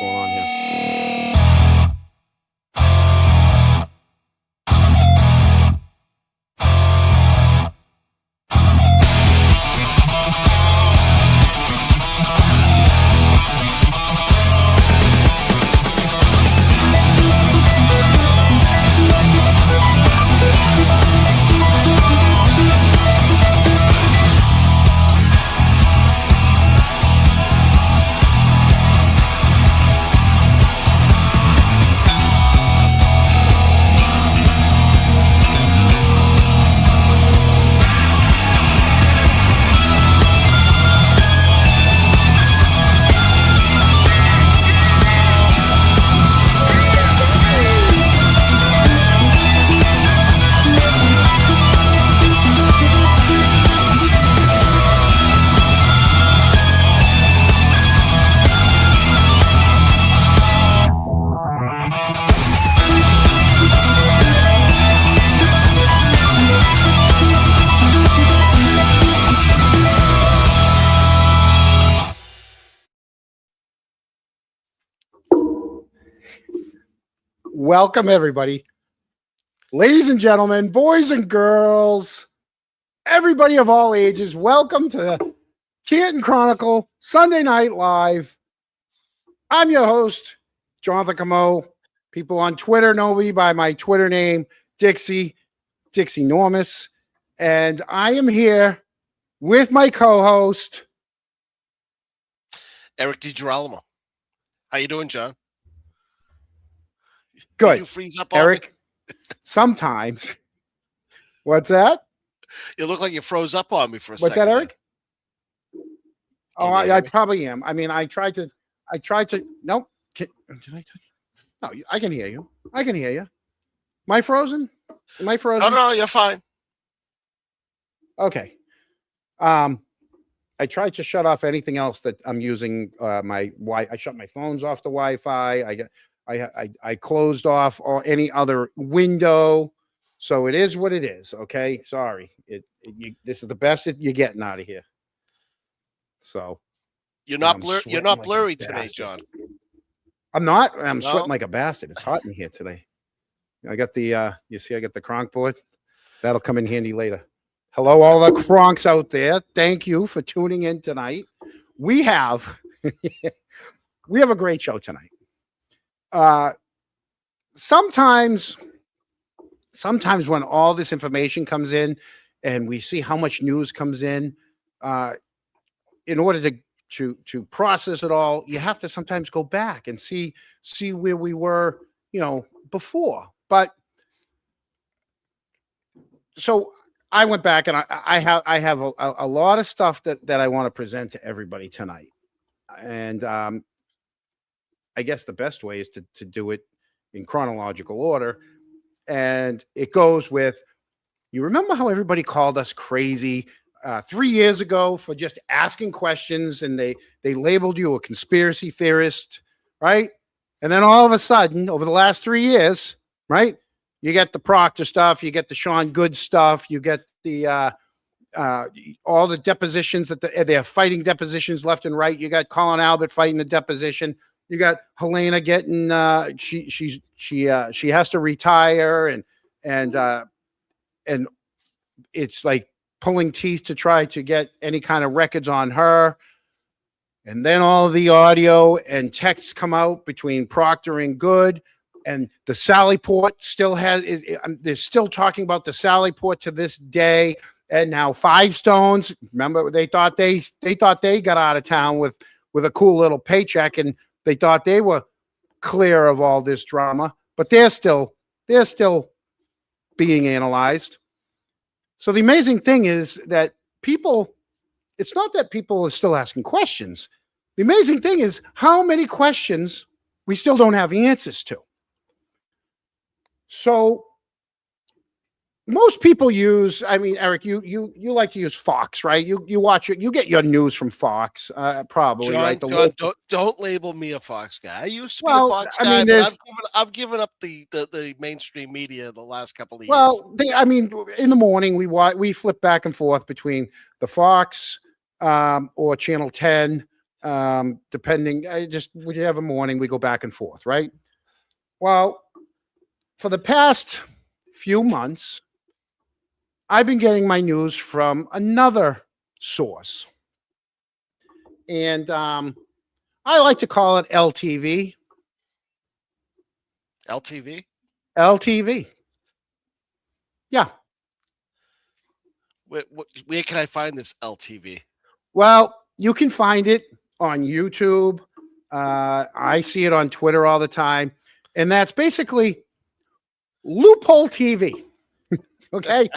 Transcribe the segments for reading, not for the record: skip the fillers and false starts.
going on here. Welcome, everybody. Ladies and gentlemen, boys and girls, everybody of all ages, welcome to Canton Chronicle Sunday Night Live. I'm your host, Jonathan Camo. People on Twitter know me by my Twitter name, Dixie Normus. And I am here with my co-host, Eric DiGirolamo. How you doing, John? Good. Did you freeze up on Eric, me? sometimes. What's that? You look like you froze up on me for a What's second. that, Eric? Oh, Can you hear I me? probably am. I mean, I tried to, nope. Did I? No, I can hear you. I can hear you. Am I frozen? Am I frozen? No, you're fine. Okay. I tried to shut off anything else that I'm using. I shut my phones off the Wi-Fi. I closed off any other window. So it is what it is. Okay. Sorry. This is the best you're getting out of here. So You're not I'm blurry. You're sweating not like a blurry today, bastard. John. I'm not. I'm No? sweating like a bastard. It's hot in here today. I got the you see, I got the cronk board. That'll come in handy later. Hello, all the cronks out there. Thank you for tuning in tonight. We have a great show tonight. Sometimes when all this information comes in and we see how much news comes in order to process it all, you have to sometimes go back and see where we were, before. But so I went back and I have a lot of stuff that I want to present to everybody tonight. And I guess the best way is to do it in chronological order. And it goes with, you remember how everybody called us crazy 3 years ago for just asking questions, and they labeled you a conspiracy theorist, right? And then all of a sudden, over the last 3 years, right, you get the Proctor stuff, you get the Sean Good stuff, you get the all the depositions that they're fighting depositions left and right. You got Colin Albert fighting the deposition. You got Helena getting she has to retire, and it's like pulling teeth to try to get any kind of records on her. And then all the audio and texts come out between Proctor and Good, and the Sally Port still has they're still talking about the Sally Port to this day. And now Five Stones, remember, they thought they got out of town with a cool little paycheck, and they thought they were clear of all this drama, but they're still being analyzed. So the amazing thing is that it's not that people are still asking questions. The amazing thing is how many questions we still don't have answers to. So most people use, I mean, Eric, you like to use Fox, right? You watch it, you get your news from Fox, probably, John, right? John, don't label me a Fox guy. I used to be Well, a Fox I guy, mean, but I've given up the mainstream media the last couple of years. Well, in the morning we flip back and forth between the Fox or Channel 10 Depending, we have a morning, we go back and forth, right? Well, for the past few months, I've been getting my news from another source. And I like to call it LTV. LTV? LTV. Yeah. Where can I find this LTV? Well, you can find it on YouTube. I see it on Twitter all the time. And that's basically loophole TV. Okay.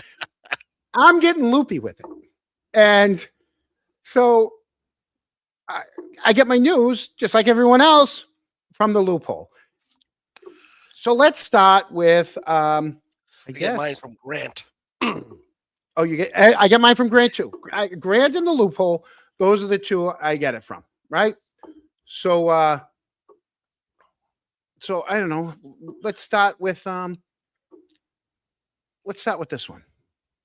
I'm getting loopy with it. And so I get my news, just like everyone else, from the loophole. So let's start with, I get mine from Grant. Oh, I get mine from Grant too. Grant and the loophole. Those are the two I get it from, right? So, so I don't know. Let's start with this one.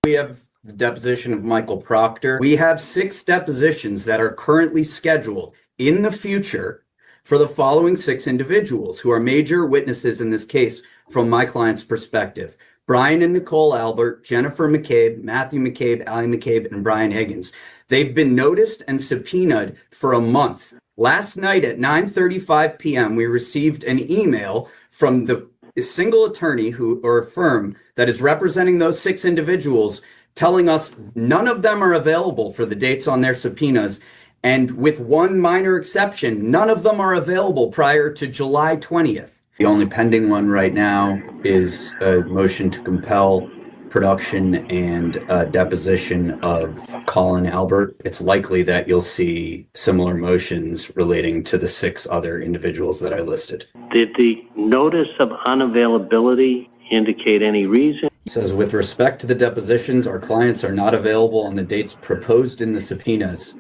We have the deposition of Michael Proctor. We have 6 depositions that are currently scheduled in the future for the following 6 individuals who are major witnesses in this case from my client's perspective. Brian and Nicole Albert, Jennifer McCabe, Matthew McCabe, Allie McCabe, and Brian Higgins. They've been noticed and subpoenaed for a month. Last night at 9:35 p.m., we received an email from the single attorney or firm that is representing those 6 individuals telling us none of them are available for the dates on their subpoenas. And with one minor exception, none of them are available prior to July 20th. The only pending one right now is a motion to compel production and deposition of Colin Albert. It's likely that you'll see similar motions relating to the 6 other individuals that I listed. Did the notice of unavailability indicate any reason? It says, with respect to the depositions, our clients are not available on the dates proposed in the subpoenas.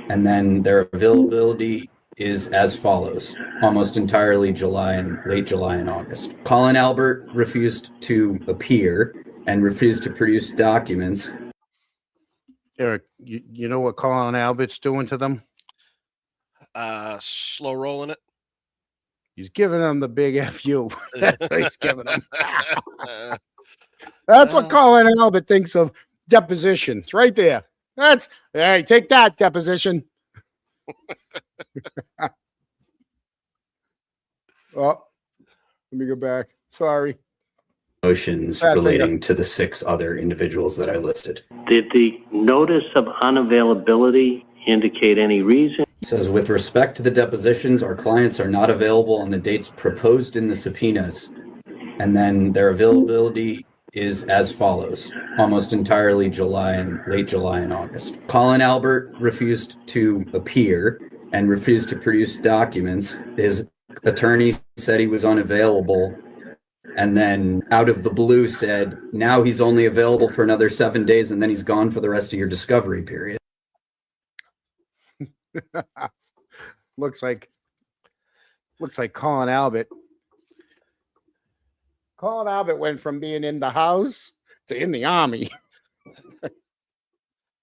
And then their availability is as follows: almost entirely July and late July and August. Colin Albert refused to appear and refused to produce documents. Eric, you know what Colin Albert's doing to them? Slow rolling it. He's giving them the big FU. That's what he's giving them. That's what Colin Albert thinks of depositions right there. Hey, take that, deposition. Oh, let me go back. Sorry. Motions relating to the 6 other individuals that I listed. Did the notice of unavailability indicate any reason? It says, with respect to the depositions, our clients are not available on the dates proposed in the subpoenas. And then their availability is as follows: almost entirely July and late July and August. Colin Albert refused to appear and refused to produce documents. His attorney said he was unavailable, and then out of the blue said, now he's only available for another 7 days, and then he's gone for the rest of your discovery period. Looks like Colin Albert. Colin Albert went from being in the house to in the army.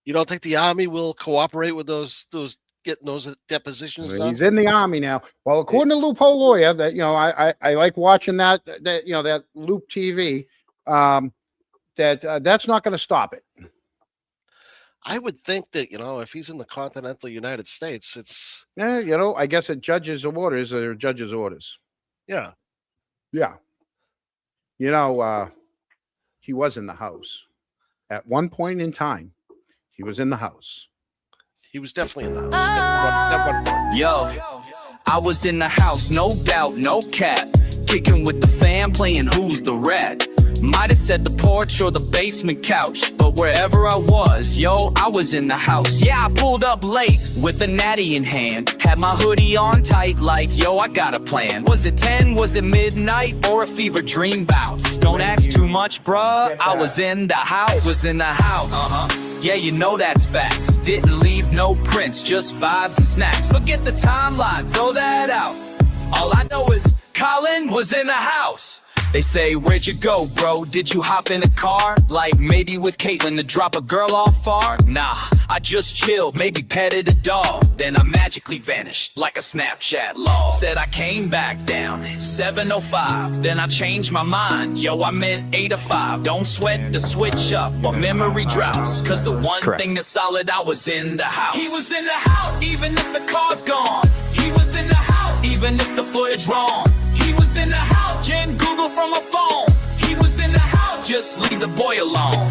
You don't think the army will cooperate with those getting those depositions done? He's in the army now. Well, according to Loophole Lawyer, that I like watching that that Loop TV. That's not going to stop it. I would think that if he's in the continental United States, it's I guess a judge's orders are judge's orders. Yeah. He was in the house at one point in time. He was in the house. He was definitely in the house. At one point. Yo, I was in the house, no doubt, no cap. Kicking with the fam, playing Who's the Rat. Might have said the porch or the basement couch, but wherever I was, yo, I was in the house. Yeah, I pulled up late with a natty in hand. Had my hoodie on tight like, yo, I got a plan. Was it 10, was it midnight, or a fever dream bounce? Don't ask too much, bruh, I was in the house. Was in the house, yeah, you know that's facts. Didn't leave no prints, just vibes and snacks. Forget the timeline, throw that out. All I know is Colin was in the house. They say, where'd you go, bro? Did you hop in a car? Like maybe with Caitlyn to drop a girl off far? Nah, I just chilled, maybe petted a dog. Then I magically vanished like a Snapchat log. Said I came back down, 7:05. Then I changed my mind, yo, I meant 8 to 5. Don't sweat the switch up or memory drops. Cause the one Correct. thing that's solid, I was in the house. He was in the house, even if the car's gone. He was in the house, even if the footage wrong. He was in the house, getting Google from a phone. He was in the house, just leave the boy alone.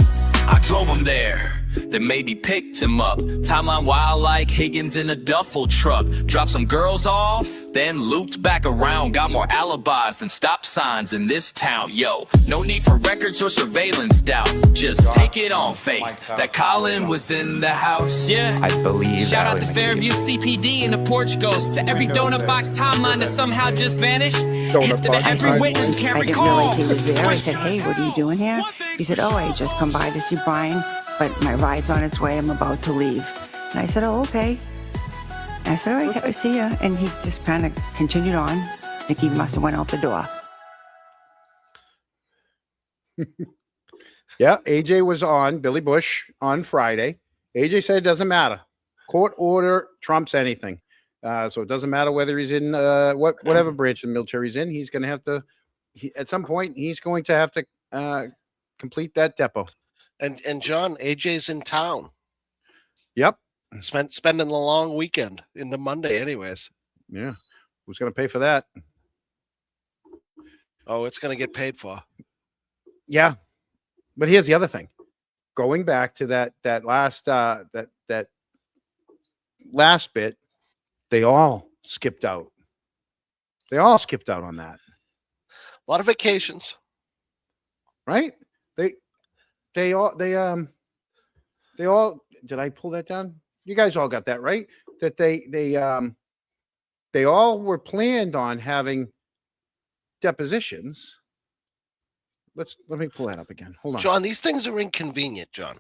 I drove him there, then maybe picked him up. Timeline wild like Higgins in a duffel truck. Dropped some girls off, then looped back around. Got more alibis than stop signs in this town. Yo, no need for records or surveillance doubt. Just take it on faith that Colin was in the house. Yeah, I believe. shout out Ally to McCabe. Fairview CPD and the Porch Ghost. To every donut box timeline that somehow just vanished. Donut To box every timeline. witness I can't didn't recall. realize he was there. I said, hey, what are you doing here? He said, oh, I just come by to see Brian, but my ride's on its way. I'm about to leave. And I said, oh, okay. And I said, all right, I see ya. And he just kind of continued on. I think he must have went out the door. Yeah, AJ was on Billy Bush on Friday. AJ said it doesn't matter. Court order trumps anything. So it doesn't matter whether he's in whatever branch of the military he's in. He's going to have to, at some point, he's going to have to complete that depot. And John, AJ's in town. Yep. Spending the long weekend into Monday, anyways. Yeah. Who's going to pay for that? Oh, it's going to get paid for. Yeah. But here's the other thing. Going back to that last that last bit, they all skipped out. They all skipped out on that. A lot of vacations. Right? They all did I pull that down? You guys all got that, right? That they all were planned on having depositions. Let me pull that up again. Hold on. John, these things are inconvenient, John.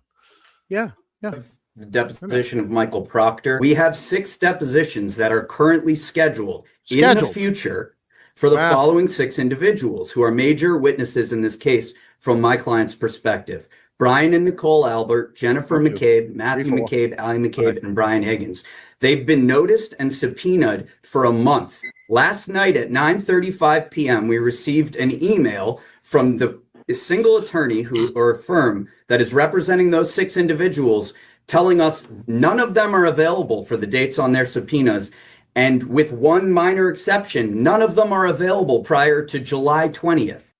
Yeah. The deposition of Michael Proctor. We have 6 depositions that are currently scheduled in the Scheduled. future for the Wow. following 6 individuals who are major witnesses in this case from my client's perspective. Brian and Nicole Albert, Jennifer Thank you. McCabe, Matthew 3, 4. McCabe, Ally McCabe, and Brian Higgins. They've been noticed and subpoenaed for a month. Last night at 9:35 p.m., we received an email from the single attorney or firm that is representing those 6 individuals telling us none of them are available for the dates on their subpoenas. And with one minor exception, none of them are available prior to July 20th.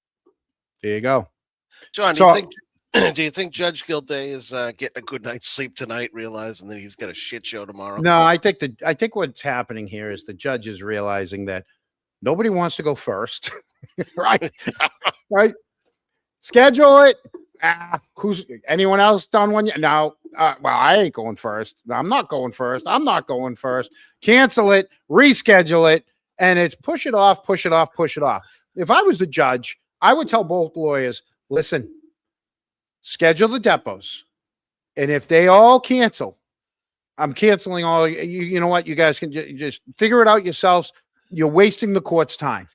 There you go. John, So- do you think Judge Gilday is getting a good night's sleep tonight, realizing that he's got a shit show tomorrow? No, I think what's happening here is the judge is realizing that nobody wants to go first. Right. Right. Schedule it. Who's anyone else done one yet? No. Well, I ain't going first. I'm not going first. I'm not going first. Cancel it, reschedule it, and it's push it off, push it off, push it off. If I was the judge, I would tell both lawyers, listen, schedule the depots. And if they all cancel, I'm canceling all. You know what? You guys can just figure it out yourselves. You're wasting the court's time.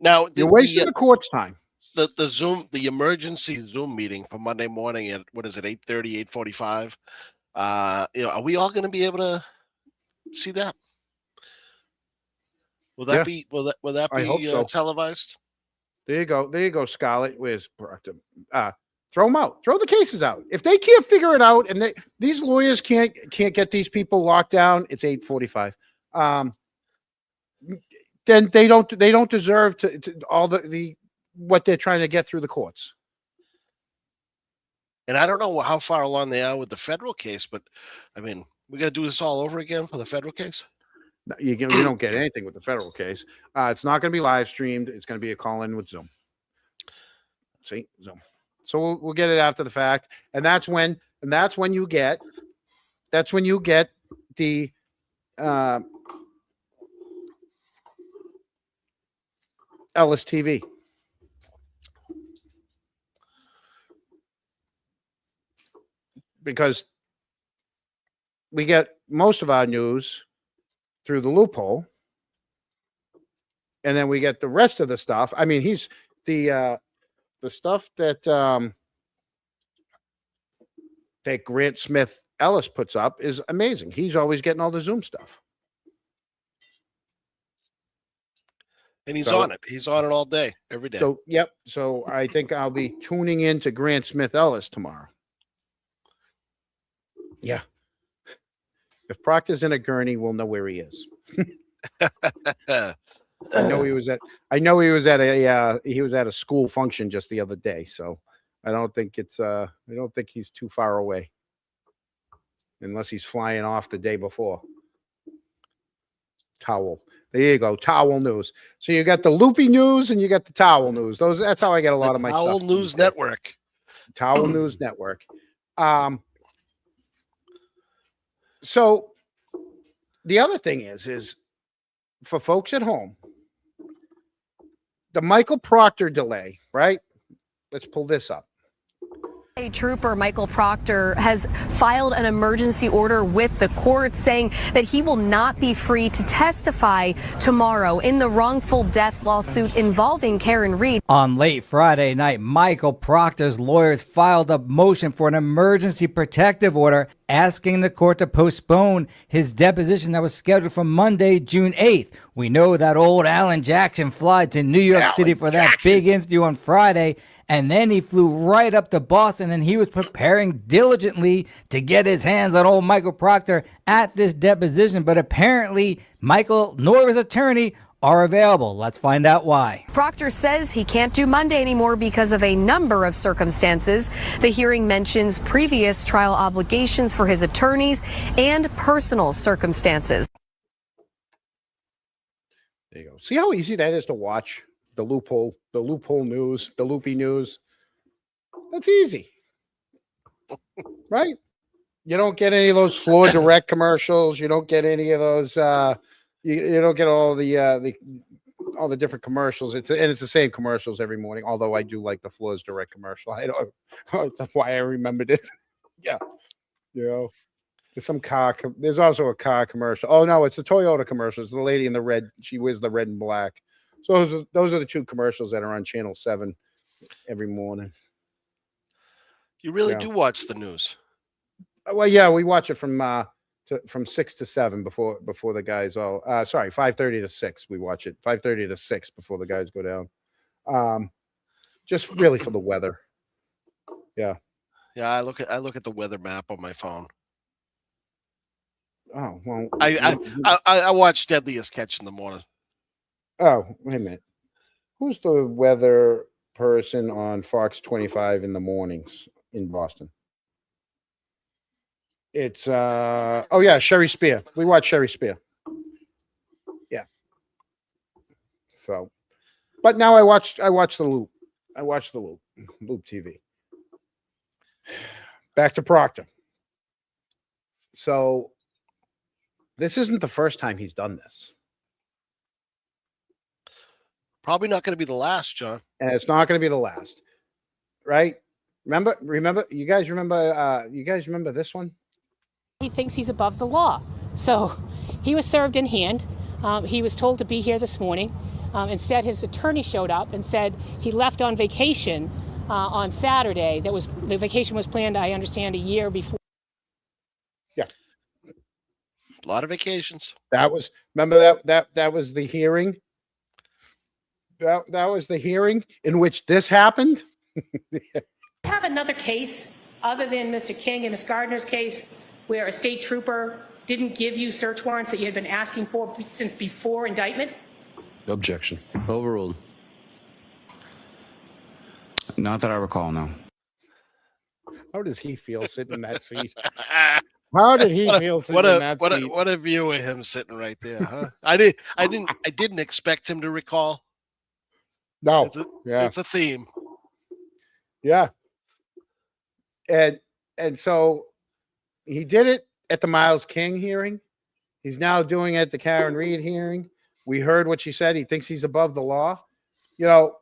Now, You're wasting the court's time. the emergency Zoom meeting for Monday morning at what is it, 8:30, 8:45? Are we all going to be able to see that? Will that Yeah. will that I hope be so. televised? There you go, Scarlett. Where's Proctor? Throw them out. Throw the cases out. If they can't figure it out, and these lawyers can't get these people locked down, it's 8:45. Then they don't deserve to all the what they're trying to get through the courts. And I don't know how far along they are with the federal case, but I mean, we got to do this all over again for the federal case. No, you don't get anything with the federal case. It's not going to be live streamed. It's going to be a call in with Zoom. See, Zoom. So we'll get it after the fact, and that's when you get the Ellis TV. Because we get most of our news through the loophole. and then we get the rest of the stuff. I mean, he's the stuff that that Grant Smith Ellis puts up is amazing. He's always getting all the Zoom stuff. And he's So- on it. He's on it all day, every day. So, yep. So I think I'll be tuning in to Grant Smith Ellis tomorrow. Yeah. If Proctor's in a gurney, we'll know where he is. I know he was at a school function just the other day, so I don't think he's too far away. Unless he's flying off the day before. Towel. There you go. Towel news. So you got the loopy news and you got the towel news. That's how I get a lot of my Owl stuff. News these days. Network. Towel News Network. So the other thing is for folks at home, the Michael Proctor delay, right? Let's pull this up. State Trooper Michael Proctor has filed an emergency order with the court saying that he will not be free to testify tomorrow in the wrongful death lawsuit involving Karen Reed. On late Friday night, Michael Proctor's lawyers filed a motion for an emergency protective order asking the court to postpone his deposition that was scheduled for Monday, June 8th. We know that old Alan Jackson flew to New York City for that big interview on Friday, and then he flew right up to Boston, and he was preparing diligently to get his hands on old Michael Proctor at this deposition. But apparently, Michael nor his attorney are available. Let's find out why. Proctor says he can't do Monday anymore because of a number of circumstances. The hearing mentions previous trial obligations for his attorneys and personal circumstances. There you go. See how easy that is to watch? The loophole news, the loopy news. That's easy. Right? You don't get any of those Floor Direct commercials. You don't get any of those you don't get all the different commercials. It's the same commercials every morning. Although I do like the Floors Direct commercial. I don't. That's why I remembered it. Yeah, you know, there's some car. There's also a car commercial. Oh no, it's the Toyota commercials. The lady in the red. She wears the red and black. So those are the two commercials that are on Channel 7 every morning. You really Yeah. do watch the news. Well, yeah, we watch it from 6 to 7 before the guys all 5:30 to 6 we watch it. 5:30 to 6 before the guys go down. Just really for the weather. Yeah. Yeah, I look at the weather map on my phone. Oh, well. I watch Deadliest Catch in the morning. Oh, wait a minute. Who's the weather person on Fox 25 in the mornings in Boston? It's Sherry Spear. We watch Sherry Spear. Yeah. So, but now I watch the Loop. I watch the Loop TV. Back to Proctor. So this isn't the first time he's done this. Probably not going to be the last, John. And it's not going to be the last. Right? Remember, you guys remember this one? He thinks he's above the law. So he was served in hand. He was told to be here this morning. Instead, his attorney showed up and said he left on vacation on Saturday. The vacation was planned, I understand, a year before. Yeah. A lot of vacations. That was that was the hearing. That was the hearing in which this happened. I have another case other than Mr. King and Ms. Gardner's case where a state trooper didn't give you search warrants that you had been asking for since before indictment. Objection. Overruled. Not that I recall, no. How does he feel sitting in that seat? How did he feel sitting in that seat? What a view of him sitting right there, huh? I didn't expect him to recall. No. It's a theme. Yeah. And so he did it at the Miles King hearing. He's now doing it at the Karen Reed hearing. We heard what she said. He thinks he's above the law. You know,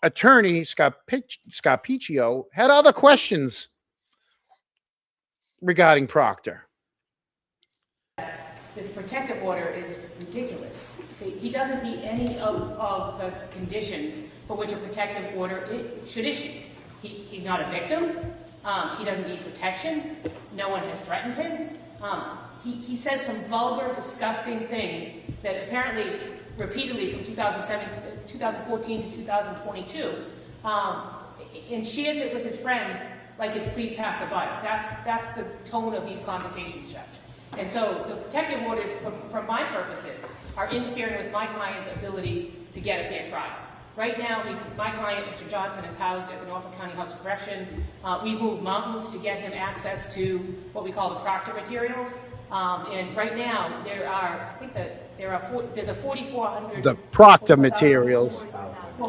attorney Scott Piccio had other questions regarding Proctor. this protective order is ridiculous. He doesn't meet any of the conditions for which a protective order should issue. He's not a victim. He doesn't need protection. No one has threatened him. He says some vulgar, disgusting things that apparently repeatedly from 2014 to 2022, and shares it with his friends like it's please pass the buck. That's the tone of these conversations, Judge. And so the protective orders, for my purposes, are interfering with my client's ability to get a fair trial. Right now, my client, Mr. Johnson, is housed at the Norfolk County House of Correction. We moved mountains to get him access to what we call the Proctor materials. And right now, there's a 4,400. The Proctor materials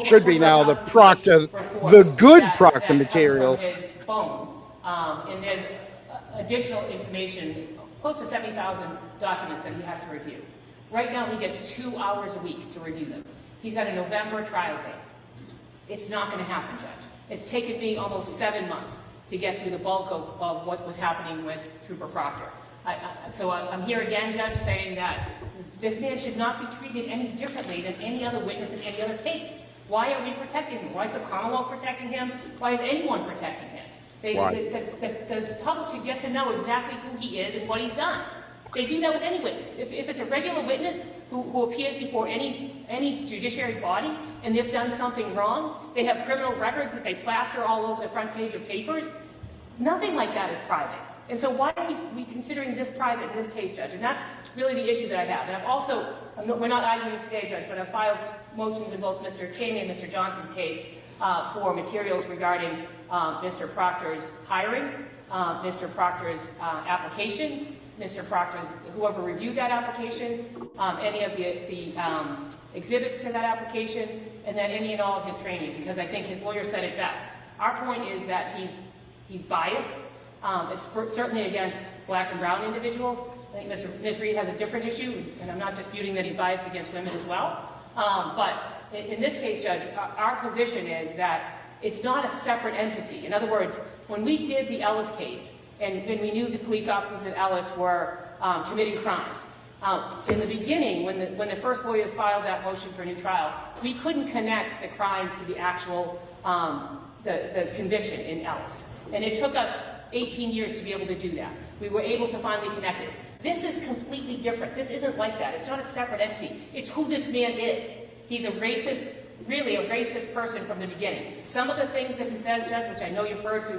should be now the Proctor, the good Proctor materials. His phone, and there's additional information, close to 70,000 documents that he has to review. Right now, he gets 2 hours a week to review them. He's got a November trial date. It's not going to happen, Judge. It's taken me almost 7 months to get through the bulk of what was happening with Trooper Proctor. So I'm here again, Judge, saying that this man should not be treated any differently than any other witness in any other case. Why are we protecting him? Why is the Commonwealth protecting him? Why is anyone protecting him? The public should get to know exactly who he is and what he's done. They do that with any witness. If it's a regular witness who appears before any judiciary body and they've done something wrong, they have criminal records that they plaster all over the front page of papers, nothing like that is private. And so why are we considering this private in this case, Judge? And that's really the issue that I have. And I've also, we're not arguing today, Judge, but I've filed motions in both Mr. King and Mr. Johnson's case for materials regarding Mr. Proctor's hiring, Mr. Proctor's application, Mr. Proctor's, whoever reviewed that application, any of the exhibits to that application, and then any and all of his training, because I think his lawyer said it best. Our point is that he's biased. It's certainly against black and brown individuals. I think Ms. Reed has a different issue, and I'm not disputing that he's biased against women as well. But in this case, Judge, our position is that it's not a separate entity. In other words, when we did the Ellis case, and we knew the police officers at Ellis were committing crimes, in the beginning, when the first lawyers filed that motion for a new trial, we couldn't connect the crimes to the actual the conviction in Ellis. And it took us 18 years to be able to do that. We were able to finally connect it. This is completely different. This isn't like that. It's not a separate entity. It's who this man is. He's a racist, really a racist person from the beginning. Some of the things that he says, Judge, which I know you've heard through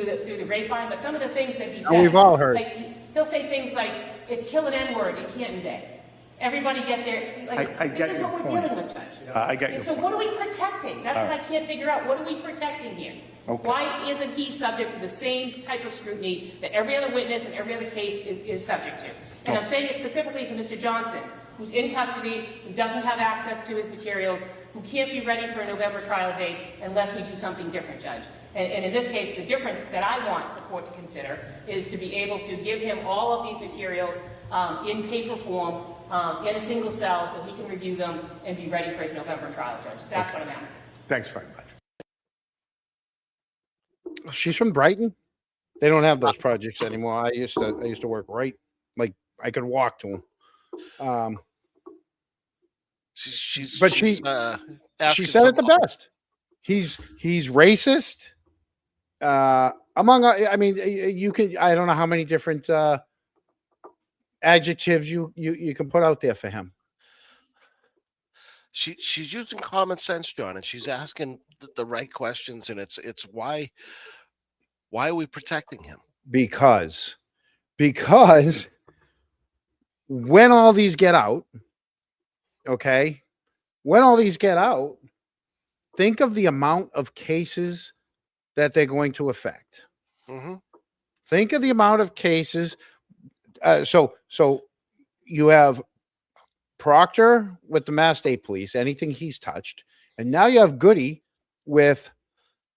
the grapevine, but some of the things that he says, we've all heard. Like, he'll say things like, "It's kill an N-word in Canton Day." Everybody get there. Like, I get this is your what we're point. dealing with, Judge. I get And your so point. what are we protecting? That's what I can't figure out. What are we protecting here? Okay. Why isn't he subject to the same type of scrutiny that every other witness in every other case is subject to? And I'm saying it specifically for Mr. Johnson, who's in custody, who doesn't have access to his materials, who can't be ready for a November trial date unless we do something different, Judge. And in this case, the difference that I want the court to consider is to be able to give him all of these materials in paper form, in a single cell, so he can review them and be ready for his November trial, Judge. That's what I'm asking. Thanks very much. She's from Brighton. They don't have those projects anymore. I used to work right, like I could walk to them. She said it the best. He's racist. I mean, you can. I don't know how many different adjectives you can put out there for him. She's using common sense, John, and she's asking the right questions, and it's why are we protecting him? Because when all these get out, okay, think of the amount of cases that they're going to affect. Mm-hmm. Think of the amount of cases. So you have Proctor with the Mass State Police, anything he's touched, and now you have Goody with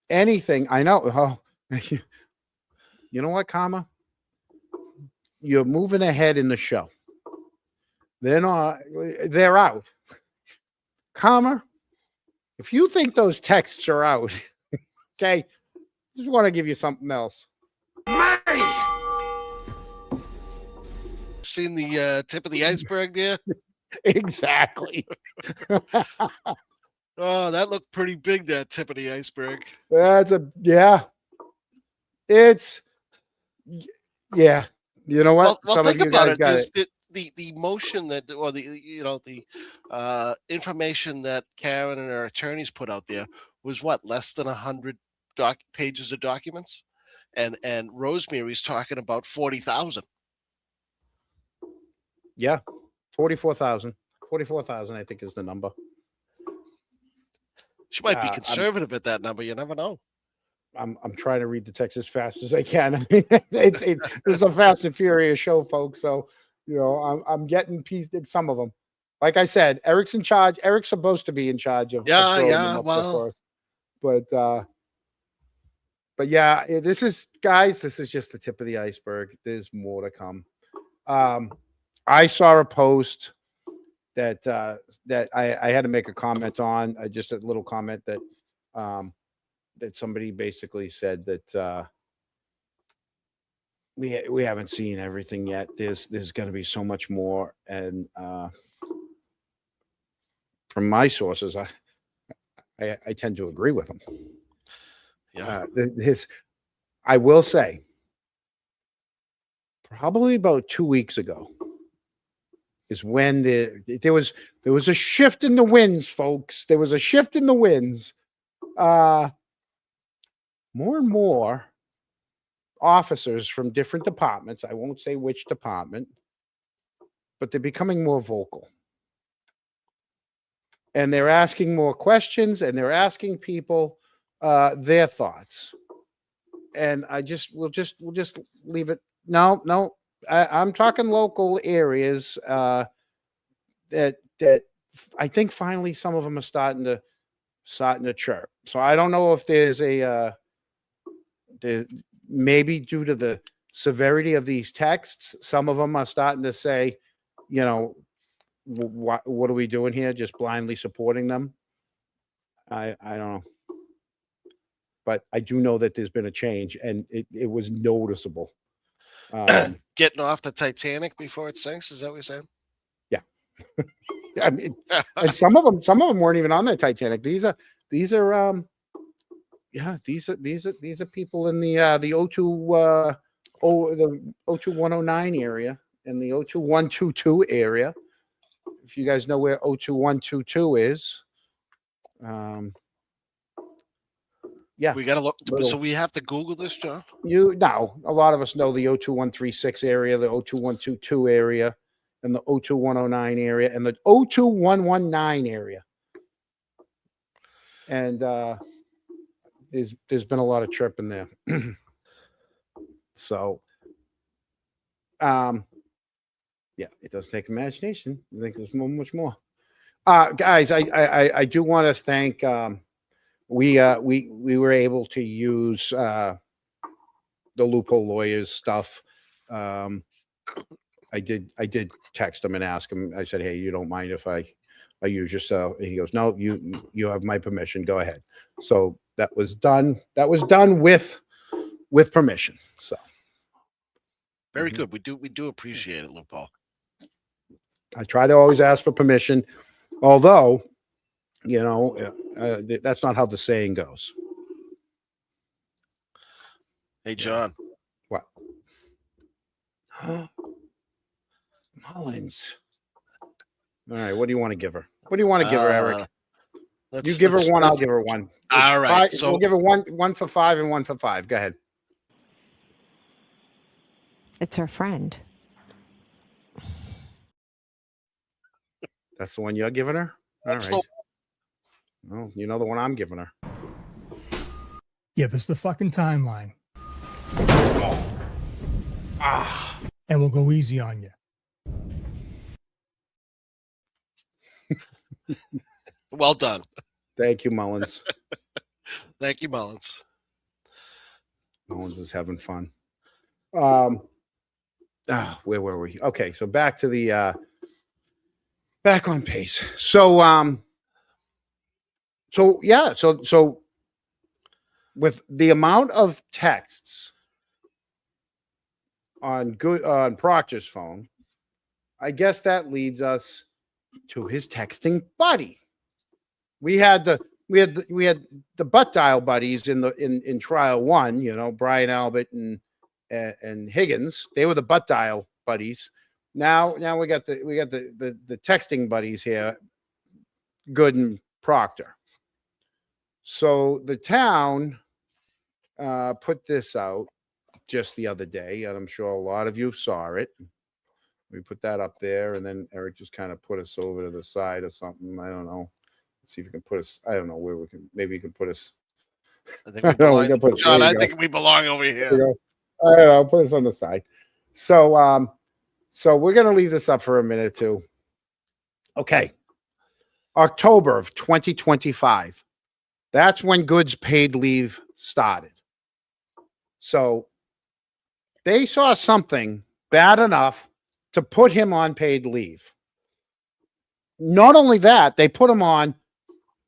anything. I know. Oh, you know what, Karma? You're moving ahead in the show. They're out. Karma, if you think those texts are out, okay, just want to give you something else. seen the tip of the iceberg there? Exactly. Oh, that looked pretty big, that tip of the iceberg. Yeah. It's yeah. You know what? Well, Some of think you about guys it. got There's the motion that, or the information that Karen and her attorneys put out there was what, less than 100 pages of documents, and Rosemary's talking about 40,000. Yeah. 44,000. 44,000, I think, is the number. She might be I'm- conservative at that number. You never know. I'm trying to read the text as fast as I can. I mean, this is a Fast and Furious show, folks. So, I'm getting some of them. Like I said, Eric's in charge. Eric's supposed to be in charge of throwing them up there for us. But yeah, this is just the tip of the iceberg. There's more to come. I saw a post that I had to make a comment on, just a little comment that that somebody basically said that we haven't seen everything yet. There's going to be so much more, and from my sources, I tend to agree with them. Yeah. I will say, probably about 2 weeks ago is when there was a shift in the winds, folks. There was a shift in the winds. More and more officers from different departments, I won't say which department, but they're becoming more vocal. And they're asking more questions, and they're asking people their thoughts. And we'll just leave it. No, I'm talking local areas that I think finally some of them are starting to chirp. So I don't know if there's maybe due to the severity of these texts, some of them are starting to say, what are we doing here? Just blindly supporting them. I don't know. But I do know that there's been a change, and it was noticeable. Getting off the Titanic before it sinks, is that what you're saying? Yeah. I mean, and some of them weren't even on the Titanic. These are these are people in the O2 the O2109 area and the O2122 area. If you guys know where O2122 is, yeah, We got to look. So we have to Google this, John. A lot of us know the O2136 area, the O2122 area, and the O2109 area, and the O2119 area. And there's been a lot of chirping there. So, yeah, it does take imagination. I think there's much more. Guys, I do want to thank. We were able to use the Loophole Lawyers stuff. I did text him and ask him. I said, "Hey, you don't mind if I use your stuff?" And he goes, "No, you have my permission. Go ahead." So that was done. That was done with permission. So Very good. We do appreciate it, Loophole. I try to always ask for permission, although, that's not how the saying goes. Hey, John. What? Mullins. All right. What do you want to give her? What do you want to give her, Eric? You give her one. I'll give her one. All right. So we'll give her one for 5 and 1 for 5. Go ahead. It's her friend. That's the one you're giving her? All That's right. Well, you know the one I'm giving her. Give us the fucking timeline. And we'll go easy on you. Well done. Thank you, Mullins. Thank you, Mullins. Mullins is having fun. Where were we? Okay, so back to the back on pace. So with the amount of texts on Proctor's phone, I guess that leads us to his texting buddy. We had the butt dial buddies in trial one, you know, Brian Albert and Higgins. They were the butt dial buddies. Now we got the texting buddies here, Good and Proctor. So the town put this out just the other day, and I'm sure a lot of you saw it. We put that up there, and then Eric just kind of put us over to the side or something. I don't know. Let's see if you can put us. I don't know where we can. Maybe you can put us. I think we belong, John, I think we belong over here. I don't know. Put us on the side. So, so we're gonna leave this up for a minute or two. Okay. October of 2025. That's when Good's paid leave started. So they saw something bad enough to put him on paid leave. Not only that, they put him on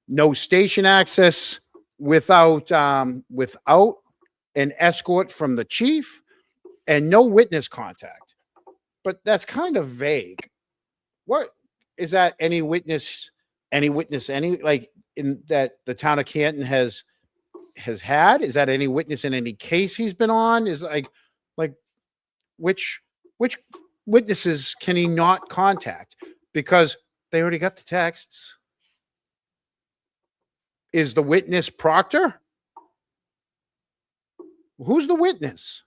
no station access without an escort from the chief and no witness contact. But that's kind of vague. What is that? Any witness, like in that the town of Canton has had? Is that any witness in any case he's been on? Is like which witnesses can he not contact? Because they already got the texts. Is the witness Proctor? Who's the witness?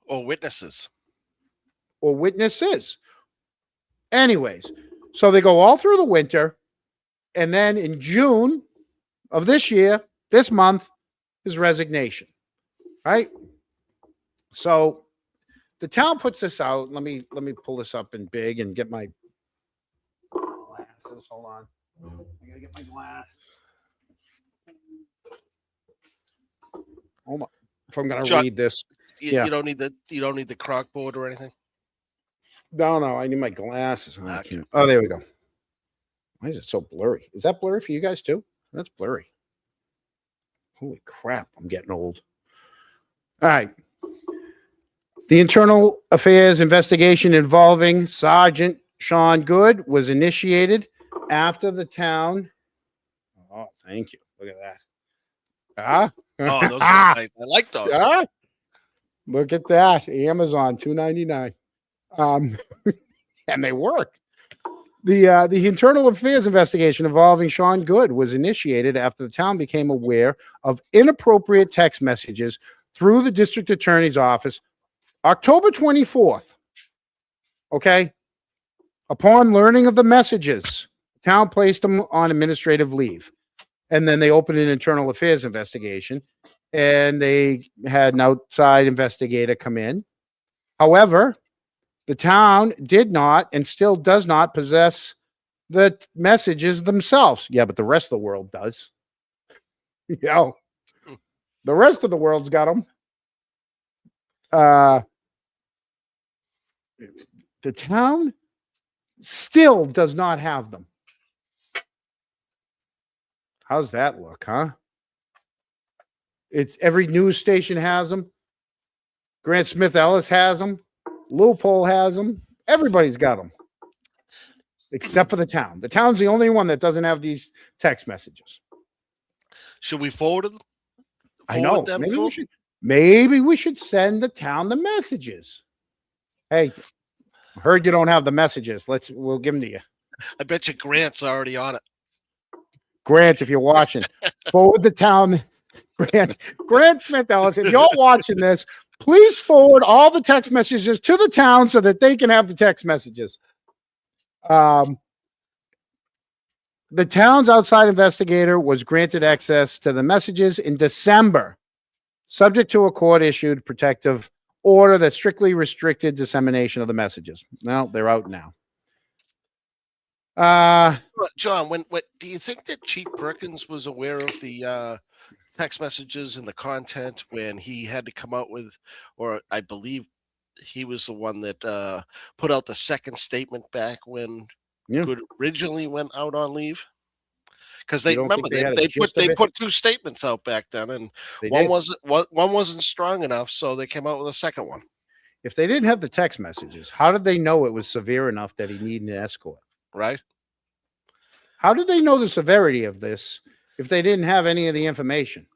Or witnesses. Or witnesses. Anyways, so they go all through the winter, and then in June of this year, this month, his resignation. Right? So the town puts this out. Let me pull this up in big and get my glasses. Hold on. I gotta get my glass. Hold on. If I'm gonna read this. You don't need the crock board or anything. No, I need my glasses. Oh, Okay. Oh, there we go. Why is it so blurry? Is that blurry for you guys too? That's blurry. Holy crap, I'm getting old. All right. The internal affairs investigation involving Sergeant Sean Good was initiated after the town. Oh, thank you. Look at that. Oh, those are nice. I like those. Ah, look at that. Amazon $2.99. And they work. The internal affairs investigation involving Sean Good was initiated after the town became aware of inappropriate text messages through the district attorney's office October 24th. Okay. Upon learning of the messages, the town placed them on administrative leave. And then they opened an internal affairs investigation, and they had an outside investigator come in. However, the town did not and still does not possess the messages themselves. Yeah, but the rest of the world does. The rest of the world's got them. The town still does not have them. How's that look, huh? It's every news station has them. Grant Smith Ellis has them. Loophole has them. Everybody's got them. Except for the town. The town's the only one that doesn't have these text messages. Should we forward them? I know. Them Maybe we should send the town the messages. Hey, heard you don't have the messages. We'll give them to you. I bet you Grant's already on it. Grant, if you're watching, forward the town. Grant Smith Ellis, if you're watching this, please forward all the text messages to the town so that they can have the text messages. The town's outside investigator was granted access to the messages in December, subject to a court-issued protective order that strictly restricted dissemination of the messages. Well, they're out now. John, when do you think that Chief Perkins was aware of the text messages and the content when he had to come out with, or I believe he was the one that put out the second statement back when Good originally went out on leave? Because they remember they put two statements out back then, and one wasn't strong enough, so they came out with a second one. if they didn't have the text messages, how did they know it was severe enough that he needed an escort? Right. How did they know the severity of this if they didn't have any of the information?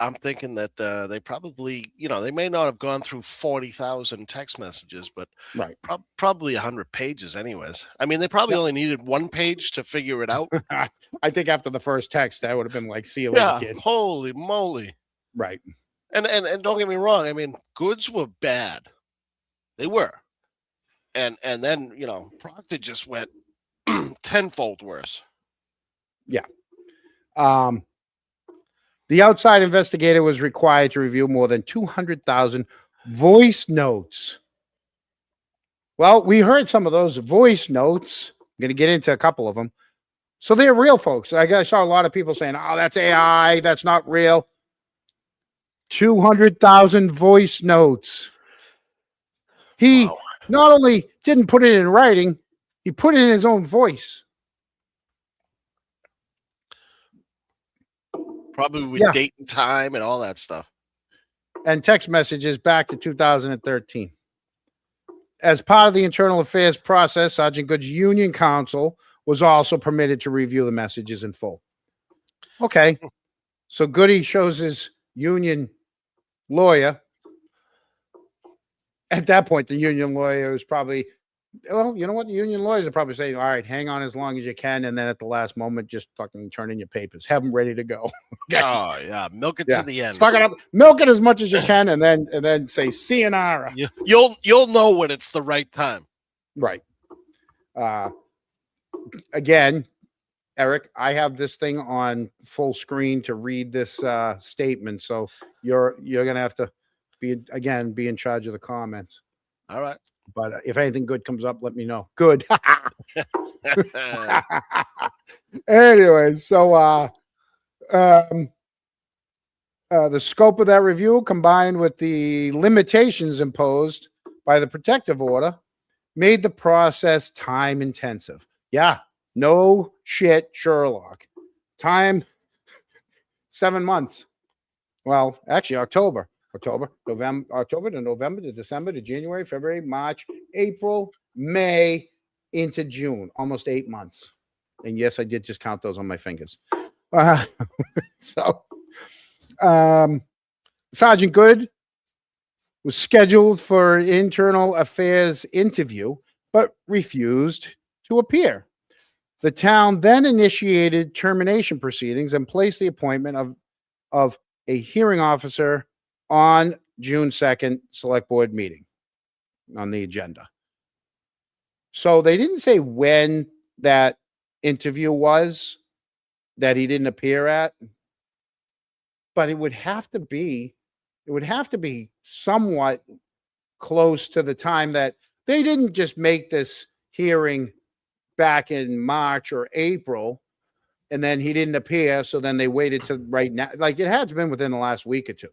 I'm thinking that they probably, they may not have gone through 40,000 text messages, but Right. probably 100 pages anyways. I mean, they probably only needed one page to figure it out. I think after the first text, that would have been like, see you later, Yeah, kid. holy moly. Right. And don't get me wrong. I mean, goods were bad. They were. And then, Proctor just went tenfold worse. Yeah. The outside investigator was required to review more than 200,000 voice notes. Well, we heard some of those voice notes. I'm going to get into a couple of them. So they're real, folks. I saw a lot of people saying, oh, that's AI. That's not real. 200,000 voice notes. He not only didn't put it in writing, he put it in his own voice. Probably with date and time and all that stuff. And text messages back to 2013. As part of the internal affairs process, Sergeant Good's union counsel was also permitted to review the messages in full. Okay. So Goody shows his union lawyer. At that point, the union lawyer was probably, well, you know what? The union lawyers are probably saying, all right, hang on as long as you can. And then at the last moment, just fucking turn in your papers. Have them ready to go. Okay. Oh, yeah. Milk it to the end. Suck it up. Milk it as much as you can. And then say, sayonara. You'll know when it's the right time. Right. Again, Eric, I have this thing on full screen to read this statement. So you're going to have to be in charge of the comments. All right. But if anything good comes up, let me know. Good. Anyway, so the scope of that review combined with the limitations imposed by the protective order made the process time intensive. Yeah, no shit, Sherlock. Time 7 months. Well, actually, October to November to December to January, February, March, April, May into June, almost 8 months. And yes, I did just count those on my fingers. Sergeant Good was scheduled for an internal affairs interview, but refused to appear. The town then initiated termination proceedings and placed the appointment of a hearing officer on June 2nd select board meeting on the agenda. So they didn't say when that interview was that he didn't appear at, but it would have to be somewhat close to the time that they didn't just make this hearing back in March or April and then he didn't appear. So then they waited to right now. Like it had to have been within the last week or two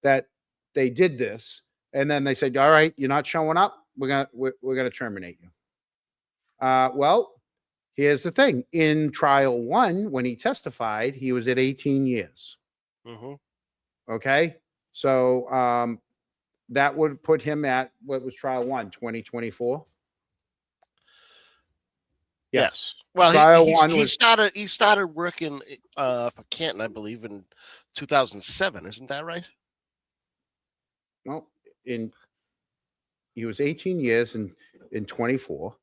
that they did this. And then they said, all right, you're not showing up. We're going to terminate you. Well, here's the thing. In trial 1, when he testified, he was at 18 years. Mm-hmm. Okay. So, that would put him at what was trial 1, 2024. Yeah. Yes. Well, he started working for Canton, I believe, in 2007. Isn't that right? No, he was 18 years in 24,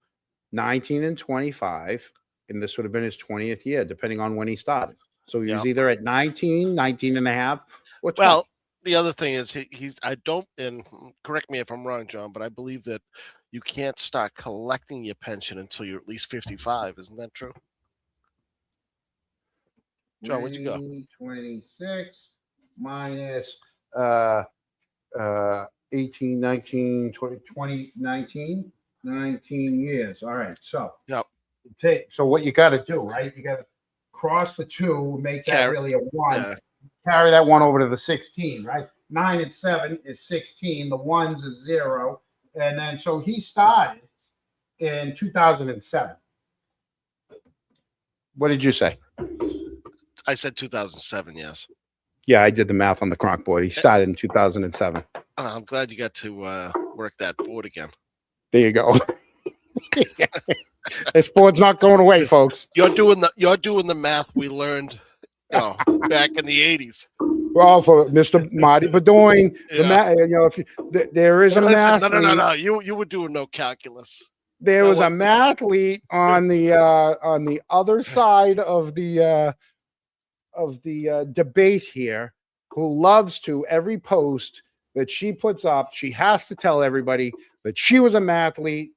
19 and 25, and this would have been his 20th year, depending on when he started. So he was either at 19, 19 and a half, or 20. Well, the other thing is and correct me if I'm wrong, John, but I believe that you can't start collecting your pension until you're at least 55. Isn't that true? John, where'd you go? 26 minus 18, 19, 20, 19 years. All right. So, so what you got to do, right? You got to cross the 2, make that really a 1. Yeah. Carry that 1 over to the 16, right? 9 and 7 is 16. The 1s is 0. And then, so he started in 2007. What did you say? I said 2007, yes. Yeah, I did the math on the Kronk board. He started in 2007. I'm glad you got to work that board again. There you go. This board's not going away, folks. You're doing the math we learned, back in the 80s. Well, for Mr. Marty Bedoin, there is a Listen, math. no. You were doing no calculus. There was a mathlete on the other side of the debate here who loves to every post that she puts up, she has to tell everybody that she was a mathlete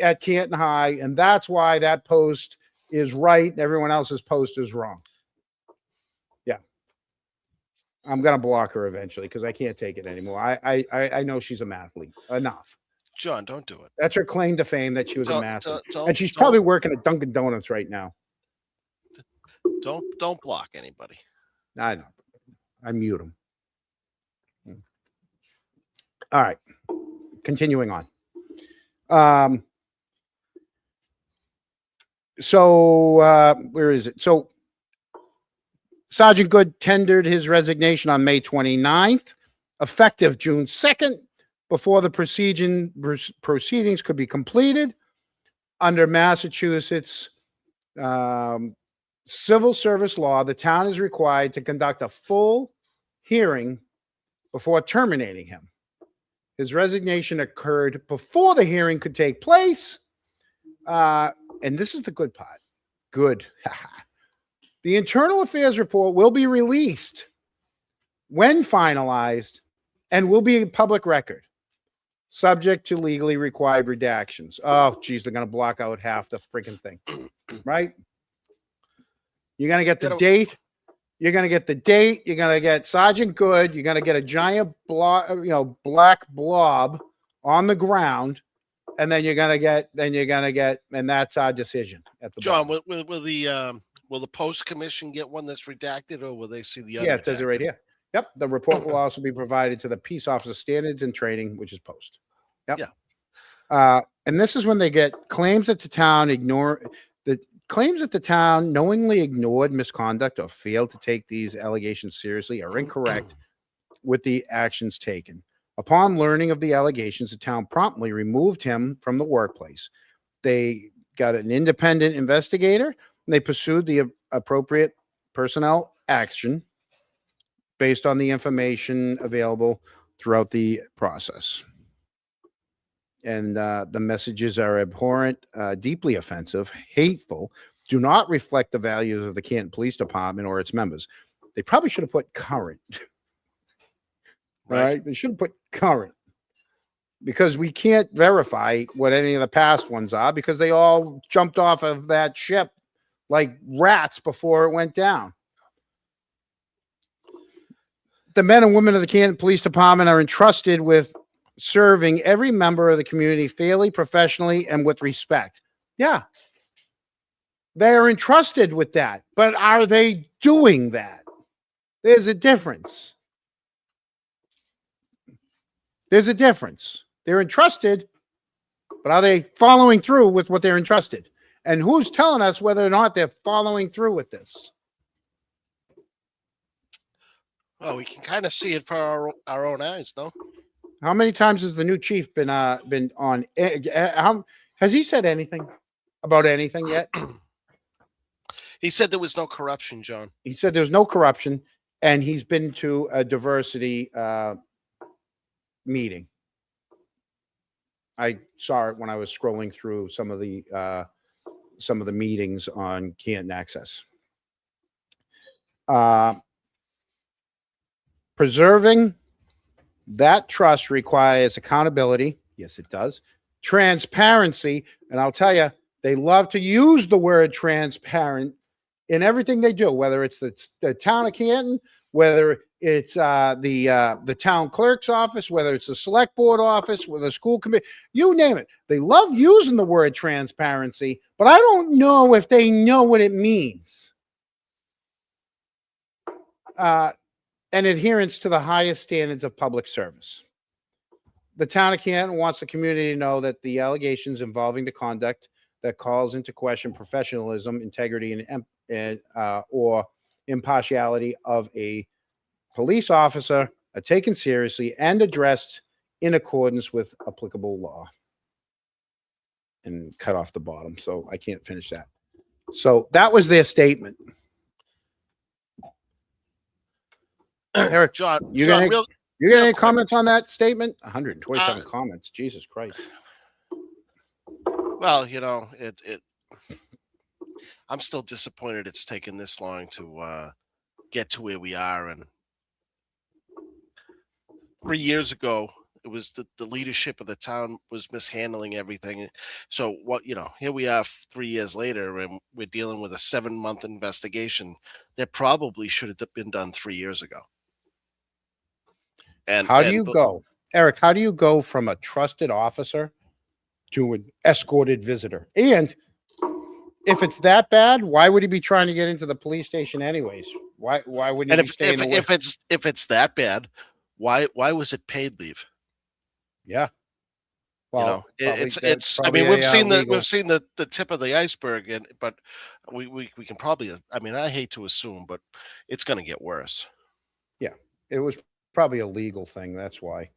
at Canton High, and that's why that post is right and everyone else's post is wrong. Yeah. I'm gonna block her eventually because I can't take it anymore. I know she's a mathlete. Enough. John, don't do it. That's her claim to fame, that she was a mathlete. And she's don't- probably working at Dunkin' Donuts right now. Don't block anybody. I know. I mute them. All right. Continuing on. Where is it? So Sergeant Good tendered his resignation on May 29th, effective June 2nd, before the proceedings could be completed. Under Massachusetts civil service law, the town is required to conduct a full hearing before terminating him. His resignation occurred before the hearing could take place. And this is the good part. Good. The internal affairs report will be released when finalized and will be a public record, subject to legally required redactions. Oh, geez, they're going to block out half the freaking thing, right? You're going to get the date. You're going to get the date. You're going to get Sergeant Good. You're going to get a giant black blob on the ground. And then you're going to get, and that's our decision at the John, bottom. will the post commission get one that's redacted, or will they see the Yeah, it says it right here. Yep. The report will also be provided to the Peace Officer Standards and Training, which is post. Yep. Yeah. And this is when they get claims that the town knowingly ignored misconduct or failed to take these allegations seriously are incorrect with the actions taken. Upon learning of the allegations, the town promptly removed him from the workplace. They got an independent investigator, and they pursued the appropriate personnel action based on the information available throughout the process. And the messages are abhorrent, deeply offensive, hateful, do not reflect the values of the Canton Police Department or its members. They probably should have put current. Right? They should have put current, because we can't verify what any of the past ones are, because they all jumped off of that ship like rats before it went down. The men and women of the Canton Police Department are entrusted with serving every member of the community fairly, professionally, and with respect. Yeah. They are entrusted with that, but are they doing that? There's a difference. There's a difference. They're entrusted, but are they following through with what they're entrusted? And who's telling us whether or not they're following through with this? Well, we can kind of see it for our own eyes, no? How many times has the new chief been on? Has he said anything about anything yet? He said there was no corruption, John. He said there's no corruption, and he's been to a diversity meeting. I saw it when I was scrolling through some of the meetings on Canton Access. Preserving that trust requires accountability. Yes, it does. Transparency. And I'll tell you, they love to use the word transparent in everything they do, whether it's the town of Canton, whether it's the town clerk's office, whether it's the select board office, with the school committee, you name it. They love using the word transparency, but I don't know if they know what it means. And adherence to the highest standards of public service. The town of Canton wants the community to know that the allegations involving the conduct that calls into question professionalism, integrity, and or impartiality of a police officer are taken seriously and addressed in accordance with applicable law. And cut off the bottom, so I can't finish that. So that was their statement. Eric, John, you John, got real, you got real any quick. comments on that statement? 127 Uh, comments. Jesus Christ. Well, you know, I'm still disappointed it's taken this long to get to where we are. And 3 years ago, it was the leadership of the town was mishandling everything. So what, you know, here we are 3 years later, and we're dealing with a 7-month investigation that probably should have been done 3 years ago. And How do you go, Eric? How do you go from a trusted officer to an escorted visitor? And if it's that bad, why would he be trying to get into the police station anyways? Why wouldn't he And be staying away? if it's that bad, why was it paid leave? Yeah. You Well, know, probably- it's that's I probably mean, we've a, seen legal- the tip of the iceberg, but we can probably, I mean, I hate to assume, but it's going to get worse. It was probably a legal thing. That's why.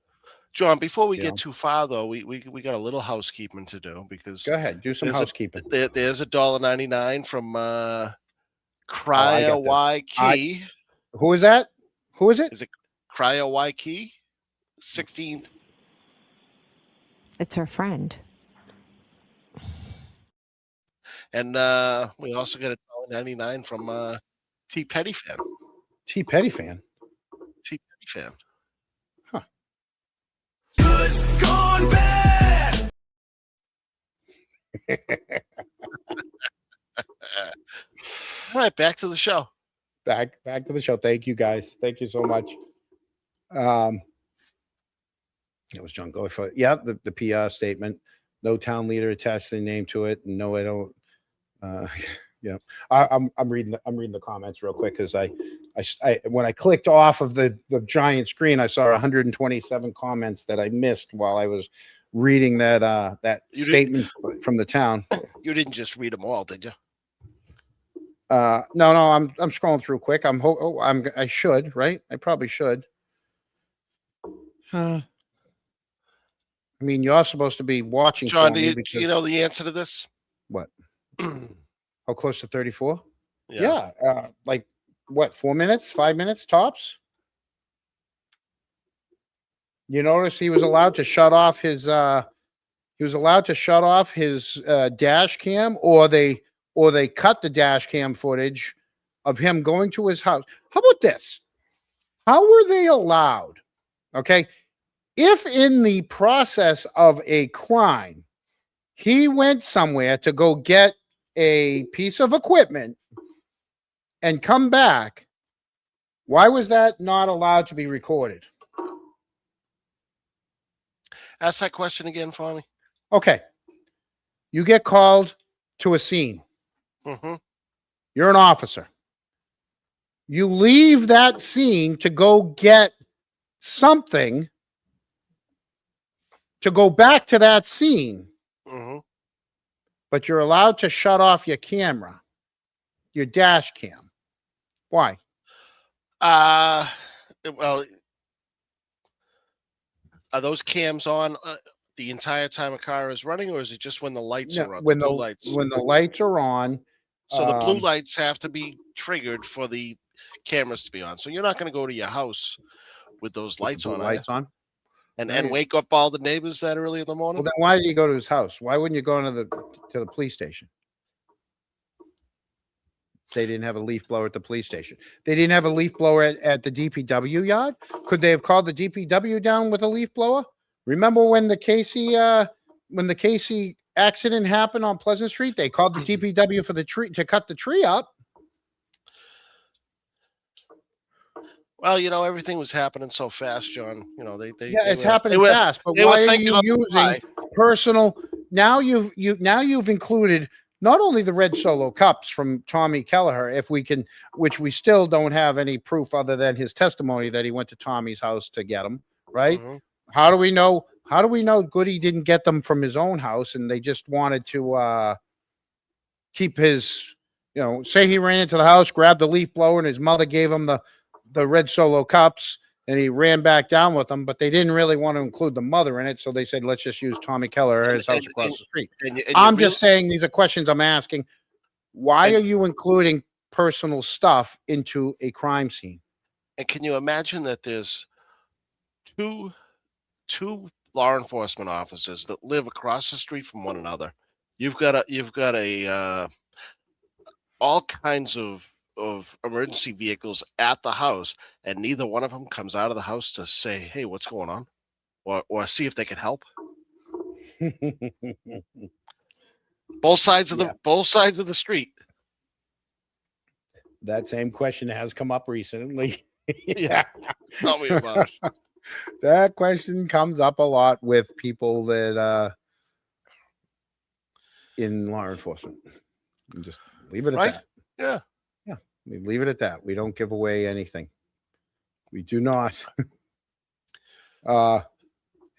John, before we You get know. too far though, we got a little housekeeping to do, because Go ahead, do some there's housekeeping. there's $1.99 from I Cryo got this. Y Key. Who is that? Who is it? Is it Cryo Y Key? 16th. It's her friend. And we also got $1.99 from T Petty Fan. T Petty Fan. T Petty Fan. Gone bad. All right, back to the show. Back to the show. Thank you guys. Thank you so much. It was John Goldford. Yeah, the PR statement. No town leader attached their name to it. No, I don't. Yeah, I'm reading the comments real quick, because I when I clicked off of the giant screen, I saw 127 comments that I missed while I was reading that You statement from the town. You didn't just read them all, did you? No, I'm scrolling through quick. I should, right? I probably should. I mean, you're supposed to be watching. John, for do me you because, know the answer to this? what? How close to 34? Yeah. Yeah. Like what? 4 minutes? 5 minutes tops? You notice he was allowed to shut off his dash cam, or they cut the dash cam footage of him going to his house. How about this? How were they allowed? Okay. If in the process of a crime, he went somewhere to go get a piece of equipment and come back, why was that not allowed to be recorded? Ask that question again for me. Okay. You get called to a scene. Mm-hmm. You're an officer. You leave that scene to go get something to go back to that scene, Mm-hmm. but you're allowed to shut off your camera, your dash cam. Why? Well, are those cams on the entire time a car is running, or is it just when the lights No, are on? when the blue lights. when the lights are on. So the blue um, lights have to be triggered for the cameras to be on. So you're not going to go to your house with those lights blue on, lights on. and Right. wake up all the neighbors that early in the morning. Well, then why did you go to his house? Why wouldn't you go to the police station? They didn't have a leaf blower at the police station. They didn't have a leaf blower at the DPW yard. Could they have called the DPW down with a leaf blower? Remember when the Casey accident happened on Pleasant Street? They called the DPW for the tree to cut the tree up. Well, you know, everything was happening so fast, John. You know, they Yeah, they it's were- happening they were- fast. But they were why are thinking you on the using fly. personal? Now you've included not only the red Solo cups from Tommy Kelleher, if we can, which we still don't have any proof other than his testimony that he went to Tommy's house to get them. Right? Mhm. How do we know? How do we know Goody didn't get them from his own house and they just wanted to keep his? Say he ran into the house, grabbed the leaf blower, and his mother gave him the the red Solo cups, and he ran back down with them, but they didn't really want to include the mother in it, so they said, let's just use Tommy Keller at his house across the street. I'm just saying, these are questions I'm asking. Why are you including personal stuff into a crime scene? And can you imagine that there's two law enforcement officers that live across the street from one another? You've got a all kinds of emergency vehicles at the house, and neither one of them comes out of the house to say, hey, what's going on, or see if they can help. Both sides of the street. That same question has come up recently. Yeah. Tell me about it. That question comes up a lot with people that in law enforcement. And just leave it at Right? that. Yeah. Yeah. We leave it at that. We don't give away anything. We do not.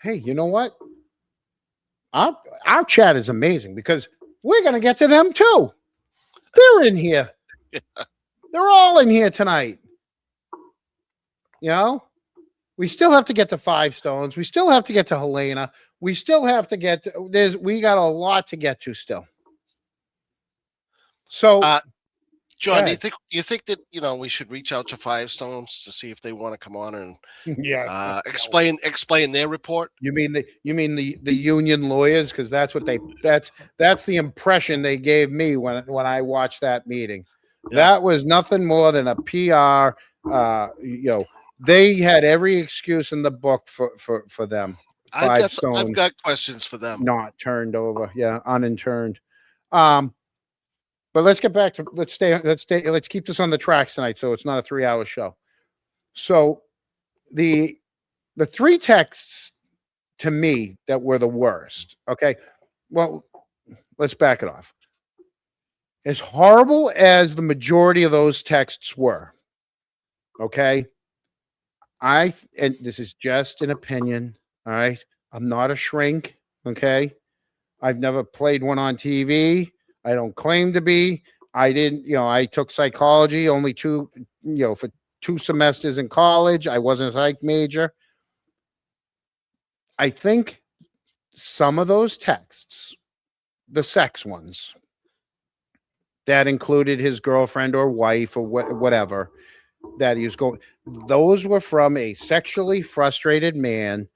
Hey, you know what? Our chat is amazing because we're gonna get to them too. They're in here. They're all in here tonight. You know, we still have to get to Five Stones. We still have to get to Helena. We still have to get to, we got a lot to get to still. So, John, do you think that we should reach out to Five Stones to see if they want to come on and explain their report? You mean the union lawyers? Because that's what that's the impression they gave me when I watched that meeting. Yeah. That was nothing more than a PR. They had every excuse in the book for them. I've got questions for them. Not turned over, uninterned. But let's get back to let's keep this on the tracks tonight, so it's not a 3-hour show. So the three texts to me that were the worst. Okay, well, let's back it off. As horrible as the majority of those texts were, okay, and this is just an opinion. All right, I'm not a shrink. Okay, I've never played one on TV. I don't claim to be. I didn't, I took psychology only for 2 semesters in college. I wasn't a psych major. I think some of those texts, the sex ones, that included his girlfriend or wife or whatever, that he was going, those were from a sexually frustrated man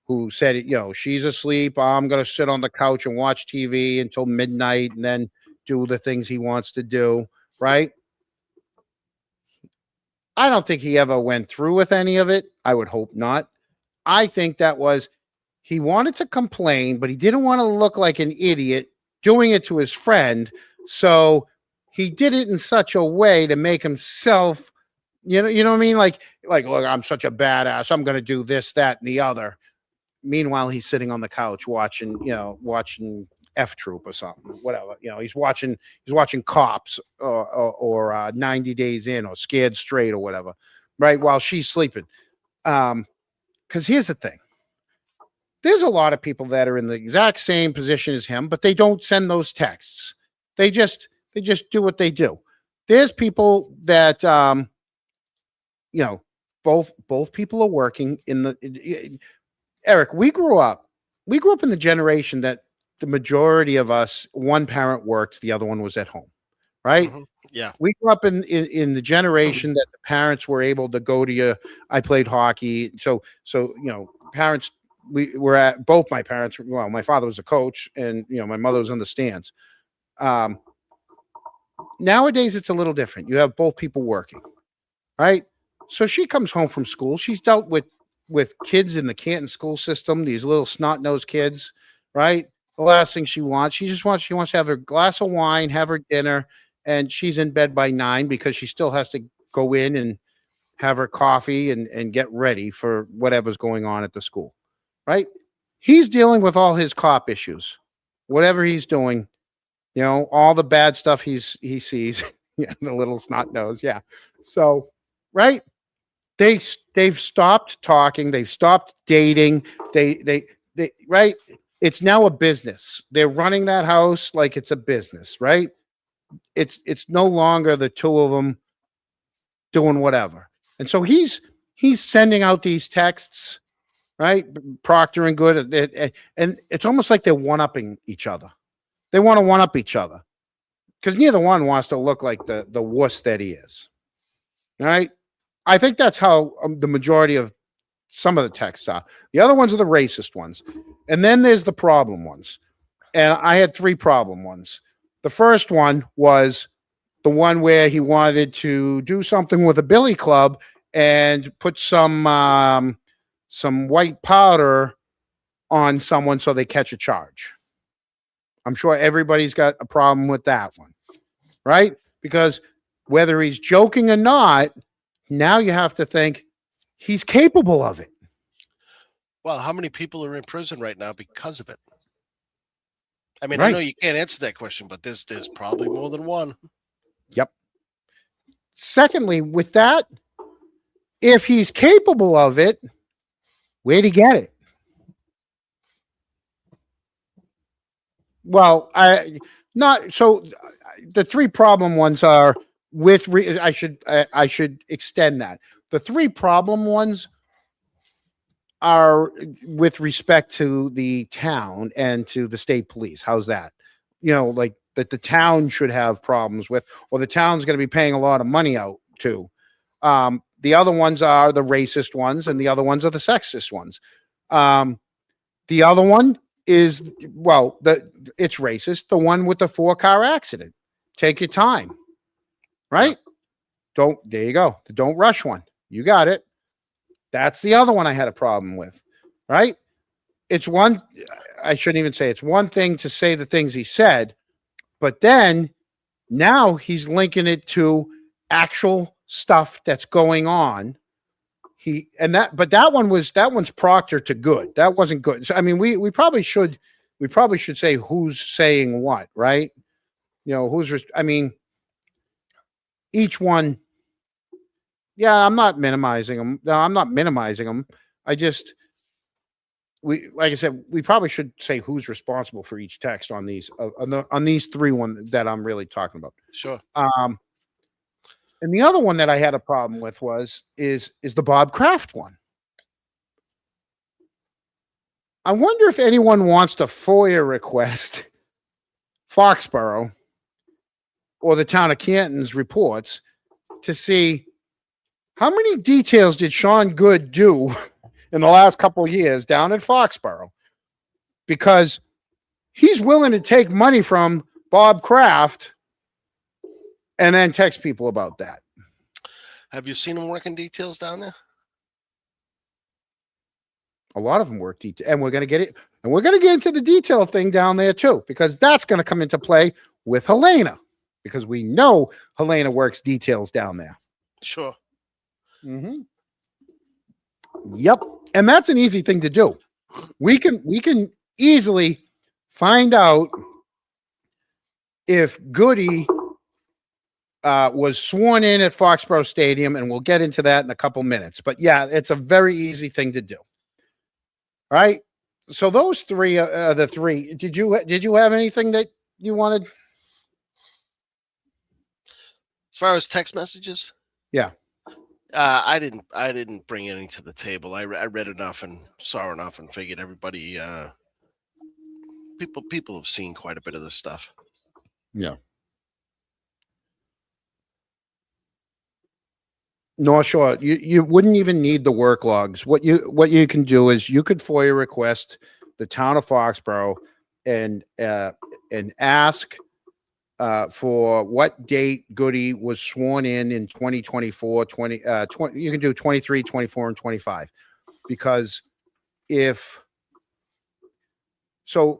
who said, she's asleep. I'm going to sit on the couch and watch TV until midnight and then do the things he wants to do. Right. I don't think he ever went through with any of it. I would hope not. I think that he wanted to complain, but he didn't want to look like an idiot doing it to his friend. So he did it in such a way to make himself, you know what I mean? Like, look, I'm such a badass. I'm going to do this, that, and the other. Meanwhile, he's sitting on the couch watching F Troop or something, whatever. He's watching Cops or 90 Days In or Scared Straight or whatever, right? While she's sleeping. Because here's the thing. There's a lot of people that are in the exact same position as him, but they don't send those texts. They just do what they do. There's people that, both people are working in the, Eric, we grew up in the generation that the majority of us, one parent worked, the other one was at home, right? Mm-hmm. Yeah. We grew up in the generation that the parents were able to go to I played hockey. So, parents, we were at both my parents. Well, my father was a coach and, my mother was in the stands. Nowadays it's a little different. You have both people working, right? So she comes home from school. She's dealt with kids in the Canton school system, these little snot-nosed kids, right? The last thing she wants to have her glass of wine, have her dinner, and she's in bed by 9 because she still has to go in and have her coffee and get ready for whatever's going on at the school, right? He's dealing with all his cop issues, whatever he's doing, all the bad stuff he sees, the little snot nose. Yeah. So, right. They've stopped talking. They've stopped dating. They right. It's now a business. They're running that house like it's a business, right? It's no longer the two of them doing whatever. And so he's sending out these texts, right? Proctor and Good, and it's almost like they're one-upping each other. They want to one-up each other because neither one wants to look like the wuss that he is. All right. I think that's how the majority of some of the texts are. The other ones are the racist ones. And then there's the problem ones. And I had 3 problem ones. The first one was the one where he wanted to do something with a billy club and put some white powder on someone so they catch a charge. I'm sure everybody's got a problem with that one, right? Because whether he's joking or not, now you have to think he's capable of it. Well, how many people are in prison right now because of it? I mean, Right. I know you can't answer that question, but there's probably more than one. Yep. Secondly, with that, if he's capable of it, where'd he get it? Well, the 3 problem ones are with I should extend that. The 3 problem ones are with respect to the town and to the state police. How's that? Like that the town should have problems with, or the town's going to be paying a lot of money out to. The other ones are the racist ones, and the other ones are the sexist ones. The other one is, it's racist. The one with the 4-car accident. Take your time, right? There you go. The don't rush one. You got it. That's the other one I had a problem with, right? I shouldn't even say it's one thing to say the things he said, but then now he's linking it to actual stuff that's going on. But that one's Proctor to Good. That wasn't Good. So, I mean, we probably should say who's saying what, right? Each one. Yeah, I'm not minimizing them. No, I'm not minimizing them. Like I said, we probably should say who's responsible for each text on these 3 ones that I'm really talking about. Sure. And the other one that I had a problem with is the Bob Kraft one. I wonder if anyone wants to FOIA request Foxborough or the town of Canton's reports to see how many details did Sean Good do in the last couple of years down at Foxborough? Because he's willing to take money from Bob Kraft and then text people about that. Have you seen him working details down there? A lot of them work detail, and we're going to get it. And we're going to get into the detail thing down there too, because that's going to come into play with Helena, because we know Helena works details down there. Sure. Mm-hmm. Yep. And that's an easy thing to do. We can easily find out if Goody was sworn in at Foxborough Stadium, and we'll get into that in a couple minutes. But yeah, it's a very easy thing to do. All right. So those 3 are the 3. Did you have anything that you wanted? As far as text messages? Yeah. I didn't bring any to the table. I read enough and saw enough and figured everybody, people have seen quite a bit of this stuff. Yeah. North Shore, you wouldn't even need the work logs. What you can do is you could FOIA request the town of Foxborough and ask for what date Goody was sworn in 2024, you can do 23, 24, and 25. Because I said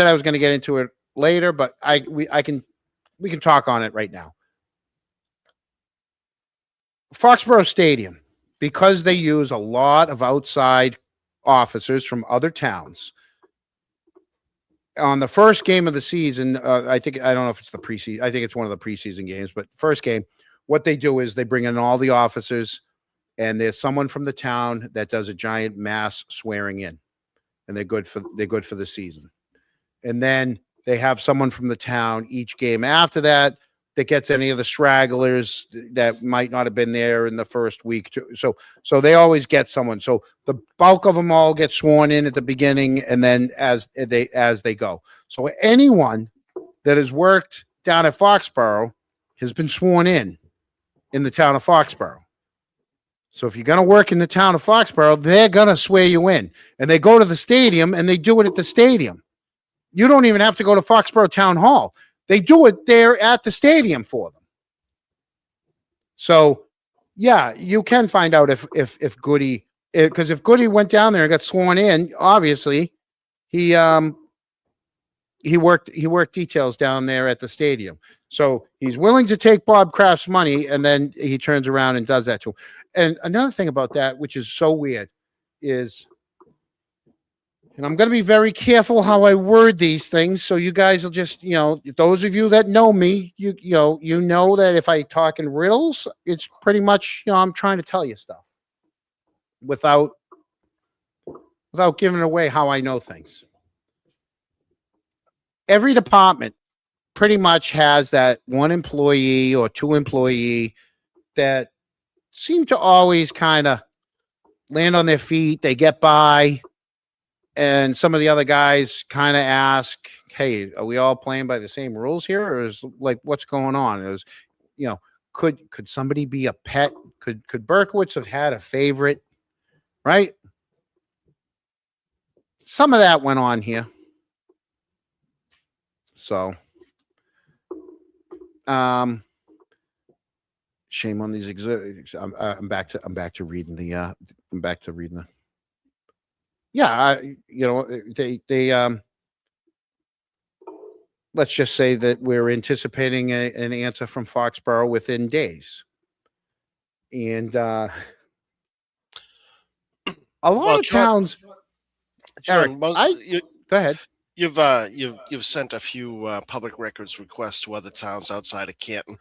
I was going to get into it later, but we can talk on it right now. Foxborough Stadium, because they use a lot of outside officers from other towns. On the first game of the season, I don't know if it's the preseason. I think it's one of the preseason games, but first game, what they do is they bring in all the officers, and there's someone from the town that does a giant mass swearing in, and they're good for the season. And then they have someone from the town each game after that. that gets any of the stragglers that might not have been there in the first week. So they always get someone. So the bulk of them all get sworn in at the beginning, and then as they go. So anyone that has worked down at Foxborough has been sworn in the town of Foxborough. So if you're going to work in the town of Foxborough, they're going to swear you in, and they go to the stadium and they do it at the stadium. You don't even have to go to Foxborough Town Hall. They do it there at the stadium for them. So, yeah, you can find out if Goody, because if Goody went down there and got sworn in, obviously he worked details down there at the stadium. So he's willing to take Bob Kraft's money, and then he turns around and does that to him. And another thing about that, which is so weird, is, and I'm going to be very careful how I word these things, so you guys will just, those of you that know me, you know that if I talk in riddles, it's pretty much, I'm trying to tell you stuff without giving away how I know things. Every department pretty much has that one employee or two employee that seem to always kind of land on their feet. They get by, and some of the other guys kind of ask, "Hey, are we all playing by the same rules here, or is like what's going on?" It was, could somebody be a pet? Could Berkowitz have had a favorite? Right? Some of that went on here. So, shame on these exhibits. I'm back to reading the. Yeah, they let's just say that we're anticipating an answer from Foxborough within days, and a lot of towns. John, Eric, go ahead. You've sent a few public records requests to other towns outside of Canton.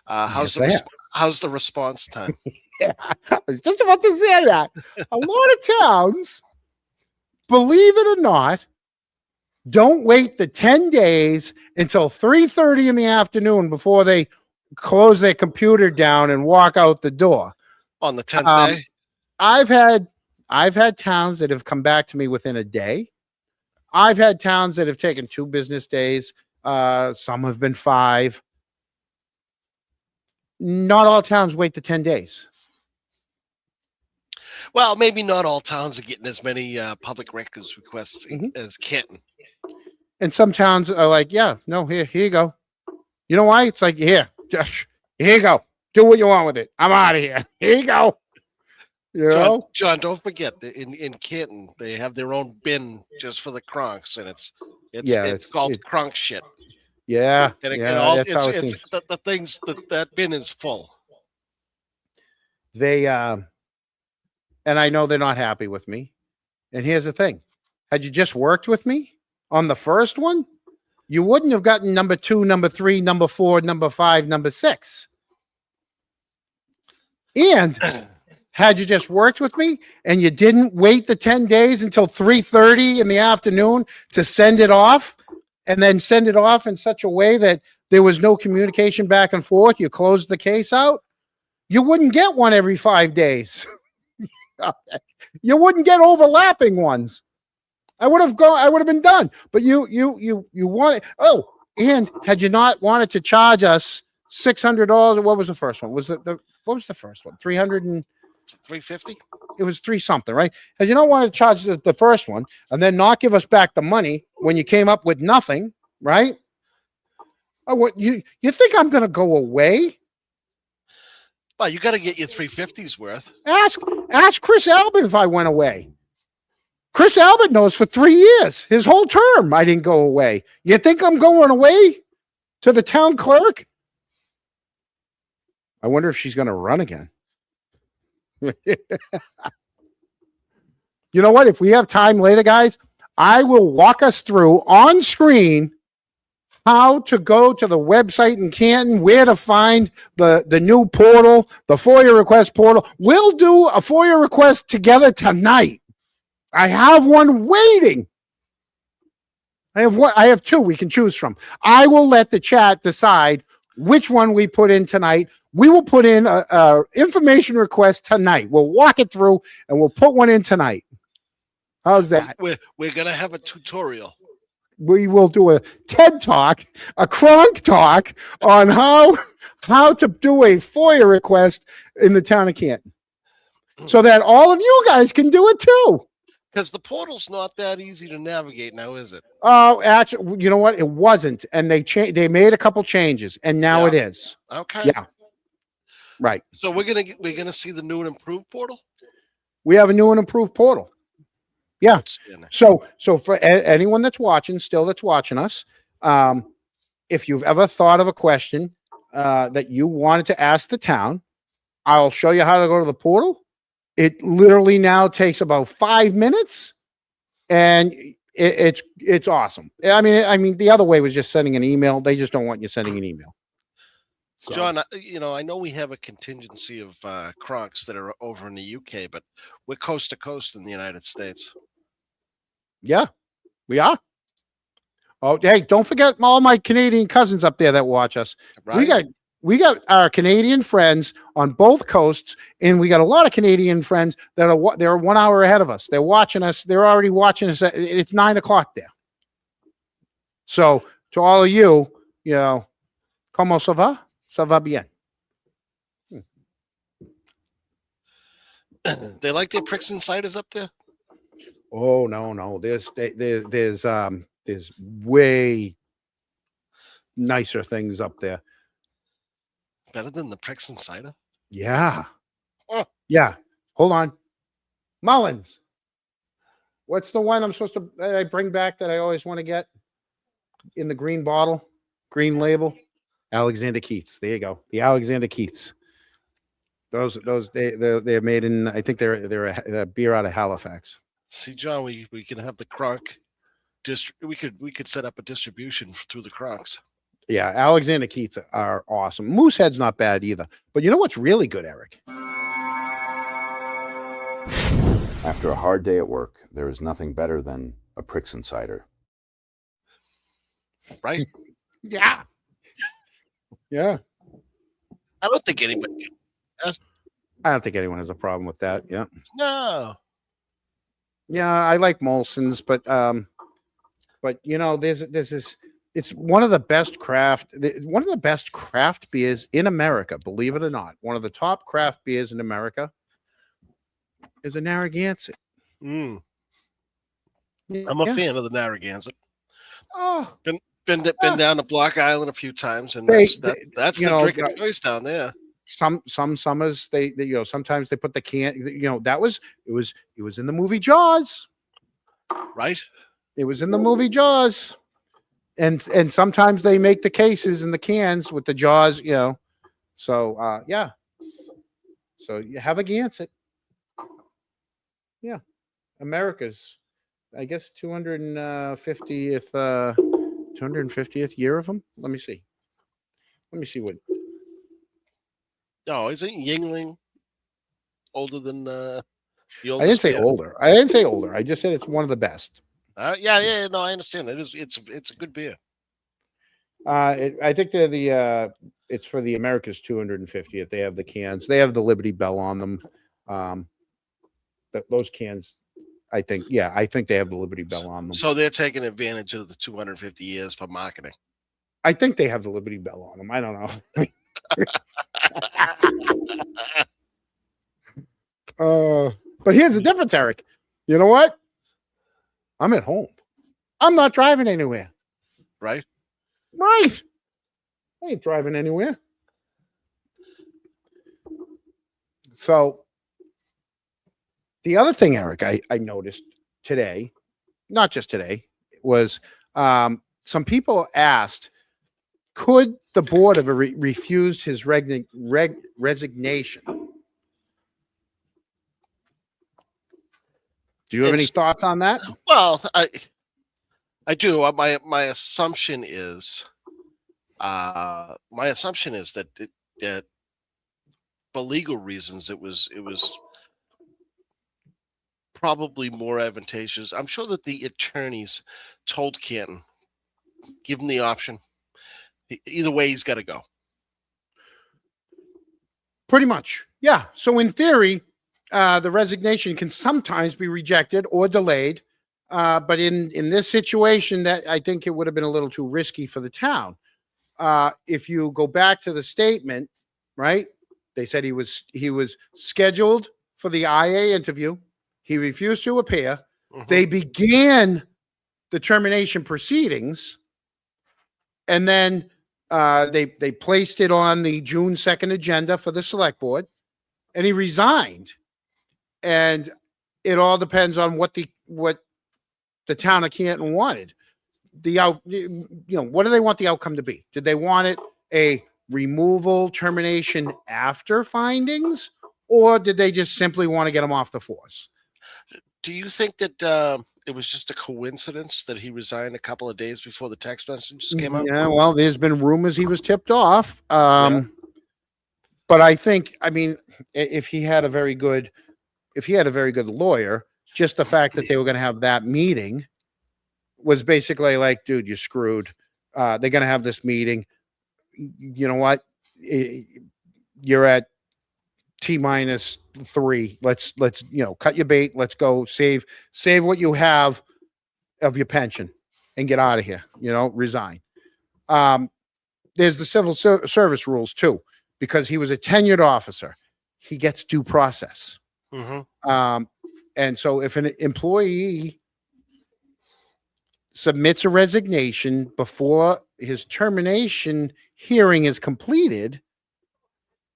How's the response time? Yeah, I was just about to say that. A lot of towns, believe it or not, don't wait the 10 days until 3:30 in the afternoon before they close their computer down and walk out the door. On the 10th day? I've had towns that have come back to me within a day. I've had towns that have taken 2 business days. Some have been 5. Not all towns wait the 10 days. Well, maybe not all towns are getting as many public records requests as Canton. And some towns are like, yeah, no, here you go. You know why? It's like, here you go. Do what you want with it. I'm out of here. Here you go. John, don't forget that in Canton they have their own bin just for the cronks, and it's called cronk shit. Yeah, that's how it seems. The things that bin is full. They and I know they're not happy with me. And here's the thing: had you just worked with me on the first one, you wouldn't have gotten number 2, number 3, number 4, number 5, number 6. And had you just worked with me and you didn't wait the 10 days until 3:30 in the afternoon to send it off, and then send it off in such a way that there was no communication back and forth, you closed the case out, you wouldn't get one every 5 days. You wouldn't get overlapping ones. I would have been done. But you wanted, and had you not wanted to charge us $600, what was the first one? What was the first one? 350? It was 3 something, right? And you don't want to charge the first one and then not give us back the money when you came up with nothing, right? You think I'm going to go away? Well, you got to get your 350s worth. Ask Chris Albert if I went away. Chris Albert knows for 3 years, his whole term, I didn't go away. You think I'm going away to the town clerk? I wonder if she's going to run again. You know what? If we have time later, guys, I will walk us through on screen how to go to the website in Canton, where to find the new portal, the FOIA request portal. We'll do a FOIA request together tonight. I have one waiting. I have 2 we can choose from. I will let the chat decide which one we put in tonight. We will put in a information request tonight. We'll walk it through and we'll put one in tonight. How's that? We're gonna have a tutorial. We will do a TED talk, a Kronk talk on how to do a FOIA request in the town of Canton, so that all of you guys can do it too. Because the portal's not that easy to navigate now, is it? Oh, actually, you know what? It wasn't, and they made a couple changes, and now it is. Okay. Yeah. Right. So we're gonna see the new and improved portal. We have a new and improved portal. Yeah. Outstanding. So for anyone that's watching us, if you've ever thought of a question that you wanted to ask the town, I'll show you how to go to the portal. It literally now takes about 5 minutes, and it's awesome. I mean, the other way was just sending an email. They just don't want you sending an email. So, John, I know we have a contingency of Kronks that are over in the UK, but we're coast to coast in the United States. yeah, we are. Oh, hey, don't forget all my Canadian cousins up there that watch us. Right? We got our Canadian friends on both coasts, and we got a lot of Canadian friends that they're 1 hour ahead of us. They're watching us. They're already watching us. It's 9 o'clock there. So to all of you, comment ça va? Ça va bien. They like their Pricks Insiders up there. Oh no. There's way nicer things up there. Better than the Pricks Insider. Yeah. Oh. Yeah. Hold on. Mullins. What's the one I'm supposed to I bring back that I always want to get in the green bottle, green label? Alexander Keith's. There you go. The Alexander Keith's. Those they're made in, I think they're a beer out of Halifax. See, John, we can have the Kronk we could set up a distribution through the Kronks. Yeah, Alexander Keith's are awesome. Moosehead's not bad either. But you know what's really good, Eric? After a hard day at work, there is nothing better than a Pricks Insider. Right? Yeah. Yeah. I don't think anybody. I don't think anyone has a problem with that. Yeah. No. Yeah, I like Molson's, but there's this. It's one of the best craft beers in America. Believe it or not, one of the top craft beers in America is a Narragansett. I'm a fan of the Narragansett. Oh, been down to Block Island a few times, and that's the drink of choice down there. Some summers they sometimes they put the can. It was in the movie Jaws, right? It was in the movie Jaws. And sometimes they make the cases and the cans with the Jaws, So yeah. So you have a Gansett. Yeah. America's, I guess, 250th year of them. Let me see what. Oh, isn't Yingling older than the oldest? I didn't say older. I just said it's one of the best. Yeah. No, I understand. It's a good beer. I think they're it's for the America's 250th. They have the cans. They have the Liberty Bell on them. Those cans, I think they have the Liberty Bell on them. So they're taking advantage of the 250 years for marketing. I think they have the Liberty Bell on them. I don't know. But here's the difference, Eric. You know what? I'm at home. I'm not driving anywhere. Right. I ain't driving anywhere. So the other thing, Eric, I noticed today, not just today, was some people asked, could the board have refused his resignation? Do you have any thoughts on that? Well, I do. My assumption is that for legal reasons it was probably more advantageous. I'm sure that the attorneys told Canton, give him the option. Either way, he's got to go. Pretty much. Yeah. So in theory, the resignation can sometimes be rejected or delayed. But in this situation, that I think it would have been a little too risky for the town. If you go back to the statement, right? They said he was scheduled for the IA interview. He refused to appear. They began the termination proceedings, and then they placed it on the June 2nd agenda for the select board, and he resigned. And it all depends on what the town of Canton wanted. What do they want the outcome to be? Did they want it a removal termination after findings, or did they just simply want to get him off the force? Do you think that it was just a coincidence that he resigned a couple of days before the text messages came out? Yeah, well, there's been rumors he was tipped off. But I think, I mean, if he had a very good lawyer, just the fact that they were going to have that meeting was basically like, dude, you're screwed. They're going to have this meeting. You know what? You're at T-3. Let's cut your bait. Let's go save what you have of your pension and get out of here. Resign. There's the civil service rules too, because he was a tenured officer. He gets due process. And so if an employee submits a resignation before his termination hearing is completed,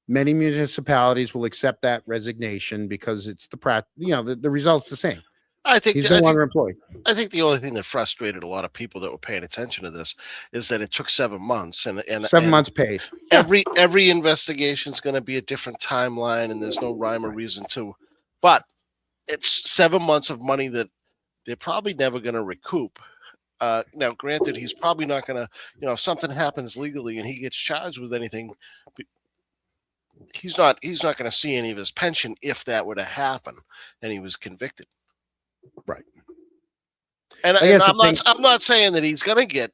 many municipalities will accept that resignation because it's the result's the same. I think he's no longer employed. I think the only thing that frustrated a lot of people that were paying attention to this is that it took 7 months, and 7 months paid. Every investigation is going to be a different timeline, and there's no rhyme or reason to. But it's 7 months of money that they're probably never going to recoup. Now, granted, he's probably not going to, if something happens legally and he gets charged with anything, he's not going to see any of his pension if that were to happen and he was convicted. Right. And I'm not saying that he's going to get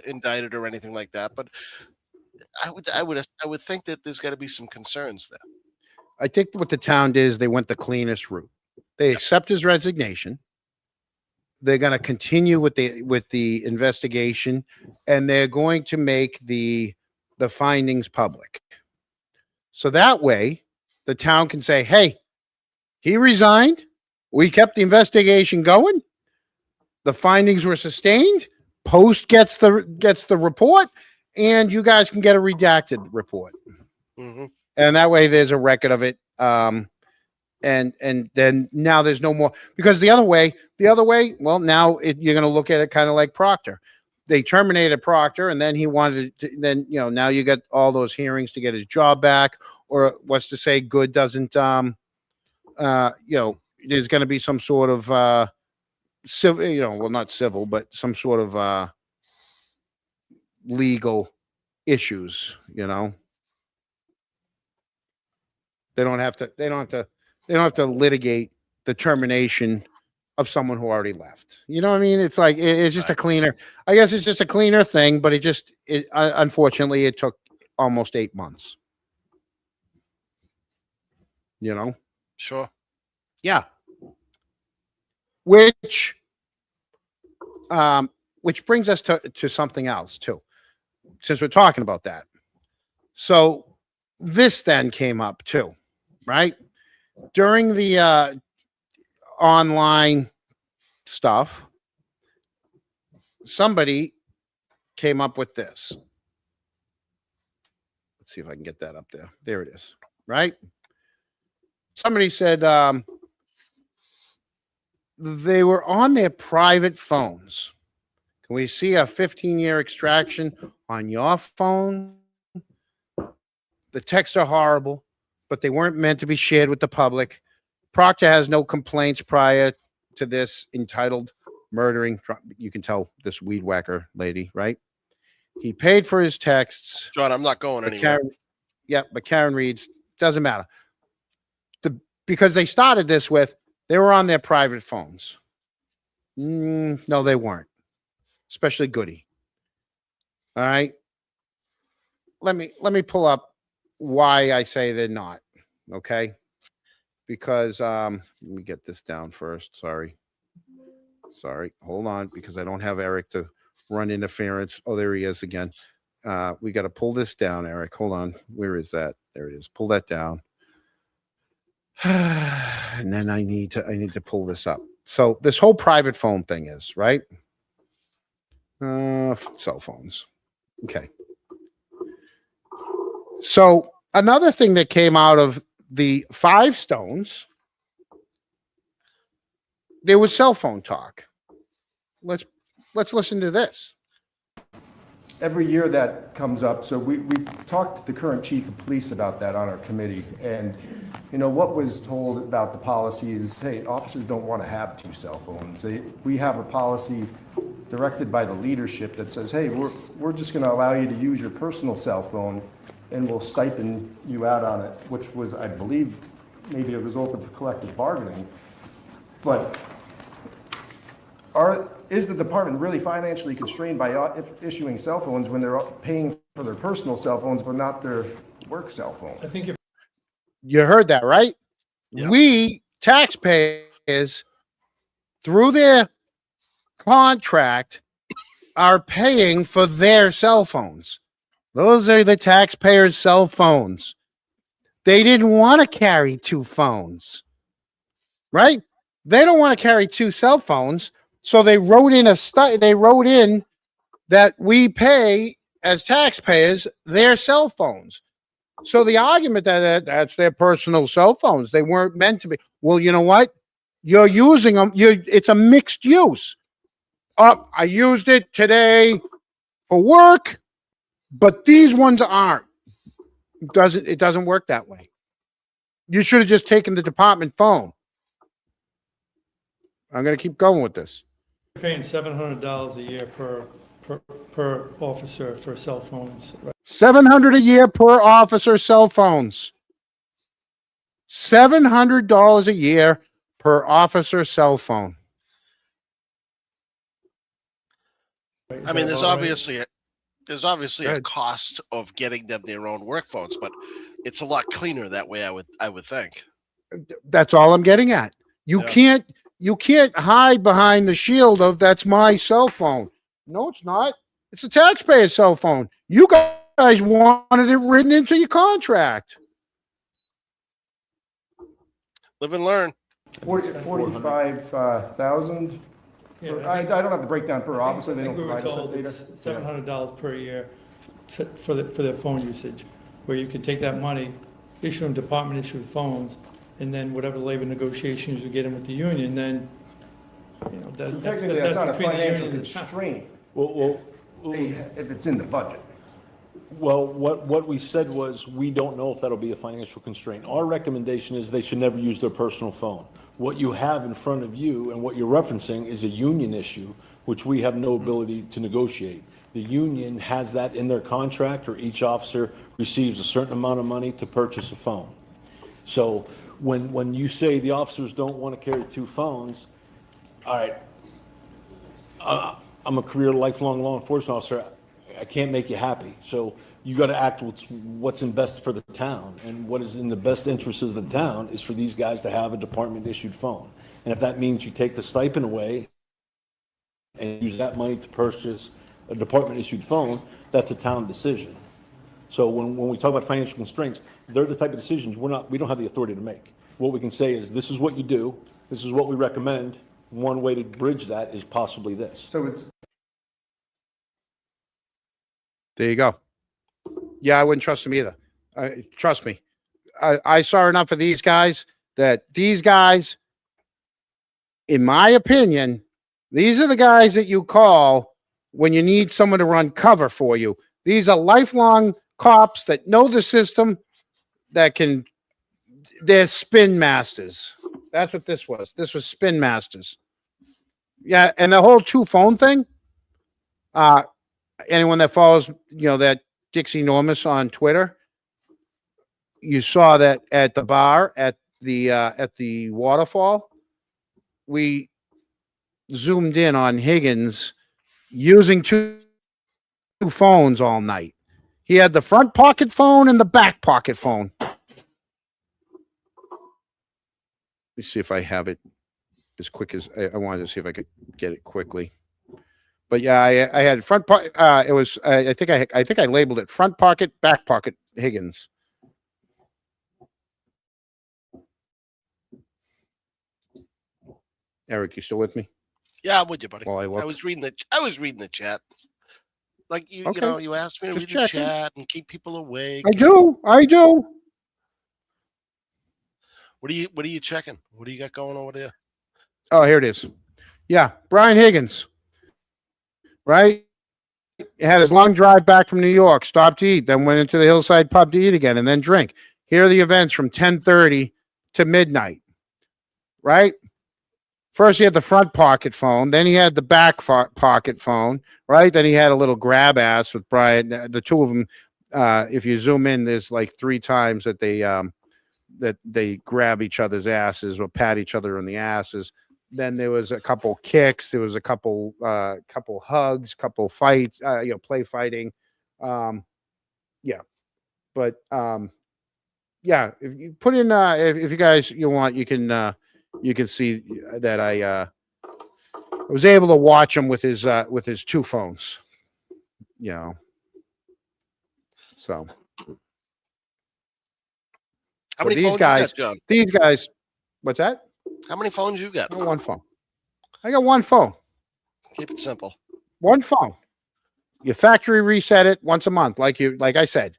indicted or anything like that, but I would think that there's got to be some concerns there. I think what the town did is they went the cleanest route. They accept his resignation. They're going to continue with the investigation, and they're going to make the findings public. So that way, the town can say, "Hey, he resigned. We kept the investigation going. The findings were sustained. Post gets the report, and you guys can get a redacted report." And that way, there's a record of it. And then now there's no more, because the other way, well, now you're going to look at it kind of like Proctor. They terminated Proctor, and then he wanted to, now you got all those hearings to get his job back, or what's to say Good doesn't, there's going to be some sort of, civil, well, not civil, but some sort of, legal issues, They don't have to litigate the termination of someone who already left. You know what I mean? It's like, it's just a cleaner, I guess it's just a cleaner thing, but unfortunately it took almost 8 months. Sure. Yeah. Which brings us to something else too, since we're talking about that. So this then came up too, right? During the online stuff, somebody came up with this. Let's see if I can get that up there. There it is, right? Somebody said they were on their private phones. Can we see a 15-year extraction on your phone? The texts are horrible, but they weren't meant to be shared with the public. Proctor has no complaints prior to this, entitled murdering. You can tell this weed whacker lady, right? He paid for his texts. John, I'm not going anywhere. But Karen reads, doesn't matter. Because they started this with, they were on their private phones. No, they weren't. Especially Goody. All right. Let me pull up why I say they're not. Okay. Because let me get this down first. Sorry. Hold on, because I don't have Eric to run interference. Oh, there he is again. We got to pull this down, Eric. Hold on. Where is that? There it is. Pull that down. And then I need to pull this up. So this whole private phone thing is, right? Cell phones. Okay. So another thing that came out of the Five Stones, there was cell phone talk. Let's listen to this. Every year that comes up, so we've talked to the current chief of police about that on our committee, and what was told about the policy is, hey, officers don't want to have two cell phones. We have a policy directed by the leadership that says, hey, we're just going to allow you to use your personal cell phone, and we'll stipend you out on it, which was, I believe, maybe a result of collective bargaining. But is the department really financially constrained by issuing cell phones when they're paying for their personal cell phones but not their work cell phone? I think You heard that, right? Yep. We taxpayers, through their contract, are paying for their cell phones. Those are the taxpayers' cell phones. They didn't want to carry two phones, right? They don't want to carry two cell phones. So they wrote in that we pay as taxpayers their cell phones. So the argument that's their personal cell phones, they weren't meant to be. Well, you know what? You're using them. It's a mixed use. I used it today for work, but these ones aren't. It doesn't work that way. You should have just taken the department phone. I'm going to keep going with this. paying $700 a year per officer for cell phones. Right? $700 a year per officer cell phones. $700 a year per officer cell phone. I mean, there's obviously a Good. cost of getting them their own work phones, but it's a lot cleaner that way. I would think. That's all I'm getting at. You can't hide behind the shield of that's my cell phone. No, it's not. It's a taxpayer's cell phone. You guys wanted it written into your contract. Live and learn. 45,000. Yeah, I don't have the breakdown per officer. They I don't think we were provide us that told data. it's $700 per year for their phone usage, where you can take that money, issue them department-issued phones, and then whatever labor negotiations you get in with the union, then, So technically, that's not a between the financial union and the town. constraint Well, if it's in the budget. what we said was, we don't know if that'll be a financial constraint. Our recommendation is they should never use their personal phone. What you have in front of you and what you're referencing is a union issue, which we have no ability to negotiate. The union has that in their contract, or each officer receives a certain amount of money to purchase a phone. So when you say the officers don't want to carry two phones, all right, I'm a career lifelong law enforcement officer. I can't make you happy. So you got to act what's in best for the town, and what is in the best interest of the town is for these guys to have a department issued phone. And if that means you take the stipend away and use that money to purchase a department issued phone, that's a town decision. So when we talk about financial constraints, they're the type of decisions we don't have the authority to make. What we can say is, this is what you do, this is what we recommend. One way to bridge that is possibly this. So it's There you go. Yeah, I wouldn't trust them either. Trust me. I saw enough of these guys that these guys, in my opinion, these are the guys that you call when you need someone to run cover for you. These are lifelong cops that know the system, they're spin masters. That's what this was. This was spin masters. Yeah, and the whole two phone thing, anyone that follows, that Dixie Normus on Twitter, you saw that at the bar at the waterfall. We zoomed in on Higgins using two phones all night. He had the front pocket phone and the back pocket phone. Let me see if I have it as quick as I wanted to see if I could get it quickly. But yeah, I had front pocket. It was I think I labeled it front pocket, back pocket Higgins. Eric, you still with me? Yeah, I'm with you, buddy. While I I look. was reading the chat. Like you Okay. know, you asked me to Just read the checking. chat and keep people awake. I do. What are you checking? What do you got going over there? Oh, here it is. Yeah, Brian Higgins. Right? He had his long drive back from New York, stopped to eat, then went into the Hillside pub to eat again and then drink. Here are the events from 10:30 to midnight. Right? First, he had the front pocket phone. Then he had the back pocket phone. Right? Then he had a little grab ass with Brian. The two of them, if you zoom in, there's like 3 times that they grab each other's asses or pat each other on the asses. Then there was a couple kicks. There was a couple hugs, couple fights. Play fighting. Yeah, but yeah. If you put in, if you guys want, you can see that I was able to watch him with his 2 phones. You know, so. How many these phones guys, you got, John? These guys, what's that? How many phones you got? I got 1 phone. I got 1 phone. Keep it simple. 1 phone. You factory reset it once a month, like I said.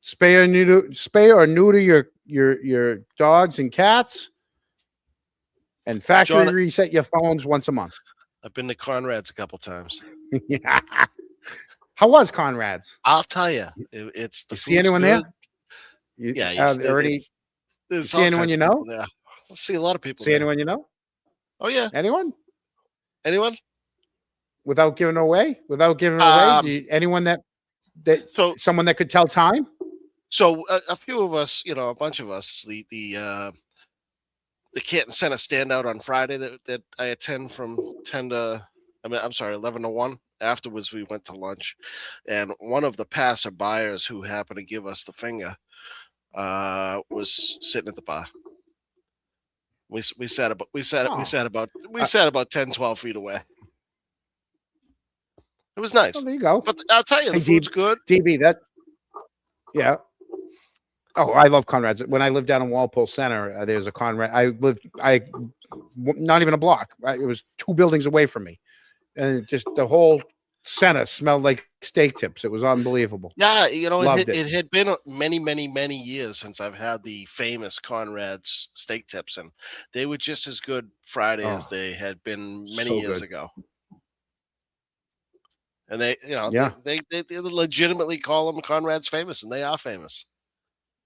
Spay or neuter your dogs and cats, and factory John, reset your phones once a month. I've been to Conrad's a couple times. Yeah. How was Conrad's? I'll tell you, it's the. You see anyone there? Yeah, Already. There's See anyone you know? Yeah, I see a lot of people. See there. anyone you know? Oh yeah. Anyone? Without giving away? Anyone that someone that could tell time? So a few of us, a bunch of us, the Canton Center standout on Friday that I attend from 11 to 1. Afterwards, we went to lunch, and one of the passer buyers who happened to give us the finger was sitting at the bar. We sat about 10, 12 feet away. It was nice. Oh, there you go. But I'll tell you, the food's good. DB, yeah. Oh, I love Conrad's. When I lived down in Walpole Center, there's a Conrad. Not even a block. It was 2 buildings away from me, and just the whole center smelled like steak tips. It was unbelievable. Yeah, Loved it had been many, many, many years since I've had the famous Conrad's steak tips, and they were just as good Friday as they had been many years ago. And they legitimately call them Conrad's famous, and they are famous.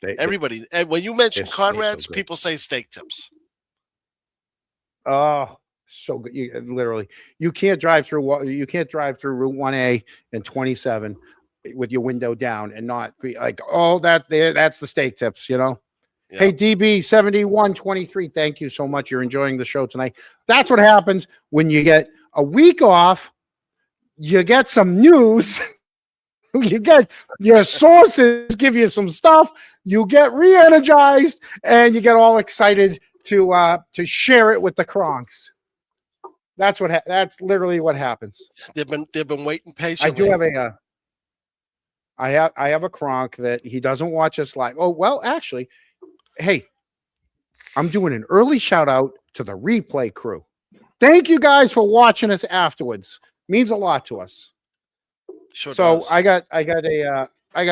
Everybody, and when you mention Conrad's, people say steak tips. Oh, so good! You can't drive through Route 1A and 27 with your window down and not be like, oh, that's the steak tips, Yeah. Hey, DB 7123, thank you so much. You're enjoying the show tonight. That's what happens when you get a week off. You get some news. You get your sources give you some stuff. You get re-energized, and you get all excited to share it with the Kronks. That's that's literally what happens. They've been waiting patiently. I do have I have a Kronk that he doesn't watch us live. Oh well, actually, hey, I'm doing an early shout out to the replay crew. Thank you guys for watching us afterwards. Means a lot to us. Sure so does. I got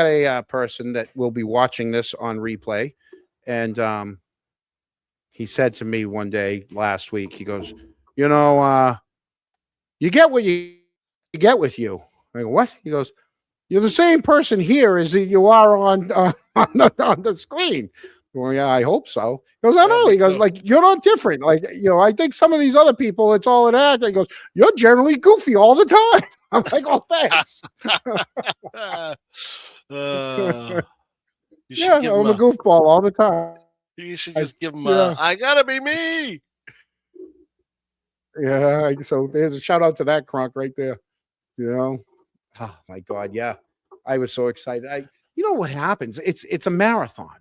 a person that will be watching this on replay, and he said to me one day last week, he goes, you get what you get with you. I go, what? He goes, you're the same person here as you are on the screen. Well, yeah, I hope so. He goes, I know. He goes, like, you're not different. Like, I think some of these other people, it's all an act. He goes, you're generally goofy all the time. I'm like, oh, thanks. Yeah, I'm a goofball all the time. You should just give him I gotta be me. Yeah, so there's a shout out to that Kronk right there. Oh my God, yeah. I was so excited. You know what happens? It's a marathon,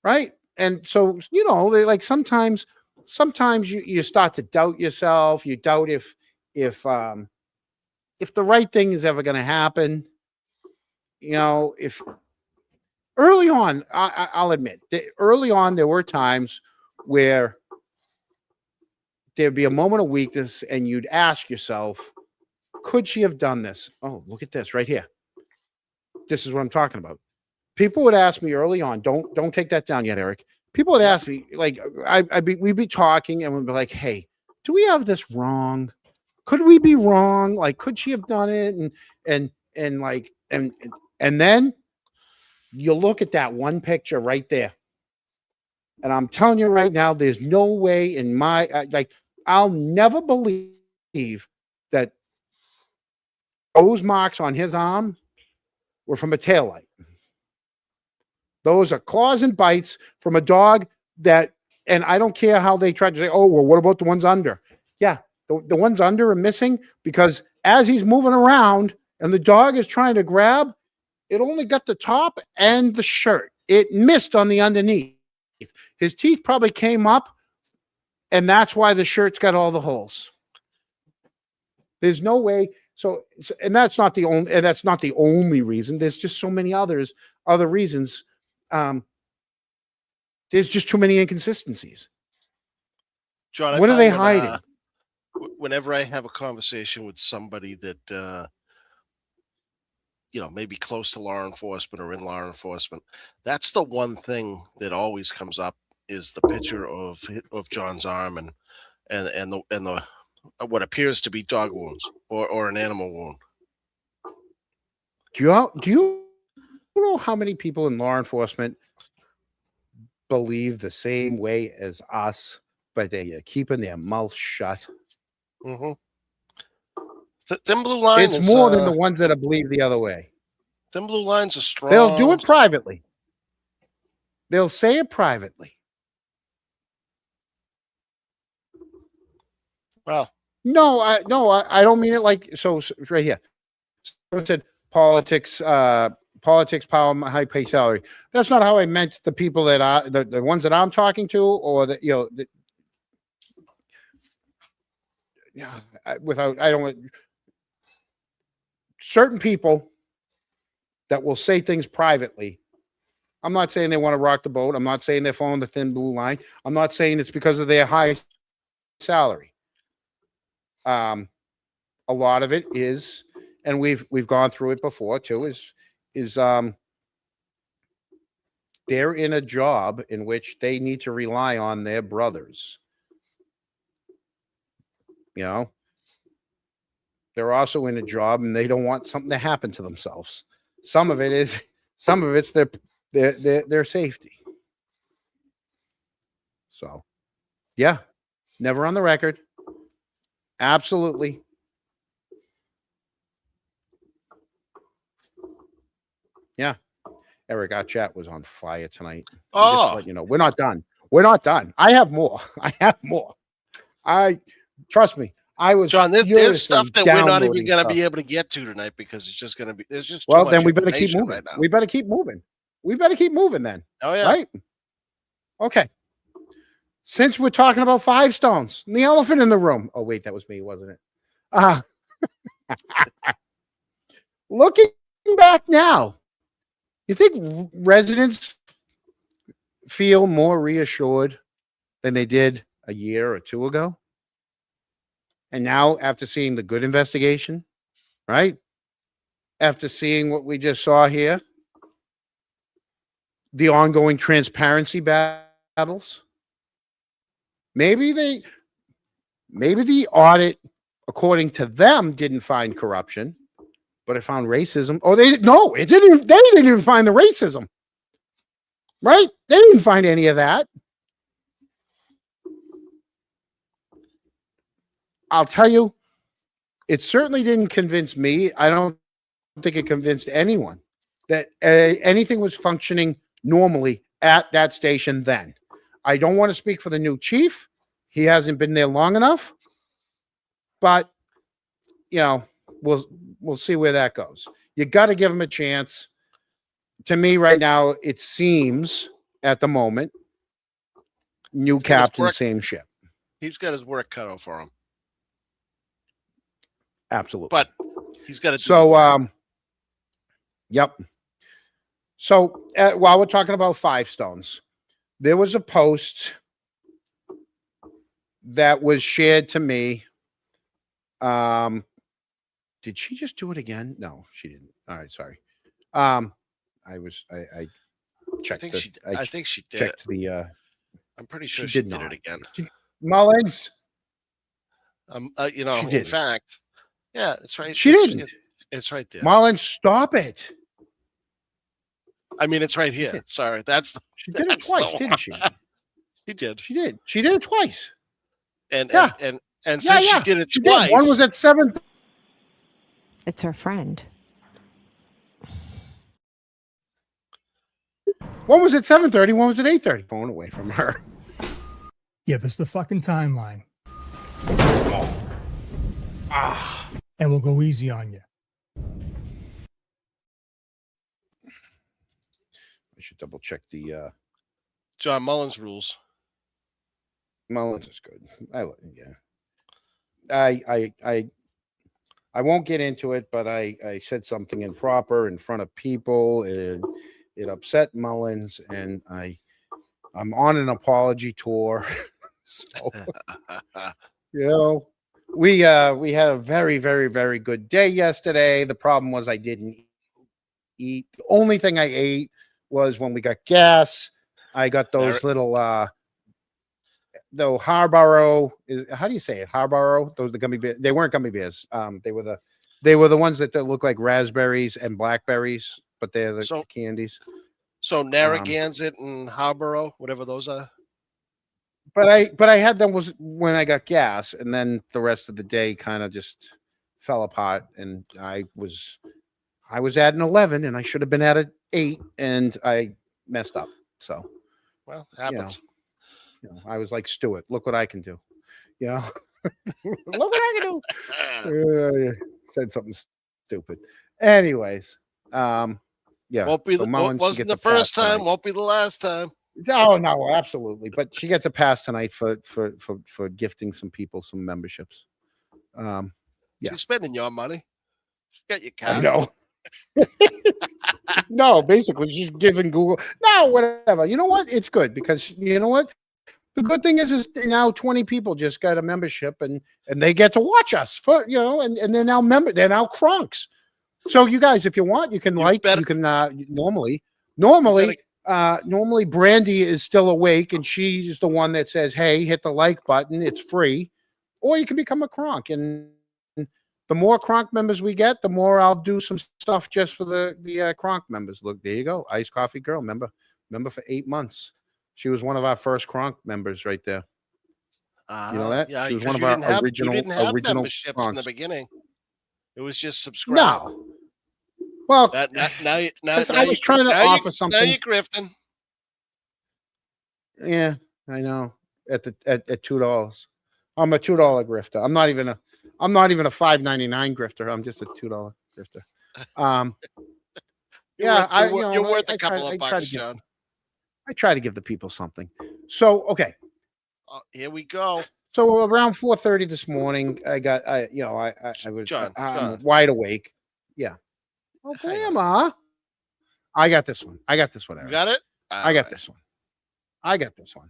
right? And so, you know, they like sometimes you start to doubt yourself. You doubt if the right thing is ever going to happen. You know, if early on, I'll admit that early on there were times where there'd be a moment of weakness, and you'd ask yourself, could she have done this? Oh, look at this right here. This is what I'm talking about. People would ask me early on, don't take that down yet, Eric. People would ask me, like, we'd be talking and we'd be like, hey, do we have this wrong? Could we be wrong? Like, could she have done it? And then you look at that one picture right there. And I'm telling you right now, there's no way in my, I'll never believe that those marks on his arm were from a taillight. Those are claws and bites from a dog that, and I don't care how they try to say, oh, well, what about the ones under? Yeah, the ones under are missing because as he's moving around and the dog is trying to grab, it only got the top and the shirt. It missed on the underneath. His teeth probably came up, and that's why the shirt's got all the holes. There's no way. So and that's not the only reason. There's just so many other reasons. There's just too many inconsistencies. John, what are they hiding? Whenever I have a conversation with somebody that maybe close to law enforcement or in law enforcement, that's the one thing that always comes up is the picture of John's arm and the what appears to be dog wounds or an animal wound. Do you know how many people in law enforcement believe the same way as us, but they are keeping their mouth shut? Mm-hmm. Thin blue line. It's more than the ones that believe the other way. Thin blue lines are strong. They'll do it privately. They'll say it privately. Well, no, I don't mean it like so. Right here, someone said politics, power, high pay, salary. That's not how I meant the people that are the ones that I'm talking to, or certain people that will say things privately. I'm not saying they want to rock the boat. I'm not saying they're following the thin blue line. I'm not saying it's because of their high salary. A lot of it is, and we've gone through it before too, is they're in a job in which they need to rely on their brothers. You know, they're also in a job and they don't want something to happen to themselves. Some of it's their safety. So, yeah, never on the record. Absolutely. Yeah. Eric, our chat was on fire tonight. Oh, just we're not done. We're not done. I have more. Trust me. I was John. There's stuff that we're not even going to be able to get to tonight because it's just going to be. There's just too much then we better keep moving. Right now. We better keep moving. We better keep moving then. Oh yeah. Right. Okay. Since we're talking about Five Stones, and the elephant in the room. Oh wait, that was me, wasn't it? Looking back now, you think residents feel more reassured than they did a year or two ago? And now, after seeing the good investigation, right? After seeing what we just saw here, the ongoing transparency battles, maybe the audit, according to them, didn't find corruption, but it found racism. Oh, it didn't. They didn't even find the racism, right? They didn't find any of that. I'll tell you, it certainly didn't convince me. I don't think it convinced anyone that anything was functioning normally at that station then. I don't want to speak for the new chief. He hasn't been there long enough, but we'll see where that goes. You got to give him a chance. To me, right now, it seems at the moment, new He's got his captain, work- same ship. He's got his work cut out for him, Absolutely. but he's got to. So, yep. So while we're talking about Five Stones, there was a post that was shared to me. Did she just do it again? No, she didn't. All right, sorry. I checked. I think she did. Checked the. I'm pretty sure she she did did not. it again. Mullins. You know, She in didn't. fact, yeah, it's right. She it's, didn't. It's right there. Mullins, stop it. I mean, it's right here. Sorry, that's the. She did it that's the twice, didn't she? one. She did. She did. She did it twice. And Yeah. and Yeah, since yeah. she did it She did. twice, One was at 7. It's her friend. One was at 7:30. One was at 8:30. Phone away from her. Give us the fucking timeline. And we'll go easy on you. I should double check the John Mullins rules. Mullins is good. I won't get into it, but I said something improper in front of people, and it upset Mullins, and I'm on an apology tour. So we had a very, very, very good day yesterday. The problem was I didn't eat. The only thing I ate was when we got gas. I got those little the Harborough is, how do you say it? Harborough? Those the gummy bears. They weren't gummy bears. They were the ones that look like raspberries and blackberries, but they're the candies. So Narragansett and Harborough, whatever those are. But I had them was when I got gas, and then the rest of the day kind of just fell apart, and I was at an 11, and I should have been at an 8, and I messed up. So, Well, happens. I was like Stuart. Look what I can do. Look what I can do. Said something stupid. Anyways, yeah. Won't be so the, Mullins, she wasn't gets the a pass first time, tonight. won't be the last time. Oh no, absolutely. But she gets a pass tonight for gifting some people some memberships. Yeah. She's spending your money. She's got your card. I know. No, basically she's giving Google. No, whatever. You know what? It's good because you know what? The good thing is now 20 people just got a membership and they get to watch us for and they're now they're now crunks. So you guys, if you want, you can normally Brandy is still awake and she's the one that says, hey, hit the like button. It's free. Or you can become a Kronk. And the more Kronk members we get, the more I'll do some stuff just for the Kronk members. Look, there you go. Iced Coffee Girl. Member for 8 months. She was one of our first Kronk members right there. You know that? Yeah, She was because one of you our didn't have original memberships in the Kronks. beginning. It was just subscribe. No. Well, now I was trying to offer something. Now you're grifting. Yeah, I know. At $2. I'm a $2 grifter. I'm not even a $5.99 grifter. I'm just a $2 grifter. Yeah, You're worth a I couple try- of I try bucks, to give- John. I try to give the people something. So okay. Here we go. So around 4:30 this morning, I was John. wide awake. Yeah. Oh, Grandma. I got this one. You Eric. got it? I got this one. I got this one.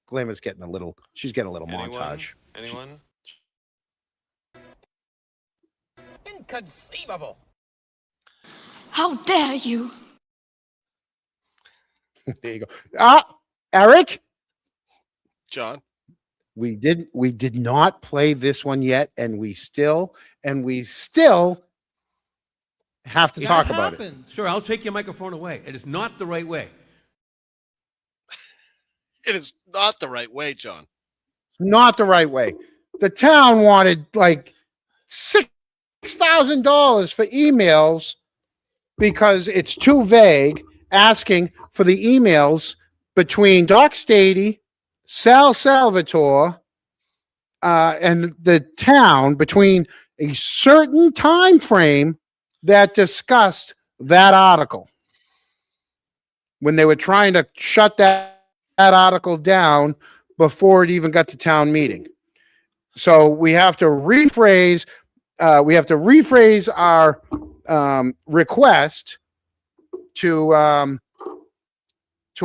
Grandma's getting a little. She's getting a little montage. Anyone? Inconceivable. How dare you? There you go. Eric. John. We did not play this one yet, and we still have to talk about it. Sir, I'll take your microphone away. It is not the right way. It is not the right way, John. Not the right way. The town wanted like $6,000 for emails because it's too vague, asking for the emails between Doc Stady, Sal Salvatore, and the town between a certain time frame that discussed that article when they were trying to shut that article down before it even got to town meeting. So we have to rephrase our request to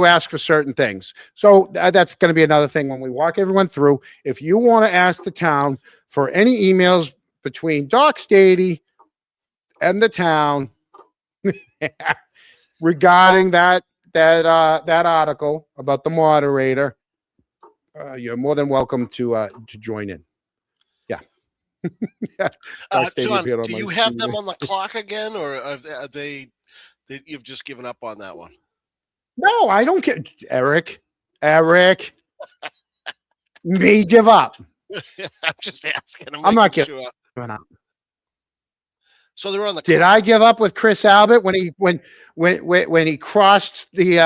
ask for certain things. So that's going to be another thing when we walk everyone through. If you want to ask the town for any emails between Doc Stady and the town regarding that article about the moderator, you're more than welcome to join in. Yeah. Doc Stady John, appeared on do my you have screen. them on the clock again, or are they you've just given up on that one? No, I don't care. Eric, me give up. I'm just asking. I'm not making giving sure. up. So they're on the. Did I give up with Chris Albert when he crossed the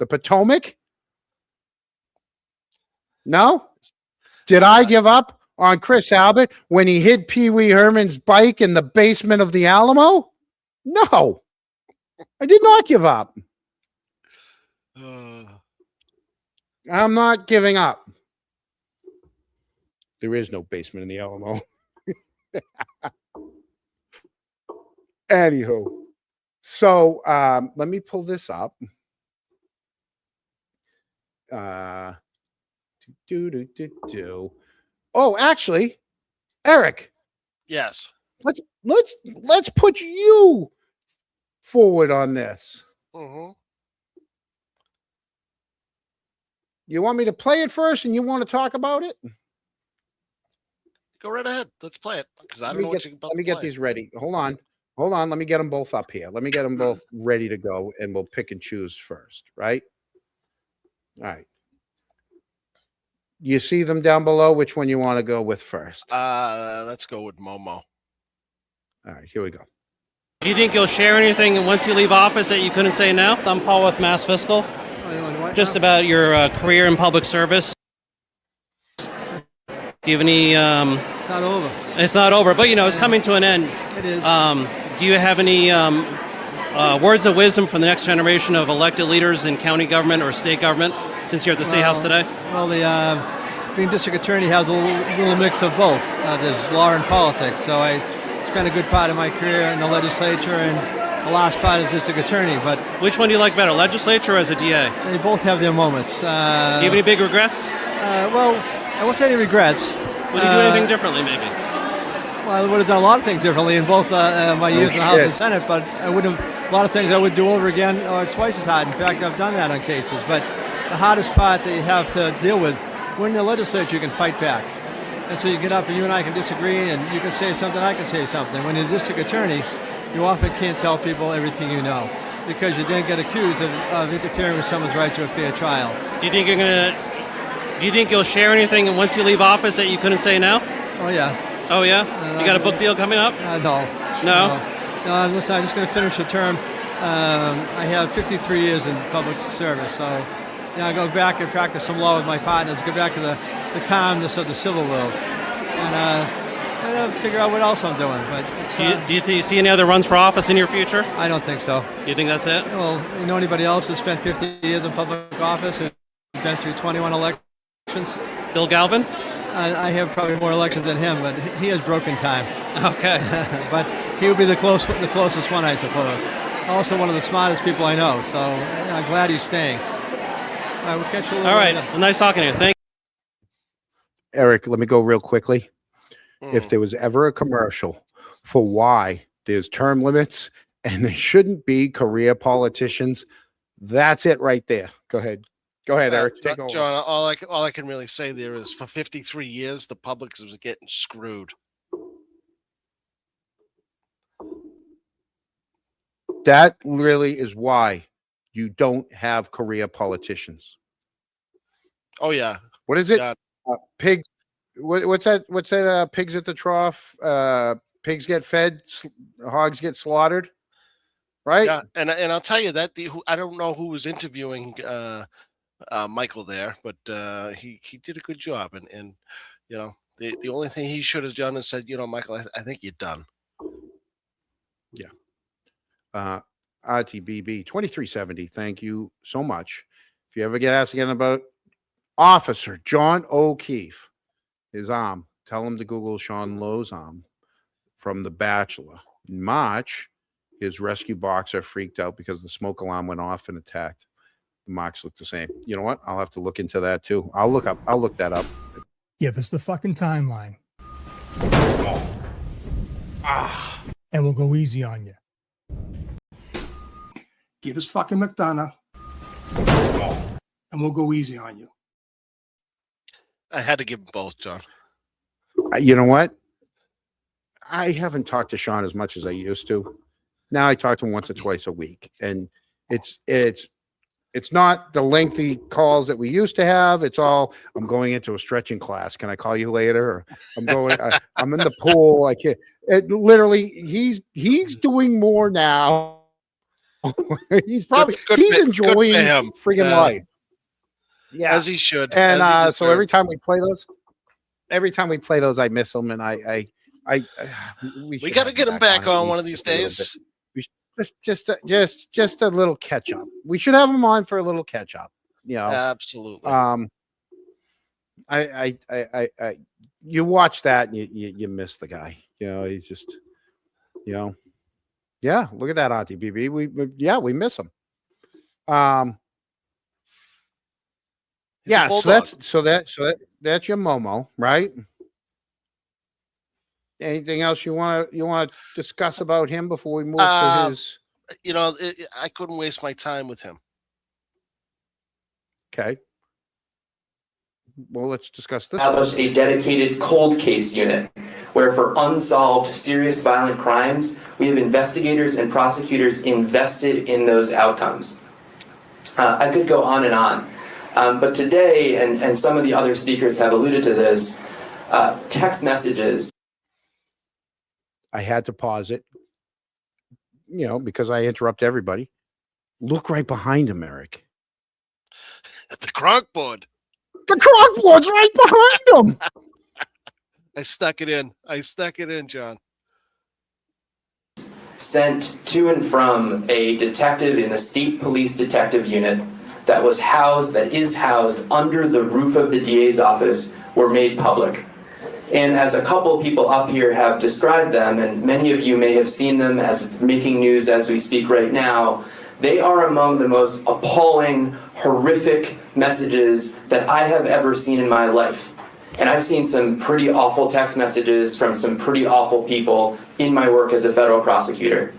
Potomac? No. Did I give up on Chris Albert when he hid Pee Wee Herman's bike in the basement of the Alamo? No, I did not give up. I'm not giving up. There is no basement in the Alamo. Anywho, so let me pull this up. Oh, actually, Eric. Yes. Let's put you forward on this. Mm-hmm. You want me to play it first, and you want to talk about it? Go right ahead. Let's play it because I don't know what you're about Let me to get play. these ready. Hold on. Let me get them both up here. Let me get them both ready to go, and we'll pick and choose first, right? All right. You see them down below? Which one you want to go with first? Let's go with Momo. All right, here we go. Do you think you'll share anything once you leave office that you couldn't say now? I'm Paul with Mass Fiscal. Just about your career in public service. Do you have any? It's not over. It's not over, but it's coming to an end. It is. Do you have any words of wisdom for the next generation of elected leaders in county government or state government, since you're at the State House today? Well, being district attorney has a little mix of both. There's law and politics, so I spent a good part of my career in the legislature and the last part as district attorney. But which one do you like better, legislature or as a DA? They both have their moments. Do you have any big regrets? Well, I won't say any regrets. Would you do anything differently, maybe? Well, I would have done a lot of things differently in both my years in the House and Senate, but I would have a lot of things I would do over again or twice as hard. In fact, I've done that on cases. But the hardest part that you have to deal with, when in the legislature, you can fight back. And so you get up and you and I can disagree, and you can say something, I can say something. When you're a district attorney, you often can't tell people everything you know because you then get accused of interfering with someone's right to a fair trial. Do you think you'll share anything once you leave office that you couldn't say now? Oh, yeah. Oh, yeah? You got a book deal coming up? No. No? No, listen, I'm just going to finish a term. I have 53 years in public service, so I go back and practice some law with my partners, go back to the calmness of the civil world, and figure out what else I'm doing. But do you see any other runs for office in your future? I don't think so. You think that's it? Well, you know anybody else who spent 50 years in public office and been through 21 elections? Bill Galvin? I have probably more elections than him, but he has broken time. Okay. But he would be the closest one, I suppose. Also one of the smartest people I know, so I'm glad he's staying. All right, we'll catch you a little All right. later. Well, nice talking to you. Thank you. Eric, let me go real quickly. If there was ever a commercial for why there's term limits and they shouldn't be career politicians, that's it right there. Go ahead. Go ahead, Eric. Take over. John, all I can really say there is for 53 years, the public was getting screwed. That really is why you don't have career politicians. Oh, yeah. What is it? Yeah. Pigs. What's that? What's that? Pigs at the trough. Pigs get fed. Hogs get slaughtered. Right. Yeah, and I'll tell you that I don't know who was interviewing Michael there, but he did a good job, and the only thing he should have done is said, Michael, I think you're done. RTBB 2370. Thank you so much. If you ever get asked again about Officer John O'Keefe, his arm, tell him to Google Sean Lowe's arm from The Bachelor. In March, his rescue boxer freaked out because the smoke alarm went off and attacked. The marks look the same. You know what? I'll have to look into that too. I'll look that up. Give us the fucking timeline. And we'll go easy on you. Give us fucking McDonough, and we'll go easy on you. I had to give them both, John. You know what? I haven't talked to Sean as much as I used to. Now I talk to him once or twice a week, and it's not the lengthy calls that we used to have. It's all, I'm going into a stretching class. Can I call you later? Or I'm going. I'm in the pool. I can't. Literally, he's doing more now. He's probably he's enjoying friggin' life. Yeah, as he should. And so every time we play those, I miss him, and we got to get him back on one of these days. Just a little catch up. We should have him on for a little catch up. You know, absolutely. You watch that and you miss the guy. You know, he's just, you know, yeah. Look at that, RTBB. We miss him. Yeah. So that's your Momo, right? Anything else you want to discuss about him before we move to his? You know, I couldn't waste my time with him. Okay. Well, let's discuss this. Established a dedicated cold case unit where for unsolved serious violent crimes, we have investigators and prosecutors invested in those outcomes. I could go on and on. But today, and some of the other speakers have alluded to this, text messages. I had to pause it, you know, because I interrupt everybody. Look right behind him, Eric. At the Kronk board. The Kronk board's right behind him. I stuck it in, John. Sent to and from a detective in the State Police Detective Unit that is housed under the roof of the DA's office were made public. And as a couple people up here have described them, and many of you may have seen them as it's making news as we speak right now, they are among the most appalling, horrific messages that I have ever seen in my life. And I've seen some pretty awful text messages from some pretty awful people in my work as a federal prosecutor.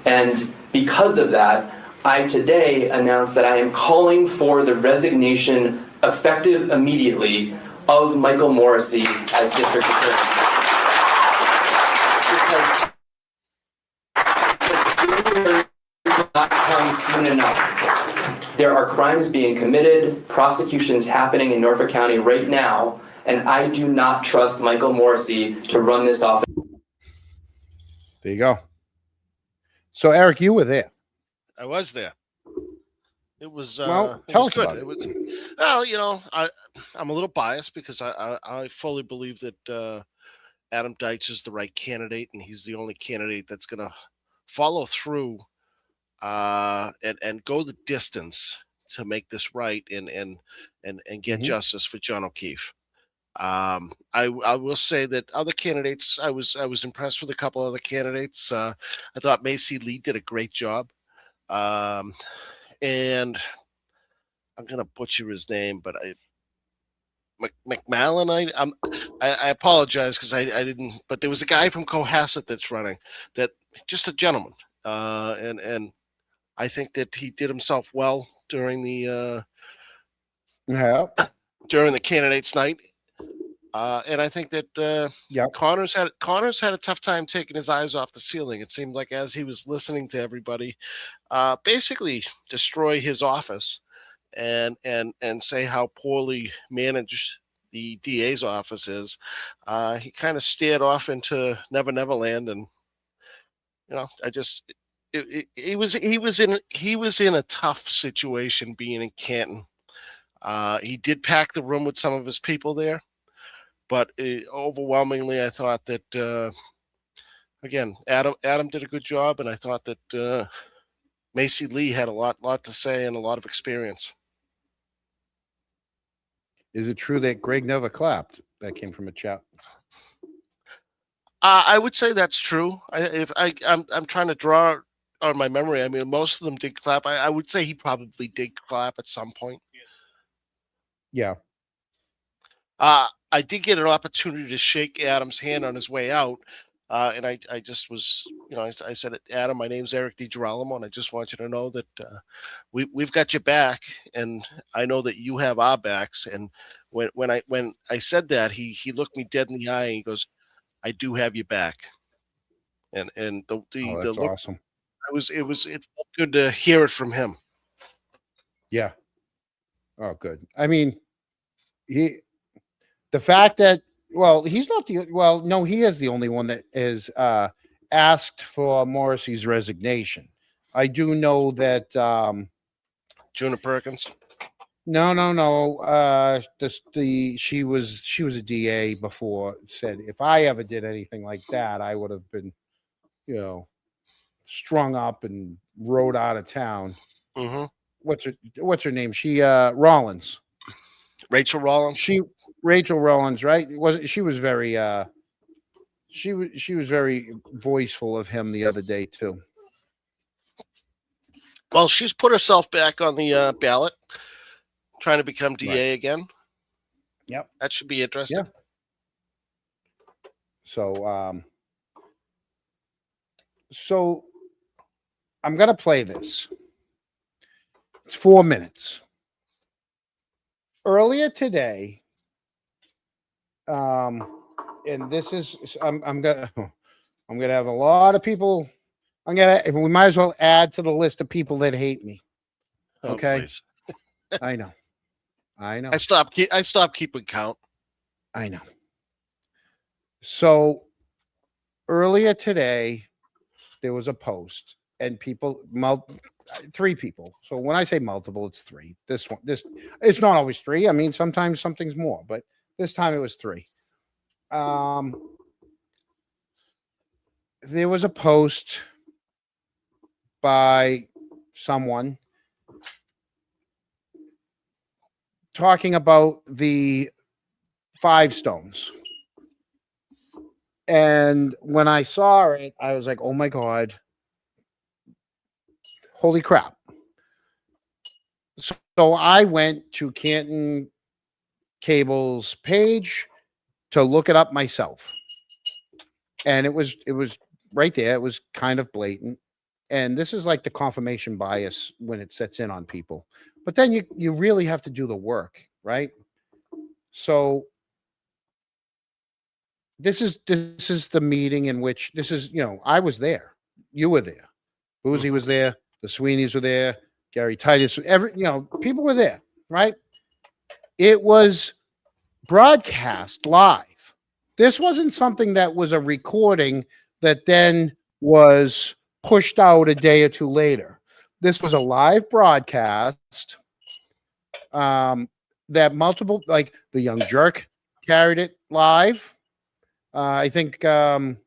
And because of that, I today announced that I am calling for the resignation, effective immediately, of Michael Morrissey as district attorney. Because will not come soon enough. There are crimes being committed, prosecutions happening in Norfolk County right now, and I do not trust Michael Morrissey to run this office. There you go. So, Eric, you were there. I was there. It was well. Tell us good. about it. It was well. You know, I'm a little biased because I fully believe that Adam Deitch is the right candidate, and he's the only candidate that's going to follow through and go the distance to make this right and get justice for John O'Keefe. I will say that other candidates, I was impressed with a couple other candidates. I thought Macy Lee did a great job. And I'm gonna butcher his name, but McMallen. I apologize because I didn't. But there was a guy from Cohasset that's running. That just a gentleman, and I think that he did himself well during the during the candidates night. And I think that Connors had a tough time taking his eyes off the ceiling. It seemed like as he was listening to everybody, basically destroy his office and say how poorly managed the DA's office is. He kind of stared off into Never Land, and you know, he was in a tough situation being in Canton. He did pack the room with some of his people there. But overwhelmingly, I thought that again, Adam did a good job, and I thought that Macy Lee had a lot to say and a lot of experience. Is it true that Greg never clapped? That came from a chat. I would say that's true. I'm trying to draw on my memory. I mean, most of them did clap. I would say he probably did clap at some point. Yeah. I did get an opportunity to shake Adam's hand on his way out. And I just was, I said, Adam, my name's Eric DiGirolamo, and I just want you to know that we've got your back, and I know that you have our backs. And when I said that, he looked me dead in the eye, and he goes, "I do have your back." And the that's look, awesome. it felt good to hear it from him. Yeah. Oh, good. I mean, the fact that, well, he's not no, he is the only one that is asked for Morrissey's resignation. I do know that Juna Perkins. No. She was a DA before. Said if I ever did anything like that, I would have been, strung up and rode out of town. Mm-hmm. What's her name? She Rollins. Rachel Rollins. Rachel Rollins, right? She was very she was very voiceful of him the other day too. Well, she's put herself back on the ballot, trying to become DA again. Yep. That should be interesting. Yeah. So I'm gonna play this. It's 4 minutes. Earlier today, and this is I'm gonna have a lot of people. We might as well add to the list of people that hate me. Okay. I know. I stopped keeping count. I know. So earlier today, there was a post, and three people. So when I say multiple, it's three. This it's not always three. I mean, sometimes something's more, but this time it was three. There was a post by someone talking about the 5 stones. And when I saw it, I was like, oh my God, holy crap. So I went to Canton Cable's page to look it up myself. And it was right there. It was kind of blatant. And this is like the confirmation bias when it sets in on people. But then you really have to do the work, right? So this is the meeting in which I was there. You were there. Boozy was there. The Sweeneys were there. Gary Titus, people were there, right? It was broadcast live. This wasn't something that was a recording that then was pushed out a day or two later. This was a live broadcast that multiple, like the Young Jerk carried it live. I think LTL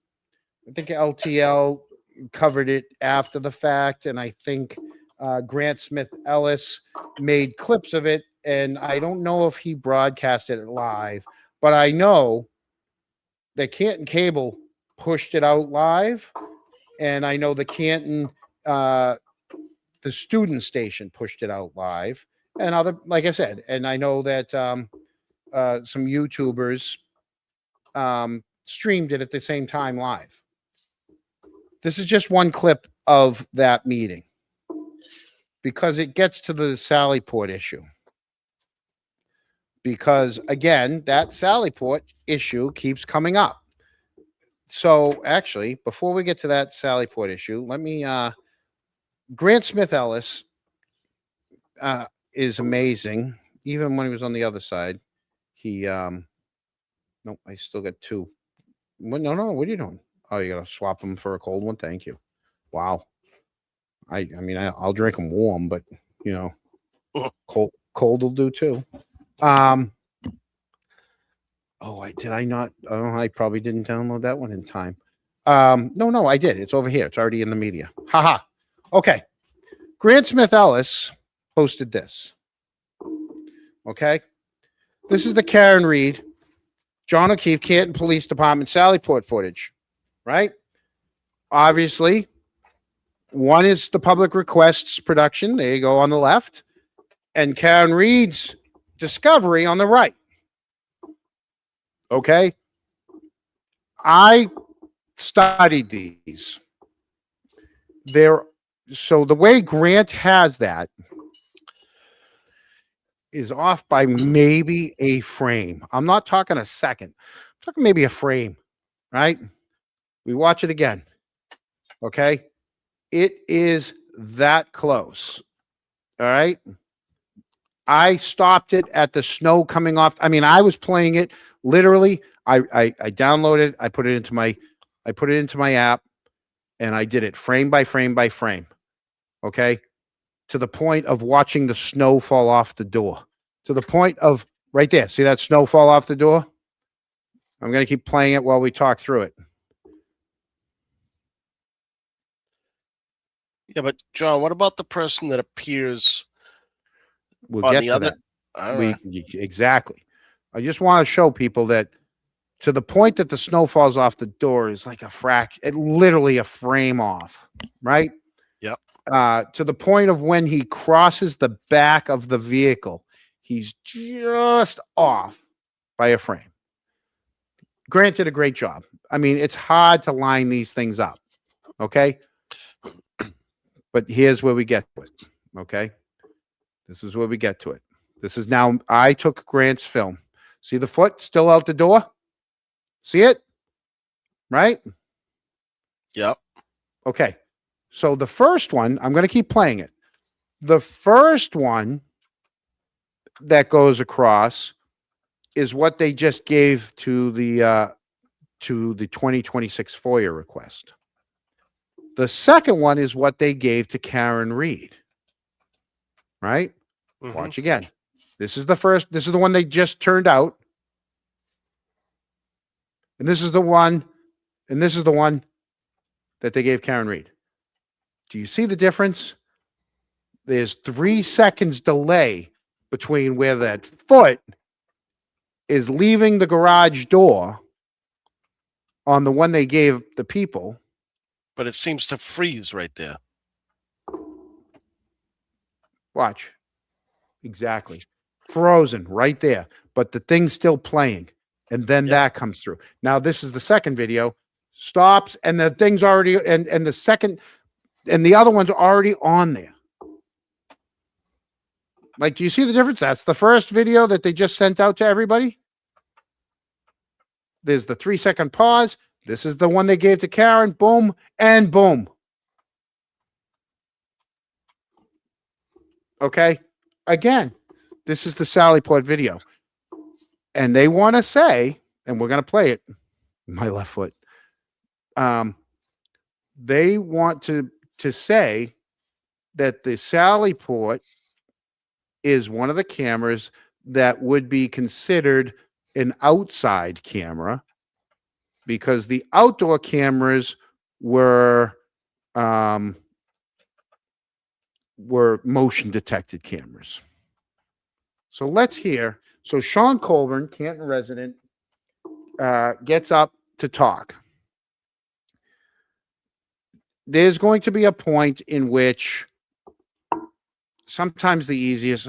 covered it after the fact, and I think Grant Smith Ellis made clips of it, and I don't know if he broadcasted it live, but I know that Canton Cable pushed it out live, and I know the Canton the student station pushed it out live, and other, like I said, and I know that some YouTubers streamed it at the same time live. This is just one clip of that meeting because it gets to the Sallyport issue. Because again, that Sallyport issue keeps coming up. So actually, before we get to that Sallyport issue, let me Grant Smith Ellis is amazing. Even when he was on the other side, he nope, I still got 2. No, what are you doing? Oh, you gotta swap them for a cold one. Thank you. Wow. I mean, I'll drink them warm, but cold will do too. I probably didn't download that one in time. No, I did. It's over here. It's already in the media. Haha. Okay. Grant Smith Ellis posted this. Okay. This is the Karen Reed, John O'Keefe, Canton Police Department, Sallyport footage, right? Obviously, one is the public requests production. There you go on the left. And Karen Reed's discovery on the right. Okay. I studied these. So the way Grant has that is off by maybe a frame. I'm not talking a second. I'm talking maybe a frame, right? We watch it again. Okay. It is that close. All right. I stopped it at the snow coming off. I mean, I was playing it literally. I downloaded, I put it into my app, and I did it frame by frame by frame. Okay. To the point of watching the snow fall off the door. To the point of right there. See that snow fall off the door? I'm going to keep playing it while we talk through it. Yeah, but John, what about the person that appears We'll on get the to other? that. Exactly. I just want to show people that to the point that the snow falls off the door is like literally a frame off, right? Yep. To the point of when he crosses the back of the vehicle, he's just off by a frame. Grant did a great job. I mean, it's hard to line these things up. Okay. But here's where we get to it. Okay. This is where we get to it. This is now, I took Grant's film. See the foot still out the door? See it? Right? Yep. Okay. So the first one, I'm going to keep playing it. The first one that goes across is what they just gave to the 2026 FOIA request. The second one is what they gave to Karen Reed. Right? Mhm. Watch again. This is the first, this is the one they just turned out. And this is the one that they gave Karen Reed. Do you see the difference? There's 3 seconds delay between where that foot is leaving the garage door on the one they gave the people. But it seems to freeze right there. Watch. Exactly. Frozen right there. But the thing's still playing. And then that comes through. Now, this is the second video. Stops, and the thing's already, and the second, and the other one's already on there. Like, do you see the difference? That's the first video that they just sent out to everybody. There's the 3-second pause. This is the one they gave to Karen. Boom, and boom. Okay. Again, this is the Sallyport video. And they want to say, and we're going to play it, my left foot. They want to say that the Sallyport is one of the cameras that would be considered an outside camera because the outdoor cameras were motion detected cameras. So let's hear. So Sean Colburn, Canton resident, gets up to talk. There's going to be a point in which sometimes the easiest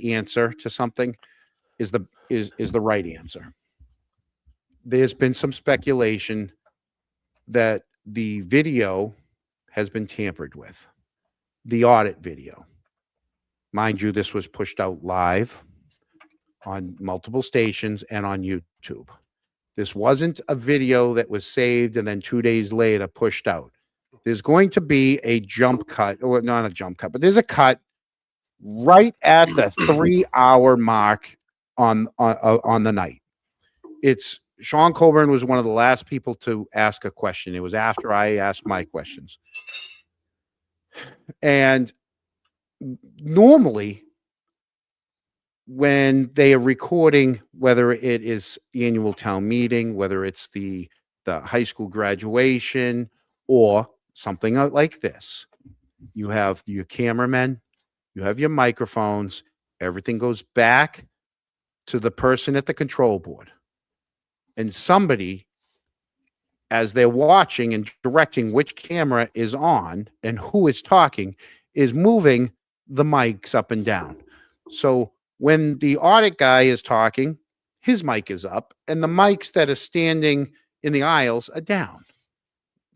answer to something is the right answer. There's been some speculation that the video has been tampered with. The audit video. Mind you, this was pushed out live on multiple stations and on YouTube. This wasn't a video that was saved and then 2 days later pushed out. There's going to be a jump cut, or not a jump cut, but there's a cut right at the 3-hour mark on the night. It's Sean Colburn was one of the last people to ask a question. It was after I asked my questions. And normally, when they are recording, whether it is annual town meeting, whether it's the the high school graduation, or something like this. You have your cameramen, you have your microphones, everything goes back to the person at the control board. And somebody, as they're watching and directing which camera is on and who is talking, is moving the mics up and down. So when the audit guy is talking, his mic is up, and the mics that are standing in the aisles are down.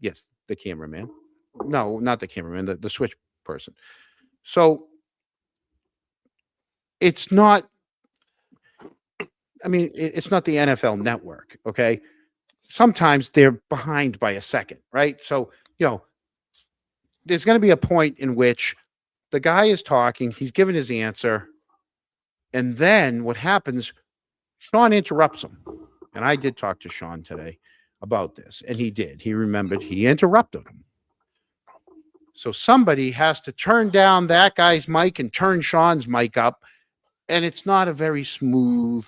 Yes, the cameraman. No, not the cameraman, the switch person. So it's not, I mean, it's not the NFL network, okay? Sometimes they're behind by a second, right? So, there's going to be a point in which the guy is talking, he's given his answer, and then what happens, Sean interrupts him. And I did talk to Sean today about this, and he did. He remembered he interrupted him. So somebody has to turn down that guy's mic and turn Sean's mic up, and it's not a very smooth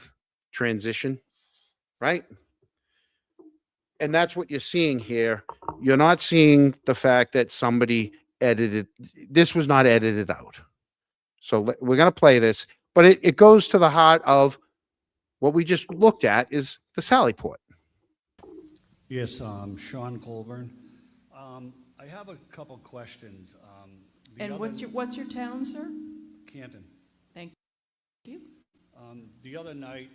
transition, right? And that's what you're seeing here. You're not seeing the fact that somebody edited. This was not edited out. So we're going to play this, but it goes to the heart of what we just looked at is the Sallyport. Yes, Sean Colburn. I have a couple questions. And what's your town, sir? Canton. Thank you. The other night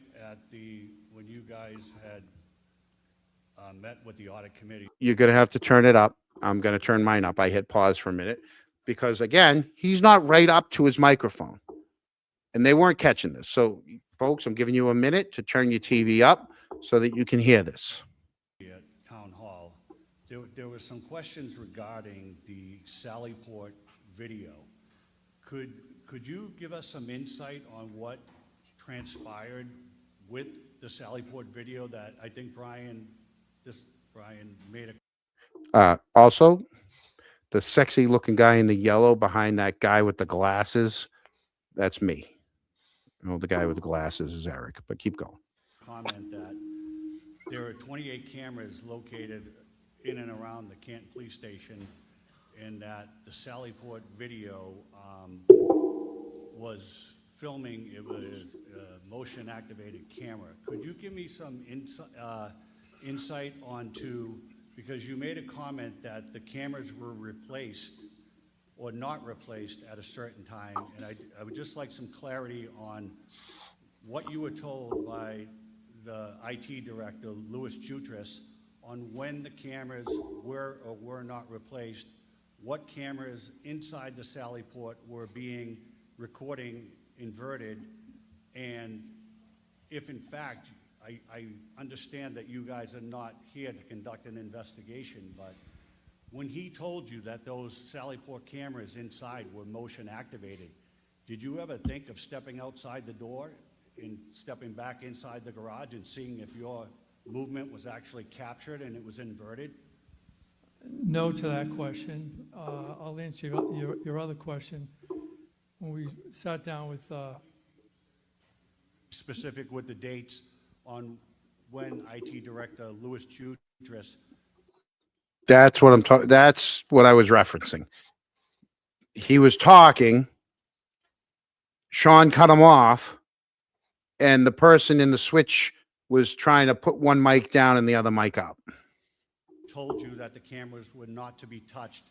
when you guys had met with the audit committee. You're going to have to turn it up. I'm going to turn mine up. I hit pause for a minute because, again, he's not right up to his microphone. And they weren't catching this. So, folks, I'm giving you a minute to turn your TV up so that you can hear this. At Town Hall, there were some questions regarding the Sallyport video. Could you give us some insight on what transpired with the Sallyport video that I think Brian made a... Also, the sexy looking guy in the yellow behind that guy with the glasses, that's me. The guy with the glasses is Eric, but keep going. Comment that there are 28 cameras located in and around the Canton Police Station, and that the Sallyport video was filming. It was a motion activated camera. Could you give me some insight onto, because you made a comment that the cameras were replaced or not replaced at a certain time, and I would just like some clarity on what you were told by the IT director, Louis Jutras, on when the cameras were or were not replaced, what cameras inside the Sallyport were being recording inverted, and if in fact, I understand that you guys are not here to conduct an investigation, but when he told you that those Sallyport cameras inside were motion activated, did you ever think of stepping outside the door and stepping back inside the garage and seeing if your movement was actually captured and it was inverted? No to that question. I'll answer your other question. When we sat down with... Specific with the dates on when IT Director Louis Jutras... That's what I'm talking. That's what I was referencing. He was talking. Sean cut him off, and the person in the switch was trying to put one mic down and the other mic up. Told you that the cameras were not to be touched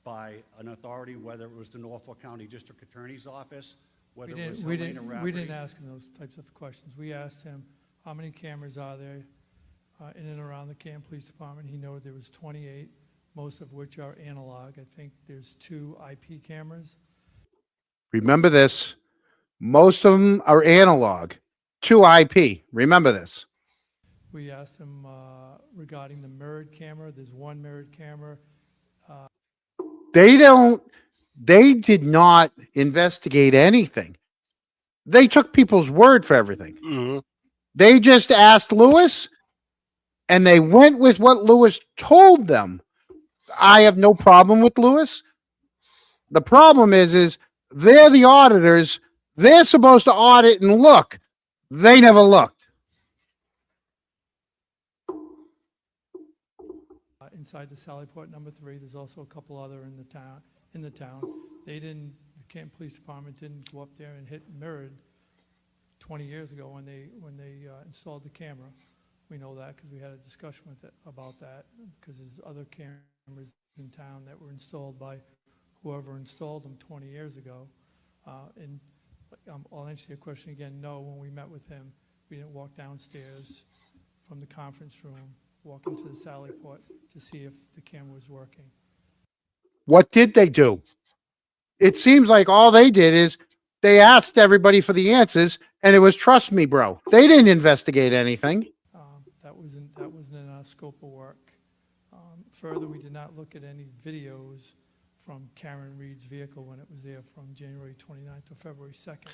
by an authority, whether it was the Norfolk County District Attorney's Office, whether it was Helena Rafferty. We didn't ask him those types of questions. We asked him how many cameras are there in and around the Canton Police Department. He noted there was 28, most of which are analog. I think there's 2 IP cameras. Remember this. Most of them are analog, 2 IP. Remember this. We asked him regarding the mirrored camera. There's 1 mirrored camera. They did not investigate anything. They took people's word for everything. Mm-hmm. They just asked Louis, and they went with what Louis told them. I have no problem with Louis. The problem is they're the auditors. They're supposed to audit and look. They never looked. outside the Sallyport number 3. There's also a couple other in the town. The Canton Police Department didn't go up there and hit mirrored 20 years ago when they installed the camera. We know that because we had a discussion about that, because there's other cameras in town that were installed by whoever installed them 20 years ago. And I'll answer your question again. No, when we met with him, we didn't walk downstairs from the conference room, walk into the Sallyport to see if the camera was working. What did they do? It seems like all they did is they asked everybody for the answers, and it was trust me, bro. They didn't investigate anything. That wasn't in our scope of work. Further, we did not look at any videos from Karen Reed's vehicle when it was there from January 29th to February 2nd.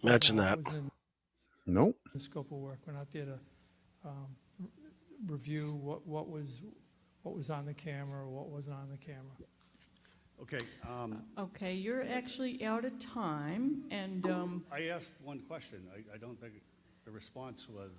Imagine that. Wasn't in Nope. the scope of work. We're not there to review what was on the camera or what wasn't on the camera. Okay, Okay, you're actually out of time, and I asked one question. I don't think the response was.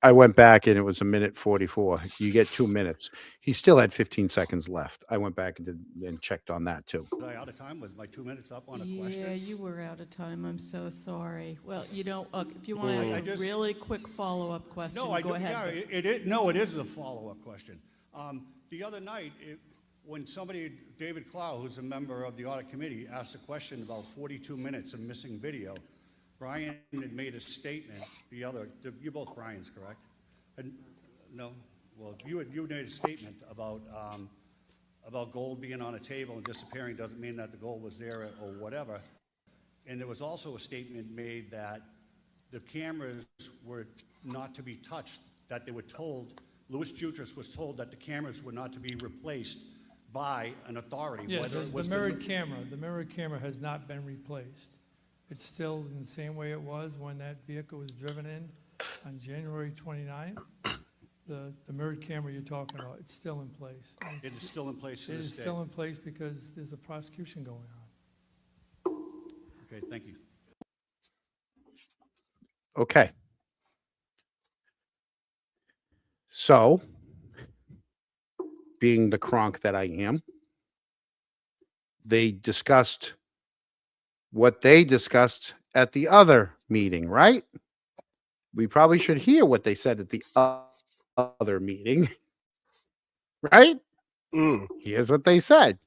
I went back and it was 1:44. You get 2 minutes. He still had 15 seconds left. I went back and checked on that too. Was I out of time? Was my 2 minutes up on a yeah, question? you were out of time. I'm so sorry. Well, if you want to ask I just- a really quick follow-up question, No, I go do, ahead. yeah, it is a follow-up question. The other night, when David Clow, who's a member of the audit committee, asked a question about 42 minutes of missing video, Brian had made a statement, you're both Brians, correct? No? Well, you made a statement about gold being on a table and disappearing doesn't mean that the gold was there or whatever. And there was also a statement made that the cameras were not to be touched, that they were told, Louis Jutras was told that the cameras were not to be replaced by an authority. Yeah, whether it was the mirrored camera has not been replaced. It's still in the same way it was when that vehicle was driven in on January 29th. The mirrored camera you're talking about, it's still in place. It is still in place to It this is day. still in place because there's a prosecution going on. Okay, thank you. Okay. So, being the cronk that I am, they discussed what they discussed at the other meeting, right? We probably should hear what they said at the other meeting, right? Here's what they said.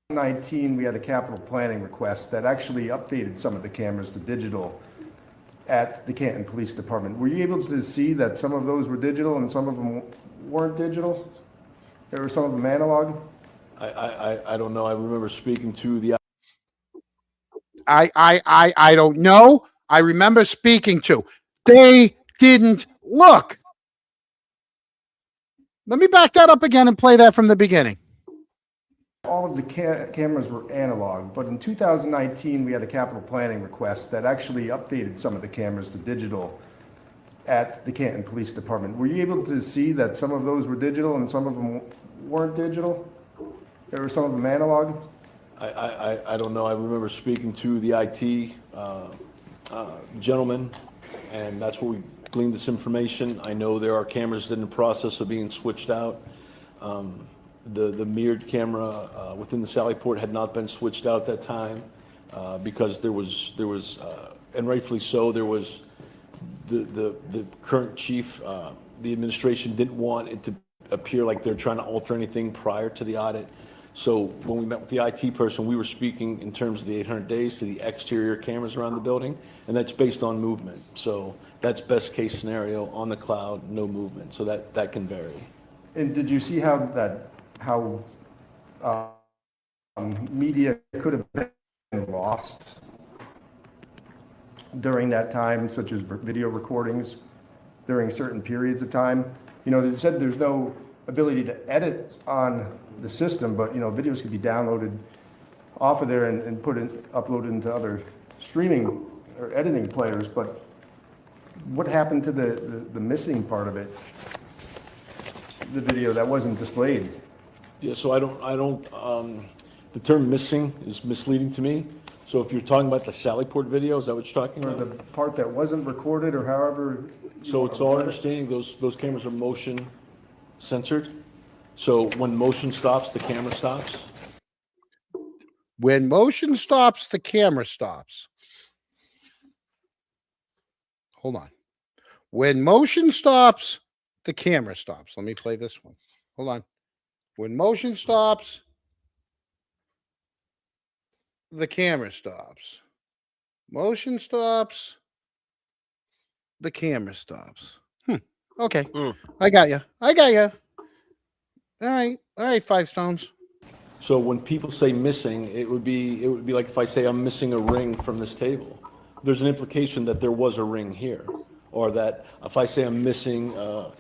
19, we had a capital planning request that actually updated some of the cameras to digital at the Canton Police Department. Were you able to see that some of those were digital and some of them weren't digital? There were some of them analog? I don't know. I remember speaking to the. I don't know. I remember speaking to. They didn't look. Let me back that up again and play that from the beginning. All of the cameras were analog, but in 2019, we had a capital planning request that actually updated some of the cameras to digital at the Canton Police Department. Were you able to see that some of those were digital and some of them weren't digital? There were some of them analog? I don't know. I remember speaking to the IT gentleman, and that's where we gleaned this information. I know there are cameras in the process of being switched out. The mirrored camera within the Sallyport had not been switched out at that time because there was and rightfully so, there was the current chief, the administration didn't want it to appear like they're trying to alter anything prior to the audit. So when we met with the IT person, we were speaking in terms of the 800 days to the exterior cameras around the building, and that's based on movement. So that's best case scenario on the cloud, no movement. So that can vary. And did you see how media could have been lost during that time, such as video recordings during certain periods of time? You know, they said there's no ability to edit on the system, but, you know, videos could be downloaded off of there and uploaded into other streaming or editing players. But what happened to the missing part of it, the video that wasn't displayed? Yeah, so I don't, the term missing is misleading to me. So if you're talking about the Sallyport video, is that what you're talking Or about? the part that wasn't recorded, or however. So it's our understanding those cameras are motion censored? So when motion stops, the camera stops? When motion stops, the camera stops. Hold on. When motion stops, the camera stops. Let me play this one. Hold on. When motion stops, the camera stops. Motion stops, the camera stops. Okay. I got you. I got you. All right. All right, Five Stones. So when people say missing, it would be like if I say I'm missing a ring from this table. There's an implication that there was a ring here, or that if I say I'm missing a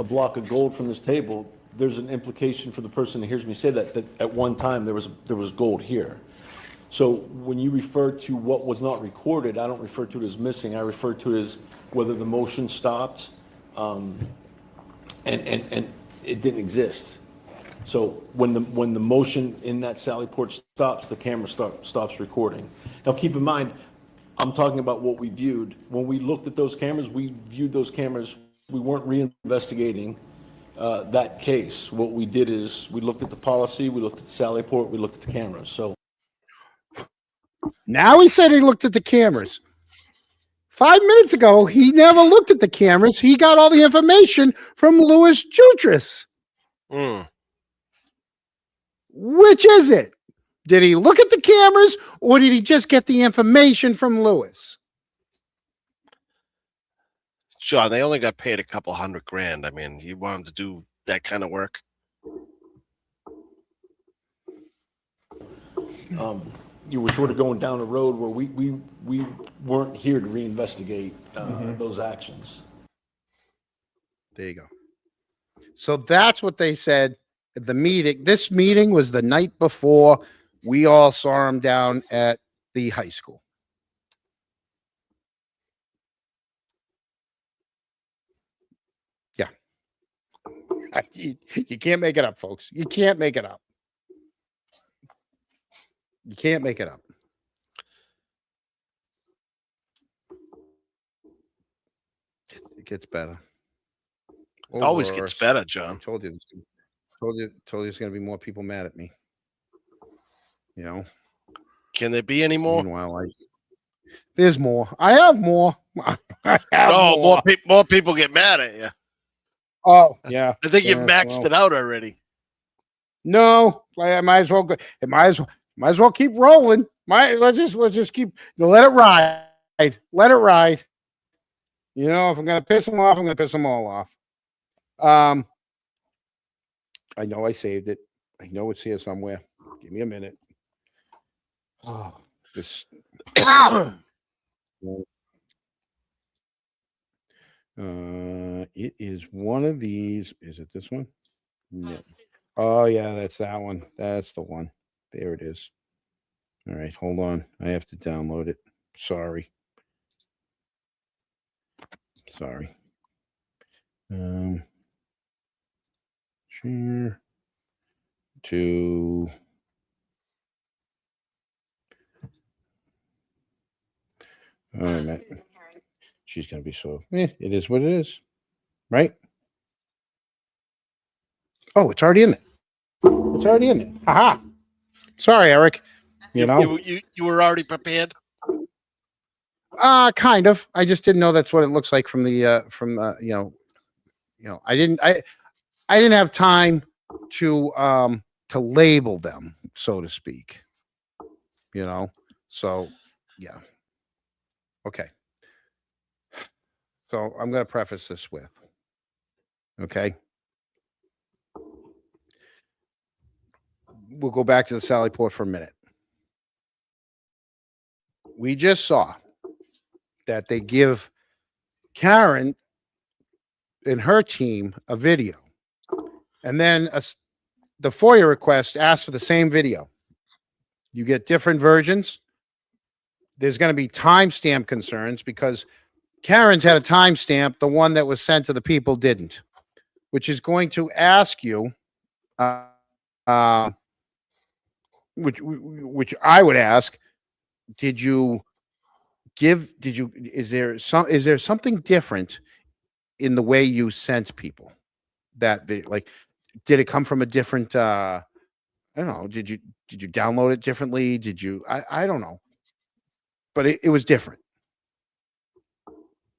block of gold from this table, there's an implication for the person that hears me say that at one time there was gold here. So when you refer to what was not recorded, I don't refer to it as missing. I refer to it as whether the motion stopped, and it didn't exist. So when the motion in that Sallyport stops, the camera stops recording. Now keep in mind, I'm talking about what we viewed. When we looked at those cameras, we viewed those cameras. We weren't reinvestigating that case. What we did is we looked at the policy, we looked at the Sallyport, we looked at the cameras. So now he said he looked at the cameras. 5 minutes ago, he never looked at the cameras. He got all the information from Louis Jutras. Which is it? Did he look at the cameras, or did he just get the information from Louis? John, they only got paid a couple $100,000. I mean, you want them to do that kind of work? You were sort of going down a road where we weren't here to reinvestigate those actions. There you go. So that's what they said at the meeting. This meeting was the night before we all saw him down at the high school. Yeah. You can't make it up, folks. You can't make it up. You can't make it up. It gets better. It always Or gets worse. better, John. Told you there's going to be more people mad at me. You know. Can there be any more? Meanwhile, there's more. I have more. I have No, more people get mad at you. Oh, yeah. I think you've Yeah, maxed well. it out already. No, I might as well go. It might as well keep rolling. Let's just keep let it ride. Let it ride. You know, if I'm gonna piss them off, I'm gonna piss them all off. I know I saved it. I know it's here somewhere. Give me a minute. Oh, this. It is one of these. Is it this one? Yes. Oh yeah, that's that one. That's the one. There it is. All right, hold on. I have to download it. Sorry. Share to all right. She's gonna be so it is what it is. Right? Oh, it's already in there. It's already in there. Haha. Sorry, Eric. You know. You were already prepared. Kind of. I just didn't know that's what it looks like from the I didn't have time to label them, so to speak. You know. So, yeah. Okay. So, I'm going to preface this with okay. We'll go back to the Sallyport for a minute. We just saw that they give Karen and her team a video, and then the FOIA request asks for the same video. You get different versions. There's going to be timestamp concerns because Karen's had a timestamp. The one that was sent to the people didn't, which is going to ask you, which I would ask, did you is there something different in the way you sent people that like, did it come from a different, I don't know, did you download it differently? Did you, I don't know, but it was different,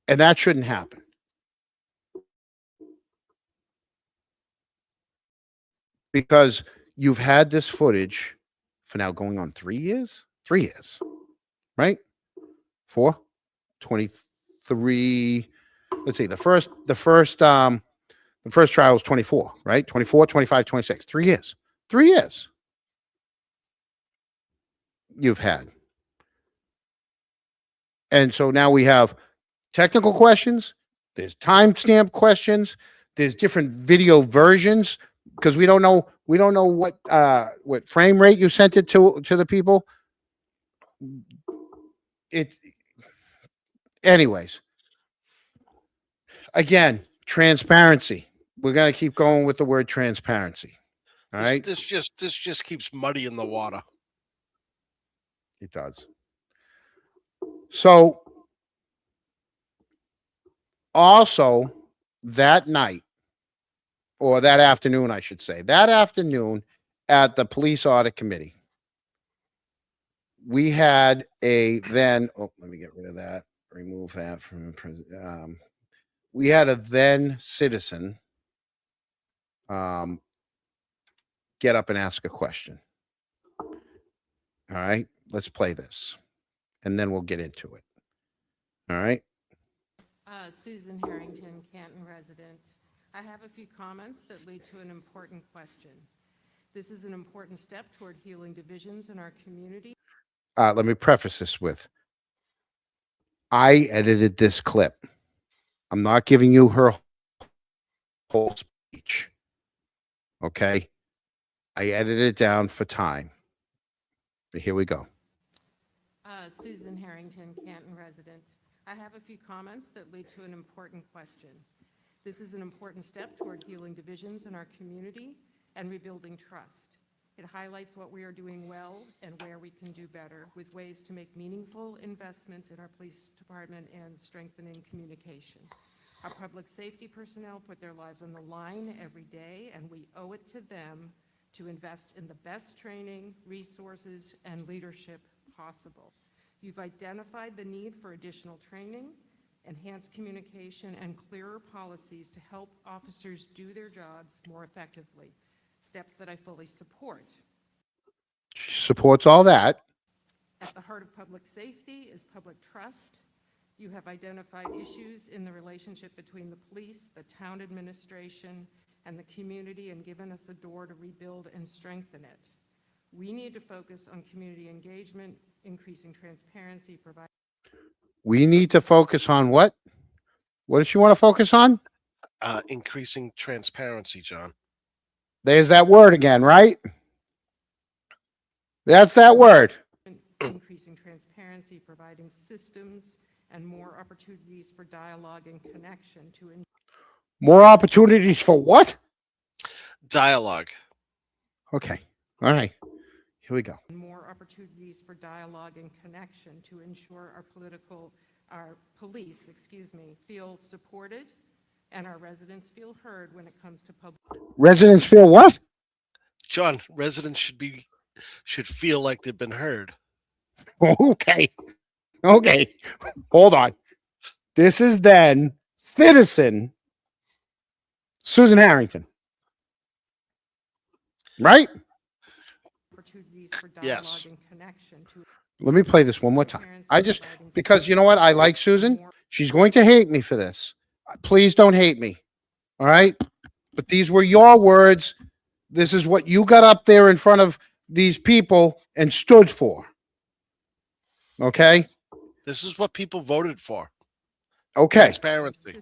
and that shouldn't happen. Because you've had this footage for now going on 3 years, right? 4, 23. Let's see. The first trial was 24, right? 24, 25, 26. 3 years. 3 years. You've had. And so now we have technical questions. There's timestamp questions. There's different video versions, because we don't know what frame rate you sent it to the people. Anyways, again, transparency. We're gonna keep going with the word transparency. All right. This just keeps muddying the water. It does. So also that night, or that afternoon, I should say, that afternoon at the police audit committee, we had a then, let me get rid of that, remove that from, we had a then citizen get up and ask a question. All right, let's play this, and then we'll get into it. All right. Susan Harrington, Canton resident. I have a few comments that lead to an important question. This is an important step toward healing divisions in our community. Let me preface this with, I edited this clip. I'm not giving you her whole speech. Okay? I edited it down for time. But here we go. Susan Harrington, Canton resident. I have a few comments that lead to an important question. This is an important step toward healing divisions in our community and rebuilding trust. It highlights what we are doing well and where we can do better, with ways to make meaningful investments in our police department and strengthening communication. Our public safety personnel put their lives on the line every day, and we owe it to them to invest in the best training, resources, and leadership possible. You've identified the need for additional training, enhanced communication, and clearer policies to help officers do their jobs more effectively. Steps that I fully support. She supports all that. At the heart of public safety is public trust. You have identified issues in the relationship between the police, the town administration, and the community, and given us a door to rebuild and strengthen it. We need to focus on community engagement, increasing transparency, provide. We need to focus on what? What does she want to focus on? Increasing transparency, John. There's that word again, right? That's that word. Increasing transparency, providing systems and more opportunities for dialogue and connection to. More opportunities for what? Dialogue. Okay. All right. Here we go. More opportunities for dialogue and connection to ensure our police, feel supported, and our residents feel heard when it comes to public. Residents feel what? John, residents should feel like they've been heard. Okay. Okay. Hold on. This is then citizen Susan Harrington. Right? Yes. Let me play this one more time. Because you know what? I like Susan. She's going to hate me for this. Please don't hate me. All right? But these were your words. This is what you got up there in front of these people and stood for. Okay? This is what people voted for. Okay. Transparency.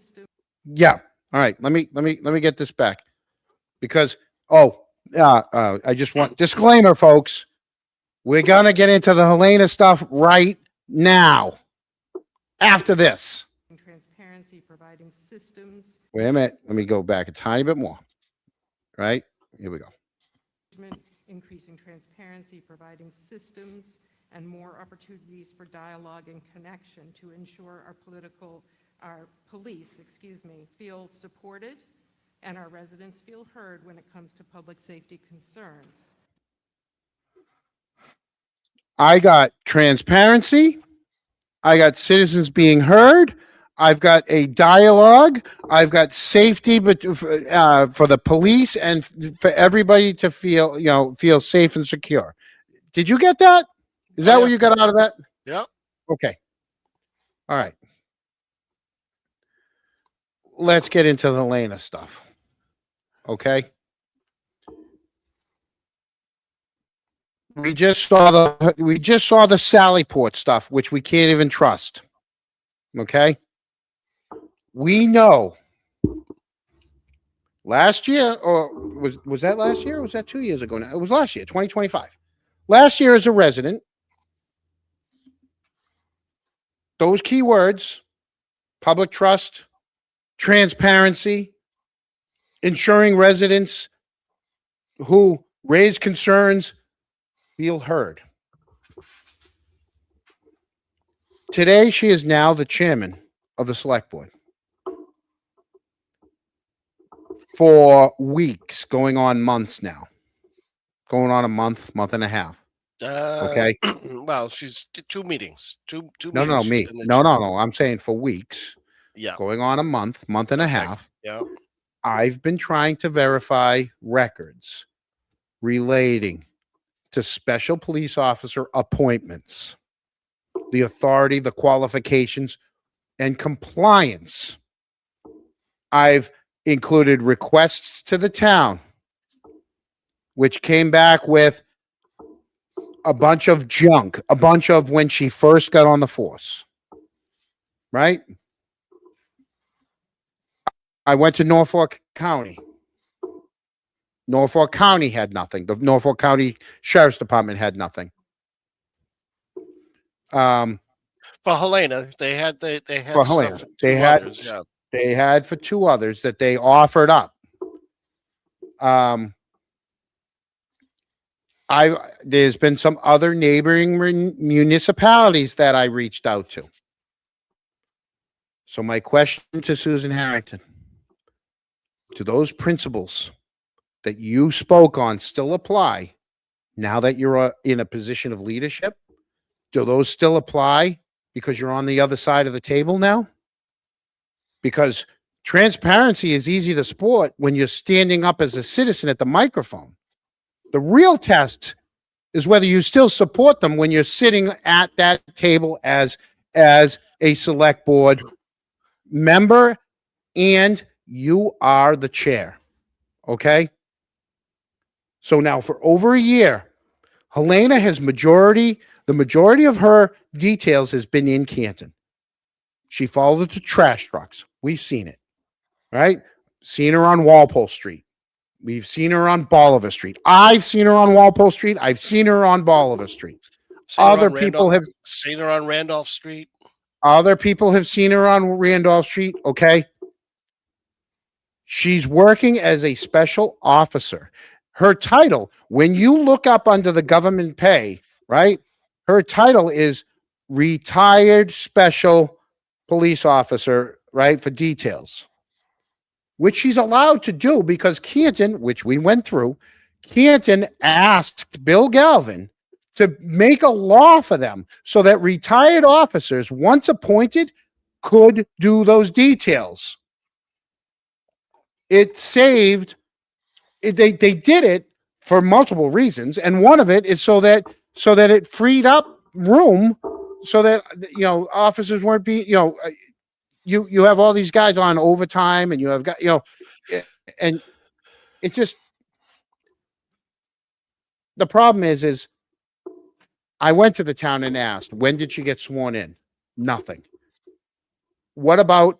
Yeah. All right. Let me get this back. Because I just want disclaimer, folks. We're gonna get into the Helena stuff right now. After this. Transparency, providing systems. Wait a minute. Let me go back a tiny bit more. Right? Here we go. Increasing transparency, providing systems and more opportunities for dialogue and connection to ensure our police, feel supported and our residents feel heard when it comes to public safety concerns. I got transparency. I got citizens being heard. I've got a dialogue. I've got safety, but for the police and for everybody to feel safe and secure. Did you get that? Is that what you got out of that? Yep. Okay. All right. Let's get into the Lena stuff. Okay. We just saw the Sallyport stuff, which we can't even trust. Okay. We know last year, or was that last year? Or was that 2 years ago now? It was last year, 2025. Last year as a resident, those key words, public trust, transparency, ensuring residents who raise concerns feel heard. Today, she is now the chairman of the select board. For weeks, going on months now. Going on a month and a half. Okay. Well, she's 2 meetings. Two No, meetings me. she's been the No. chair. I'm saying for weeks. Yeah. Going on a month and a half. Yeah. I've been trying to verify records relating to special police officer appointments, the authority, the qualifications, and compliance. I've included requests to the town, which came back with a bunch of junk, a bunch of when she first got on the force. Right? I went to Norfolk County. Norfolk County had nothing. The Norfolk County Sheriff's Department had nothing. For Helena, they had For stuff Helena, for 2 they had others, yeah. they had for 2 others that they offered up. There's been some other neighboring municipalities that I reached out to. So my question to Susan Harrington, do those principles that you spoke on still apply now that you're in a position of leadership? Do those still apply because you're on the other side of the table now? Because transparency is easy to sport when you're standing up as a citizen at the microphone. The real test is whether you still support them when you're sitting at that table as a select board member and you are the chair. Okay? So now for over a year, Helena has the majority of her details has been in Canton. She followed the trash trucks. We've seen it, right? Seen her on Walpole Street. We've seen her on Bolivar Street. I've seen her on Walpole Street. I've seen her on Bolivar Street. Other people have seen her on Randolph Street. Other people have seen her on Randolph Street. Okay. She's working as a special officer. Her title, when you look up under the government pay, right? Her title is retired special police officer, right? For details, which she's allowed to do because Canton, which we went through, Canton asked Bill Galvin to make a law for them so that retired officers, once appointed, could do those details. It saved, they did it for multiple reasons. And one of it is so that it freed up room so that, officers weren't being, you have all these guys on overtime and you have got, and it just, the problem is I went to the town and asked, when did she get sworn in? Nothing. What about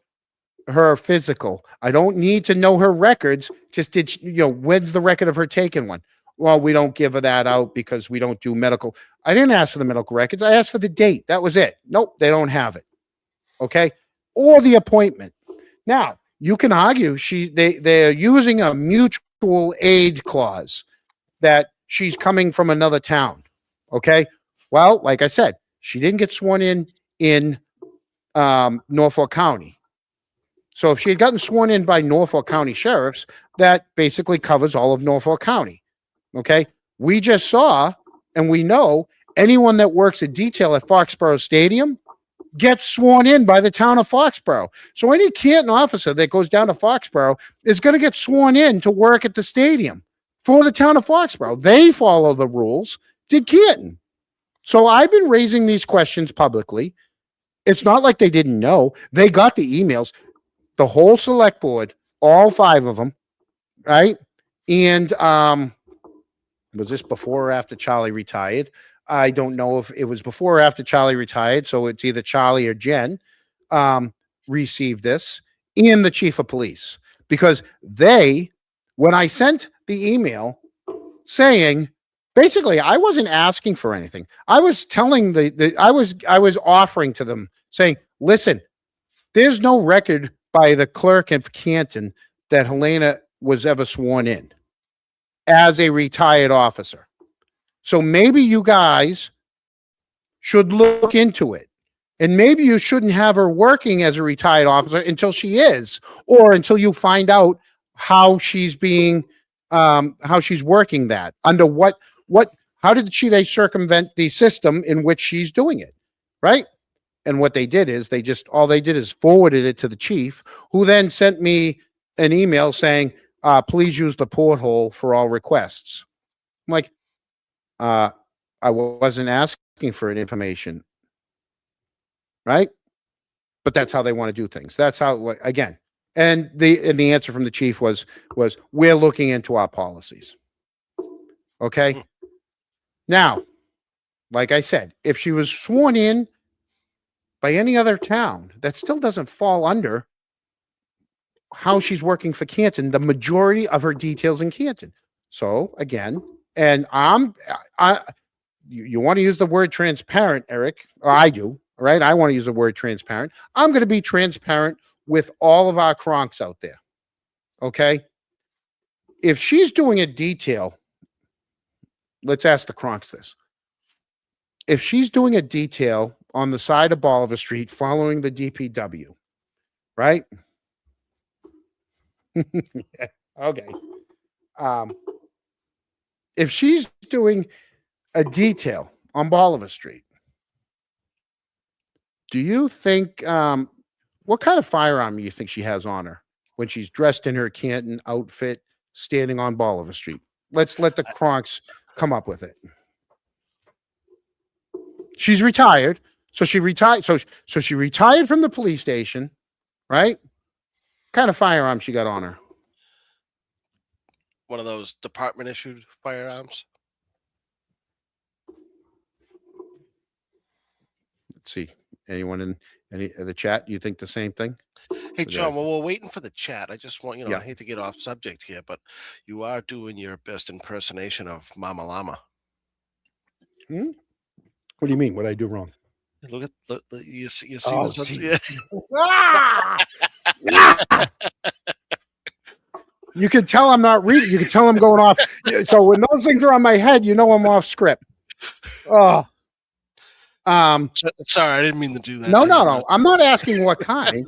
her physical? I don't need to know her records. Just did she, when's the record of her taking one? Well, we don't give her that out because we don't do medical. I didn't ask for the medical records. I asked for the date. That was it. Nope, they don't have it. Okay. Or the appointment. Now, you can argue they're using a mutual aid clause that she's coming from another town. Okay. Well, like I said, she didn't get sworn in Norfolk County. So if she had gotten sworn in by Norfolk County sheriffs, that basically covers all of Norfolk County. Okay. We just saw, and we know anyone that works a detail at Foxborough Stadium gets sworn in by the town of Foxborough. So any Canton officer that goes down to Foxborough is going to get sworn in to work at the stadium for the town of Foxborough. They follow the rules. Did Canton. So I've been raising these questions publicly. It's not like they didn't know. They got the emails. The whole select board, all 5 of them, right? And was this before or after Charlie retired? I don't know if it was before or after Charlie retired. So it's either Charlie or Jen received this, and the chief of police, because when I sent the email saying, basically, I wasn't asking for anything. I was telling I was offering to them saying, listen, there's no record by the clerk of Canton that Helena was ever sworn in as a retired officer. So maybe you guys should look into it. And maybe you shouldn't have her working as a retired officer until she is, or until you find out how she's being, how she's working that under how did they circumvent the system in which she's doing it, right? And what they did is all they did is forwarded it to the chief, who then sent me an email saying, please use the porthole for all requests. I'm like, I wasn't asking for an information, right? But that's how they want to do things. That's how, again, and the answer from the chief was we're looking into our policies. Okay. Now, like I said, if she was sworn in by any other town, that still doesn't fall under how she's working for Canton, the majority of her details in Canton. So again, and you want to use the word transparent, Eric, or I do, right? I want to use the word transparent. I'm going to be transparent with all of our Kronks out there. Okay. If she's doing a detail, let's ask the Kronks this. If she's doing a detail on the side of Bolivar Street following the DPW, right? Yeah, okay. If she's doing a detail on Bolivar Street, do you think, what kind of firearm do you think she has on her when she's dressed in her Canton outfit standing on Bolivar Street? Let's let the Kronks come up with it. She's retired. So she retired. So she retired from the police station, right? What kind of firearm she got on her? One of those department issued firearms. Let's see. Anyone in any of the chat? You think the same thing? Hey, John, well, we're waiting for the chat. I just want, Yeah. I hate to get off subject here, but you are doing your best impersonation of Mama Llama. What do you mean? What did I do wrong? Look at you see Oh, what's up geez. there? You can tell I'm not reading. You can tell I'm going off. So when those things are on my head, I'm off script. Oh, Sorry, I didn't mean to do that. no. I'm not asking what kind.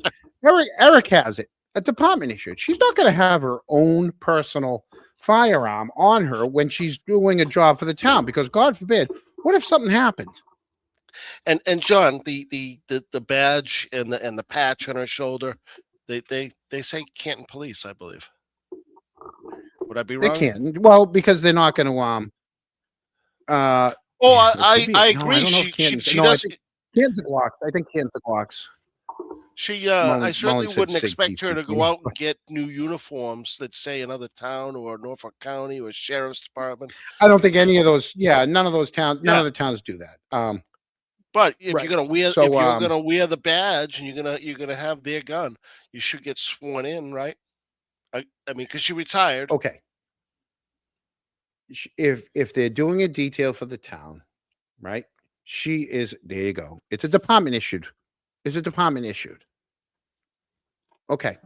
Eric has it. A department issue. She's not going to have her own personal firearm on her when she's doing a job for the town, because God forbid, what if something happened? And John, the badge and the patch on her shoulder, they say Canton Police, I believe. Would I be They wrong? can't. Well, because they're not going to. I agree. She I does. think Canton's a Glocks. I think Canton's a Glocks. I certainly said wouldn't Sig expect her to Keith, go out and get new uniforms that say another town or Norfolk County or Sheriff's Department. I don't think any of those. Yeah, none of those towns. None Yeah. of the towns do that. But if Right. you're gonna wear, So, if you're gonna wear the badge and you're gonna have their gun, you should get sworn in, right? I mean, because she retired. Okay. If they're doing a detail for the town, right? She is. There you go. It's a department issued. It's a department issued. Okay.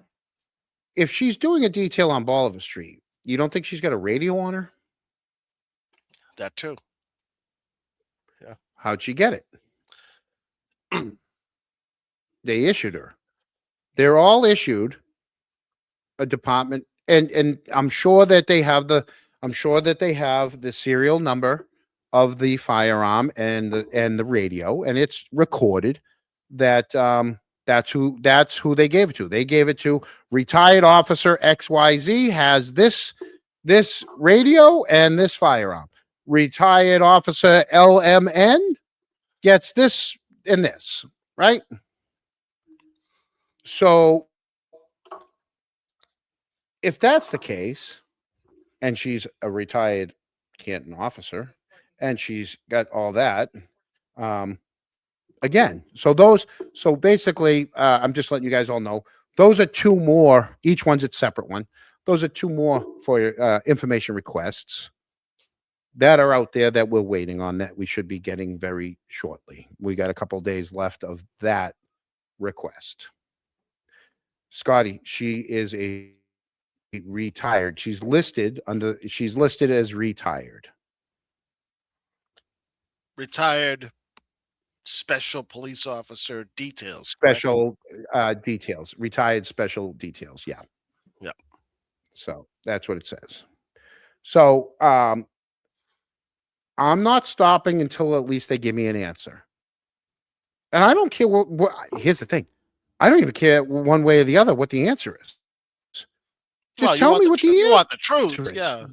If she's doing a detail on Bolivar Street, you don't think she's got a radio on her? That too. How'd she get it? They issued her. They're all issued a department, and I'm sure that they have the serial number of the firearm and the radio, and it's recorded that that's who they gave it to. They gave it to retired officer XYZ has this radio and this firearm. Retired officer LMN gets this and this, right? So if that's the case, and she's a retired Canton officer, and she's got all that, again, so basically, I'm just letting you guys all know, those are two more, each one's its separate one. Those are two more for your information requests that are out there that we're waiting on, that we should be getting very shortly. We got a couple days left of that request. Scotty, she is a retired. She's listed as retired. Retired special police officer details. correct? Special details. Retired special details. Yeah. Yeah. So that's what it says. So I'm not stopping until at least they give me an answer. And I don't care what here's the thing. I don't even care one way or the other what the answer is. Just Well, tell me what the you answer want the truth. is. Yeah.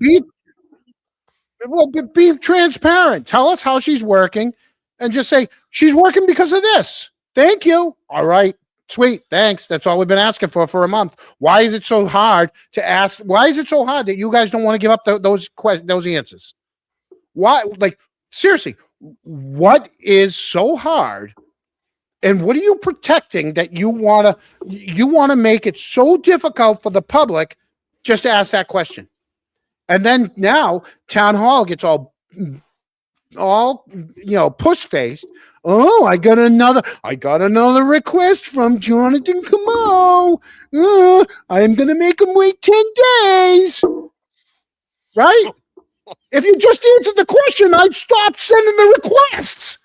Be transparent. Tell us how she's working and just say, she's working because of this. Thank you. All right. Sweet. Thanks. That's all we've been asking for a month. Why is it so hard to ask? Why is it so hard that you guys don't want to give up those answers? Why? Like, seriously, what is so hard? And what are you protecting that you want to make it so difficult for the public just to ask that question? And then now town hall gets all puss-faced. Oh, I got another request from Jonathan Camo. I'm going to make him wait 10 days. Right? If you just answered the question, I'd stop sending the requests.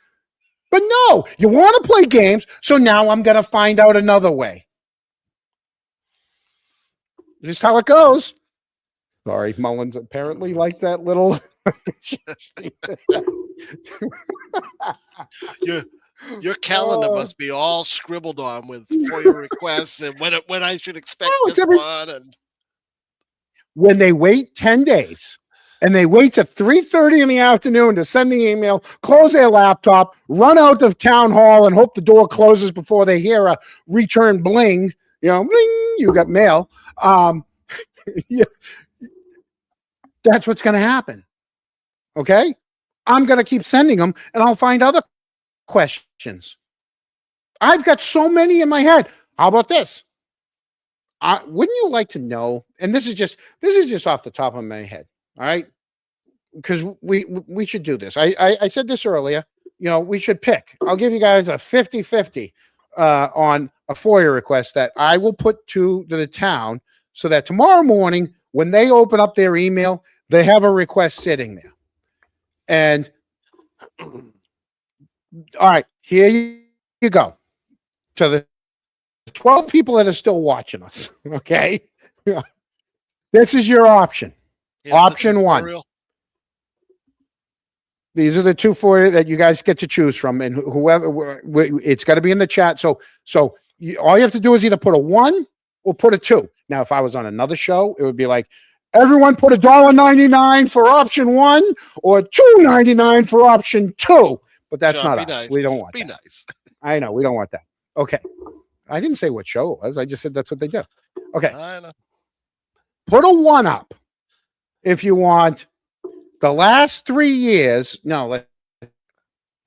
But no, you want to play games, so now I'm going to find out another way. Just how it goes. Sorry, Mullins apparently liked that little. Your calendar must be all scribbled on with FOIA requests and when I should expect this one. And when they wait 10 days and they wait to 3:30 in the afternoon to send the email, close their laptop, run out of town hall and hope the door closes before they hear a return bling, bling, you got mail. Yeah, that's what's going to happen. Okay. I'm going to keep sending them and I'll find other questions. I've got so many in my head. How about this? Wouldn't you like to know? And this is just off the top of my head. All right. Because we should do this. I said this earlier, we should pick. I'll give you guys a 50-50 on a FOIA request that I will put to the town so that tomorrow morning, when they open up their email, they have a request sitting there. And all right, here you go. To the 12 people that are still watching us, okay? This is your option. Yes, Option one. These are the two for that you guys get to choose from, and whoever it's got to be in the chat. So all you have to do is either put a 1 or put a 2. Now, if I was on another show, it would be like, everyone put $1.99 for option 1 or $2.99 for option 2. But that's John, not be us. nice. We don't want Be that. nice. I know we don't want that. Okay. I didn't say what show it was. I just said that's what they do. Okay. I know. Put a 1 up if you want the last 3 years. No, let's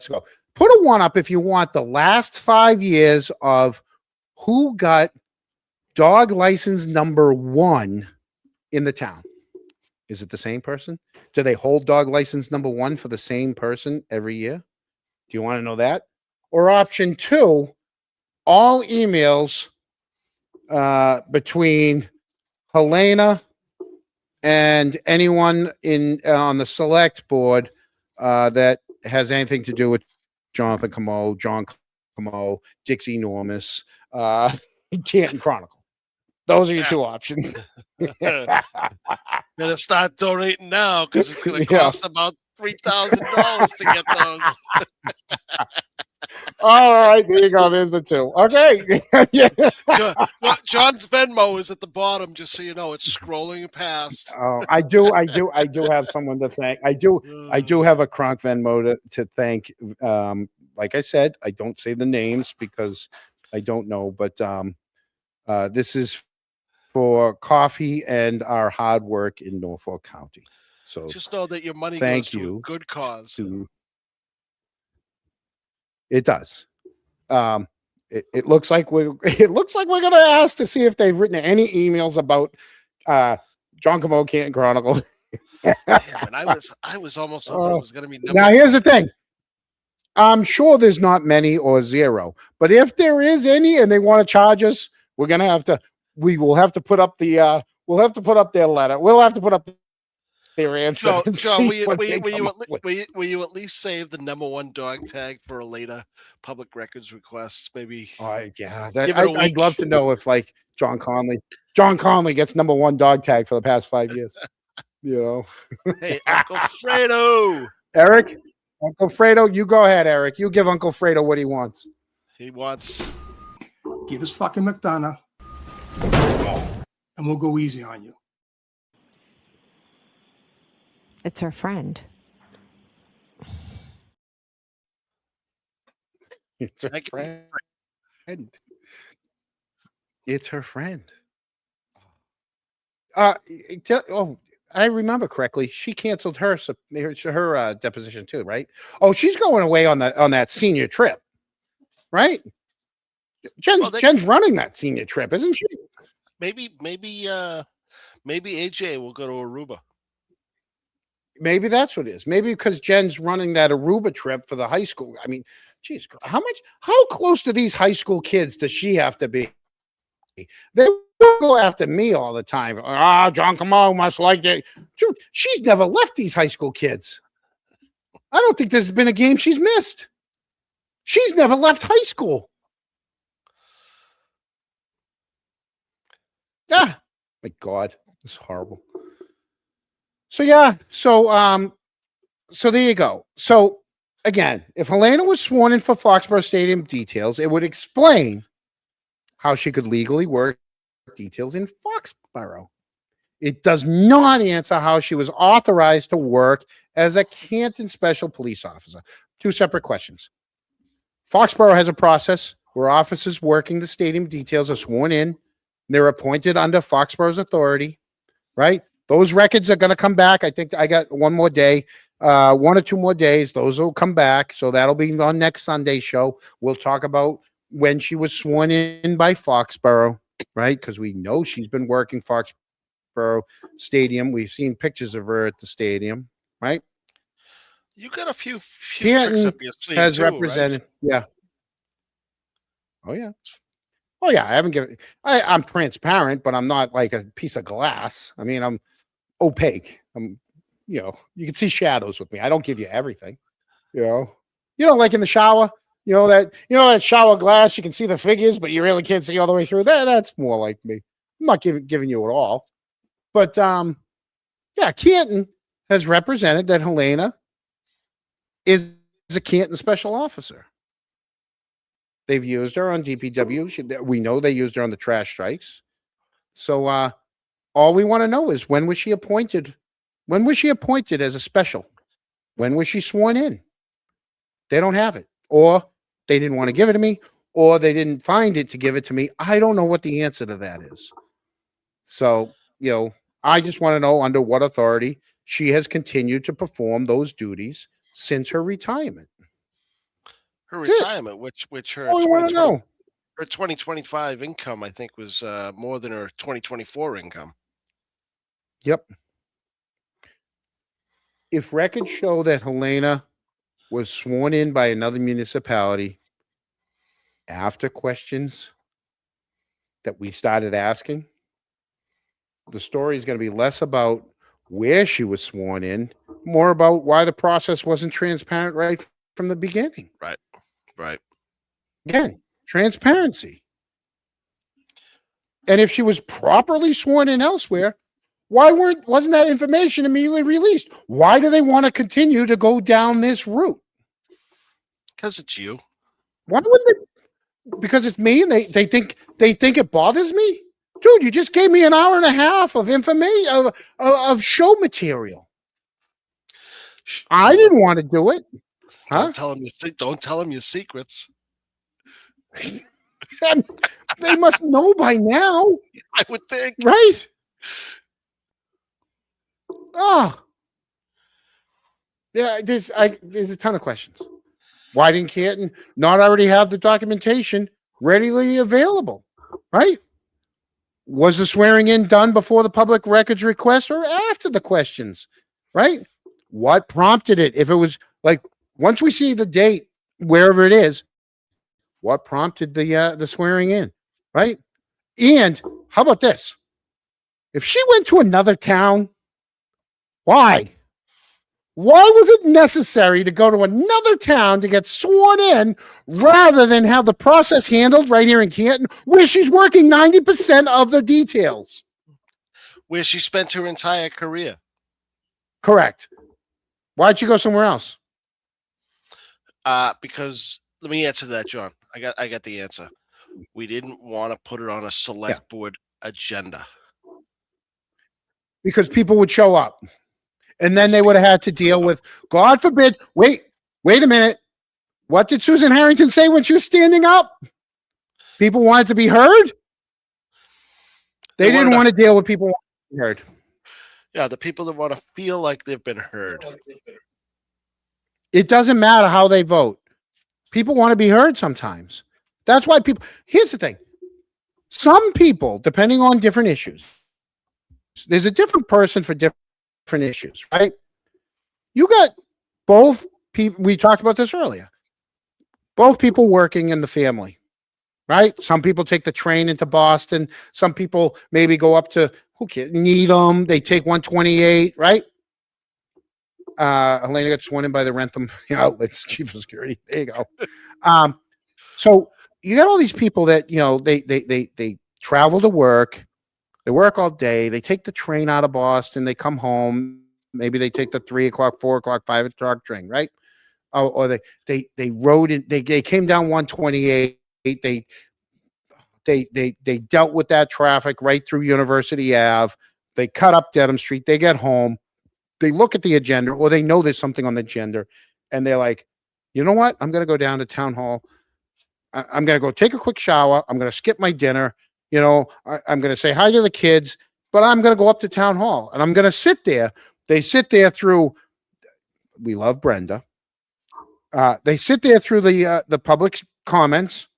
go. Put a 1 up if you want the last 5 years of who got dog license number 1 in the town. Is it the same person? Do they hold dog license number 1 for the same person every year? Do you want to know that? Or option 2, all emails between Helena and anyone on the select board that has anything to do with Jonathan Camo, John Camo, Dixie Normus, Canton Chronicle. Those are your two options. Better start donating now because it's going to Yeah. cost about $3,000 to get those. All right, there you go. There's the two. Okay. Yeah. John's Venmo is at the bottom, just so you know. It's scrolling past. Oh, I do have someone to thank. I do have a Kronk Venmo to thank. Like I said, I don't say the names because I don't know, but this is for coffee and our hard work in Norfolk County. So Just know that your money thank goes to a you good cause. It does. It looks like we're going to ask to see if they've written any emails about John Camo Canton Chronicle. Damn, and I was almost hoping it was going to be Now here's the thing. I'm sure there's not many or zero, but if there is any and they want to charge us, we will have to put up their letter. We'll have to put up their answer. Joe, and Joe see will, what will, they will, come you up with. will you at least save the #1 dog tag for a later public records request? Maybe. Yeah, give it a I'd week. love to know if like John Conley gets #1 dog tag for the past 5 years. You know, Hey, Uncle Fredo. Eric, Uncle Fredo, you go ahead, Eric. You give Uncle Fredo what he wants. He wants. Give us fucking McDonough, and we'll go easy on you. It's her friend. It's her friend. It's her friend. I remember correctly. She canceled her deposition too, right? Oh, she's going away on that senior trip, right? Jen's running that senior trip, isn't she? Maybe AJ will go to Aruba. Maybe that's what it is. Maybe because Jen's running that Aruba trip for the high school. I mean, geez, how close to these high school kids does she have to be? They go after me all the time. John Camo must like it. Dude, she's never left these high school kids. I don't think there's been a game she's missed. She's never left high school. Ah, my God, this is horrible. So there you go. So again, if Helena was sworn in for Foxborough Stadium details, it would explain how she could legally work details in Foxborough. It does not answer how she was authorized to work as a Canton Special Police Officer. Two separate questions. Foxborough has a process where officers working the stadium details are sworn in. They're appointed under Foxborough's authority, right? Those records are going to come back. I think I got one more day, 1 or 2 more days. Those will come back. So that'll be on next Sunday show. We'll talk about when she was sworn in by Foxborough, right? Because we know she's been working Foxborough Stadium. We've seen pictures of her at the stadium, right? You got a few Canton tricks up your sleeve has too, represented. right? Yeah. Oh yeah. I haven't given. I'm transparent, but I'm not like a piece of glass. I mean, I'm opaque. You can see shadows with me. I don't give you everything. Like in the shower. That shower glass. You can see the figures, but you really can't see all the way through. That's more like me. I'm not giving you it all, but Canton has represented that Helena is a Canton special officer. They've used her on DPW. We know they used her on the trash strikes. So all we want to know is when was she appointed? When was she appointed as a special? When was she sworn in? They don't have it. Or they didn't want to give it to me, or they didn't find it to give it to me. I don't know what the answer to that is. So, I just want to know under what authority she has continued to perform those duties since her retirement. Her retirement, which her all we want to know. Her 2025 income, I think, was more than her 2024 income. Yep. If records show that Helena was sworn in by another municipality after questions that we started asking, the story is going to be less about where she was sworn in, more about why the process wasn't transparent right from the beginning. Right. Right. Again, transparency. And if she was properly sworn in elsewhere, why wasn't that information immediately released? Why do they want to continue to go down this route? Because it's you. Why wouldn't they? Because it's me, and they think it bothers me? Dude, you just gave me an hour and a half of information of show material. I didn't want to do it. Huh? Don't tell them your secrets. They must know by now. I would think. Right? Oh. Yeah, there's a ton of questions. Why didn't Canton not already have the documentation readily available? Right? Was the swearing in done before the public records request or after the questions? Right? What prompted it? If it was like, once we see the date, wherever it is, what prompted the swearing in? Right? And how about this? If she went to another town, why? Why was it necessary to go to another town to get sworn in rather than have the process handled right here in Canton, where she's working 90% of the details? Where she spent her entire career. Correct. Why'd you go somewhere else? Because let me answer that, John. I got the answer. We didn't want to put it on a select board agenda. Because people would show up. And then they would have had to deal with, God forbid, wait a minute. What did Susan Harrington say when she was standing up? People wanted to be heard? They didn't want to deal with people wanting to be heard. Yeah, the people that want to feel like they've been heard. It doesn't matter how they vote. People want to be heard sometimes. That's why here's the thing. Some people, depending on different issues, there's a different person for different issues, right? You got both people. We talked about this earlier. Both people working in the family, right? Some people take the train into Boston. Some people maybe go up to Needham. They take 128, right? Helena got sworn in by the Rentham Outlets chief of security. There you go. So you got all these people that, they travel to work. They work all day. They take the train out of Boston. They come home. Maybe they take the 3 o'clock, 4 o'clock, 5 o'clock train, right? Or they rode in. They came down 128. They dealt with that traffic right through University Ave. They cut up Dedham Street. They get home. They look at the agenda, or they know there's something on the agenda, and they're like, you know what? I'm going to go down to town hall. I'm going to go take a quick shower. I'm going to skip my dinner. I'm going to say hi to the kids, but I'm going to go up to town hall and I'm going to sit there. They sit there through, we love Brenda. They sit there through the public comments.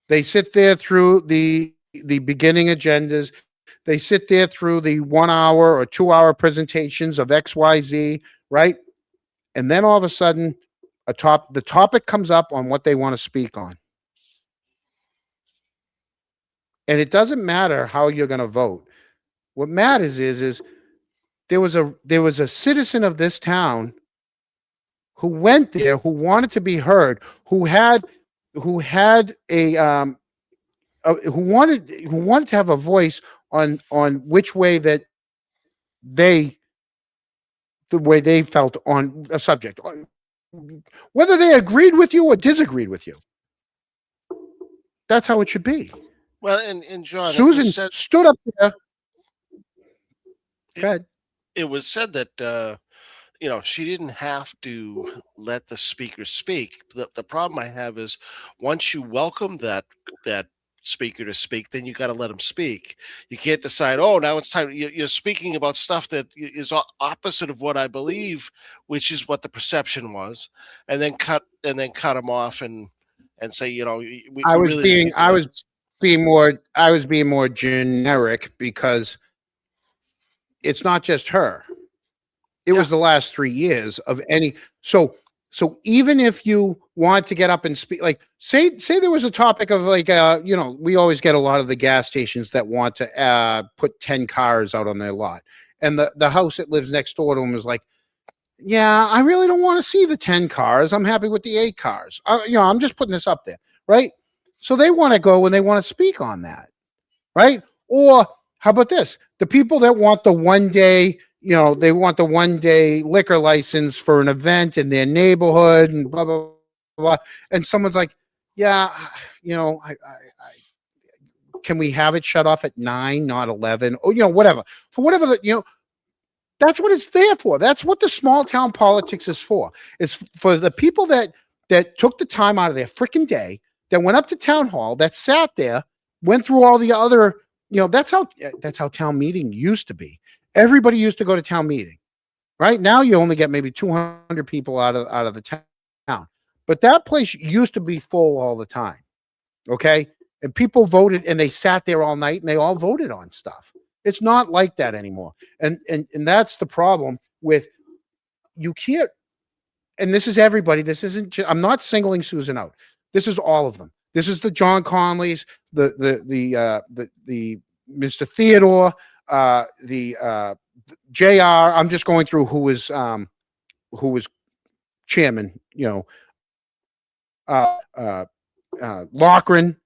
They sit there through the beginning agendas. They sit there through the 1 hour or 2 hour presentations of XYZ, right? And then all of a sudden the topic comes up on what they want to speak on. And it doesn't matter how you're going to vote. What matters is there was a citizen of this town who went there, who wanted to be heard, who wanted to have a voice on which way that the way they felt on a subject, whether they agreed with you or disagreed with you. That's how it should be. Well, and John, Susan stood up there. Go ahead. It was said that she didn't have to let the speaker speak. The problem I have is once you welcome that speaker to speak, then you got to let him speak. You can't decide, oh, now it's time. You're speaking about stuff that is opposite of what I believe, which is what the perception was, and then cut him off and say, I was being more generic because it's not just her. It was the last 3 years of any. So even if you want to get up and speak, like say there was a topic of like, we always get a lot of the gas stations that want to put 10 cars out on their lot. And the house that lives next door to them is like, yeah, I really don't want to see the 10 cars. I'm happy with the 8 cars. I'm just putting this up there, right? So they want to go and they want to speak on that, right? Or how about this? The people that want the 1 day, they want the 1 day liquor license for an event in their neighborhood and blah, blah, blah. And someone's like, yeah, can we have it shut off at 9, not 11? Or, whatever. For whatever, that's what it's there for. That's what the small town politics is for. It's for the people that took the time out of their freaking day, that went up to town hall, that sat there, went through all the other, that's how town meeting used to be. Everybody used to go to town meeting, right? Now you only get maybe 200 people out of the town, but that place used to be full all the time. Okay. And people voted and they sat there all night and they all voted on stuff. It's not like that anymore. And that's the problem with, you can't, and this is everybody. This isn't, I'm not singling Susan out. This is all of them. This is the John Conleys, the Mr. Theodore, the JR. I'm just going through who was chairman, Loughran,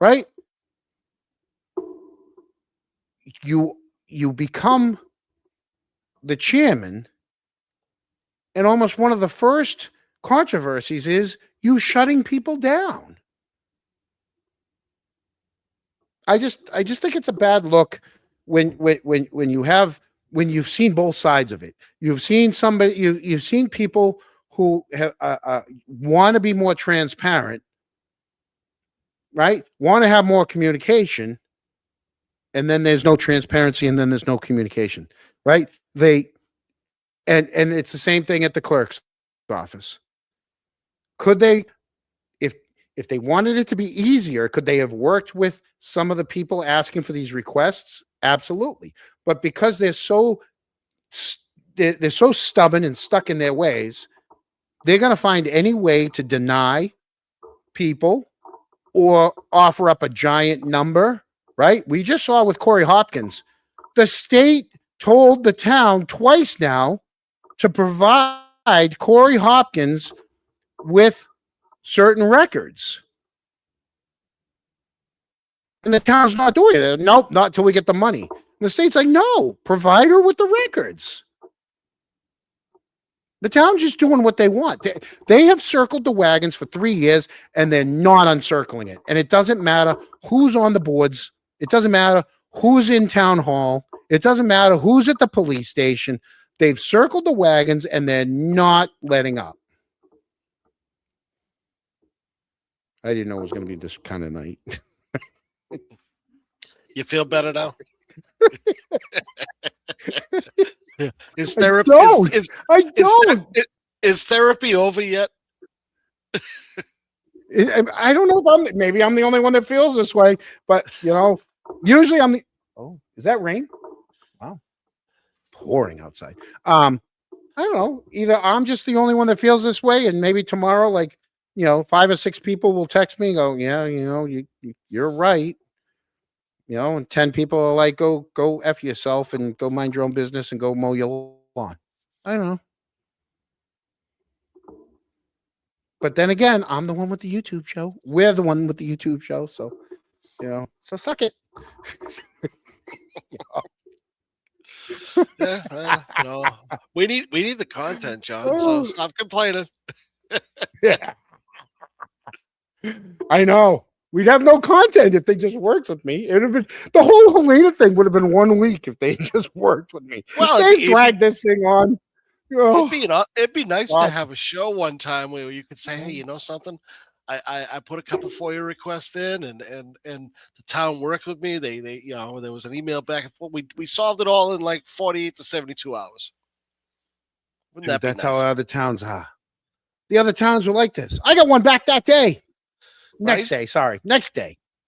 right? You become the chairman, and almost one of the first controversies is you shutting people down. I just think it's a bad look when you've seen both sides of it. You've seen you've seen people who want to be more transparent, right? Want to have more communication, and then there's no transparency, and then there's no communication, right? And it's the same thing at the clerk's office. Could they, if they wanted it to be easier, could they have worked with some of the people asking for these requests? Absolutely. But because they're so stubborn and stuck in their ways, they're going to find any way to deny people or offer up a giant number, right? We just saw with Corey Hopkins, the state told the town twice now to provide Corey Hopkins with certain records. And the town's not doing it. Nope, not till we get the money. And the state's like, no, provide her with the records. The town's just doing what they want. They have circled the wagons for 3 years, and they're not uncircling it. And it doesn't matter who's on the boards. It doesn't matter who's in town hall. It doesn't matter who's at the police station. They've circled the wagons, and they're not letting up. I didn't know it was going to be this kind of night. You feel better now? Is therapy? I don't. Is therapy over yet? I don't know if maybe I'm the only one that feels this way, but usually I'm the. Oh, is that rain? Wow, pouring outside. I don't know. Either I'm just the only one that feels this way, and maybe tomorrow, 5 or 6 people will text me and go, yeah, you're right. And 10 people are like, go F yourself and go mind your own business and go mow your lawn. I don't know. But then again, I'm the one with the YouTube show. We're the one with the YouTube show. So, so suck it. We need the content, John. So stop complaining. Yeah. I know. We'd have no content if they just worked with me. It would have been the whole Helena thing would have been 1 week if they just worked with me. Well, they dragged this thing on. It'd be nice to have a show one time where you could say, hey, you know something? I put a couple FOIA requests in, and the town worked with me. They there was an email back and forth. We solved it all in like 48 to 72 hours. Wouldn't that be That's nice? how other towns are. The other towns were like this. I got one back that day. Next day.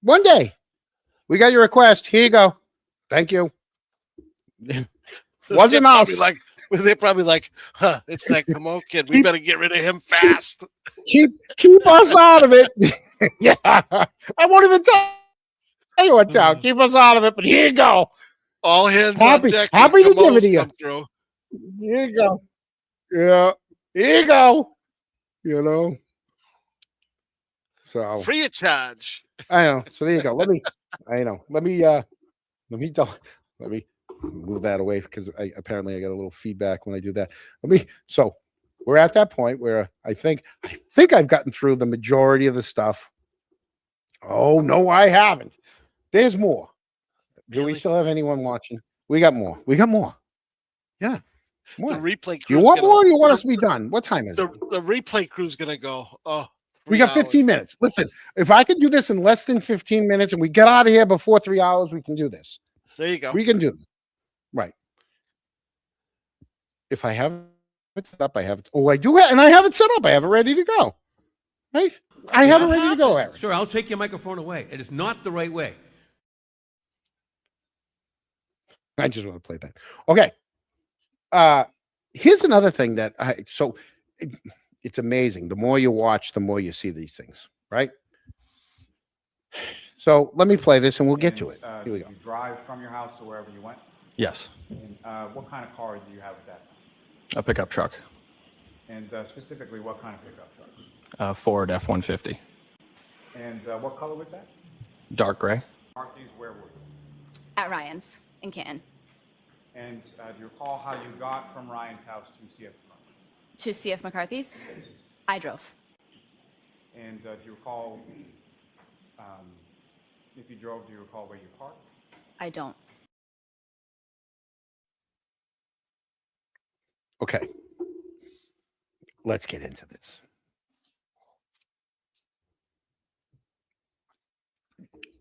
One day. We got your request. Here you go. Thank you. Wasn't us. They're probably like, huh, it's that Camo kid. We better get rid of him fast. Keep us out of it. Yeah. I won't even tell you what town. Keep us out of it, but here you go. All hands happy, on deck. Happy to give it to you. Through. Here you go. Yeah. Here you go. You know. So Free of charge. I know. So there you go. Let me move that away because apparently I got a little feedback when I do that. So we're at that point where I think I've gotten through the majority of the stuff. Oh no, I haven't. There's more. Do we still have anyone watching? We got more. Yeah. More. The replay. Do you want more or do you want us to be done? What time is it? The replay crew's gonna go. Oh, We got 15 minutes. Listen, if I can do this in less than 15 minutes and we get out of here before 3 hours, we can do this. There you go. We can do this. Right. If I have it set up, I have it. Oh, I do have, and I have it set up. I have it ready to go. Right? I have it ready to go, Eric. Sir, I'll take your microphone away. It is not the right way. I just want to play that. Okay. Here's another thing that it's amazing. The more you watch, the more you see these things, right? So let me play this and we'll get to it. Here we go. You drive from your house to wherever you went? Yes. And what kind of car do you have at that time? A pickup truck. And specifically, what kind of pickup truck? Ford F-150. And what color was that? Dark gray. Marthy's, where were you? At Ryan's in Canton. And do you recall how you got from Ryan's house to CF McCarthy's? To CF McCarthy's? I drove. And do you recall, if you drove, do you recall where you parked? I don't. Okay. Let's get into this.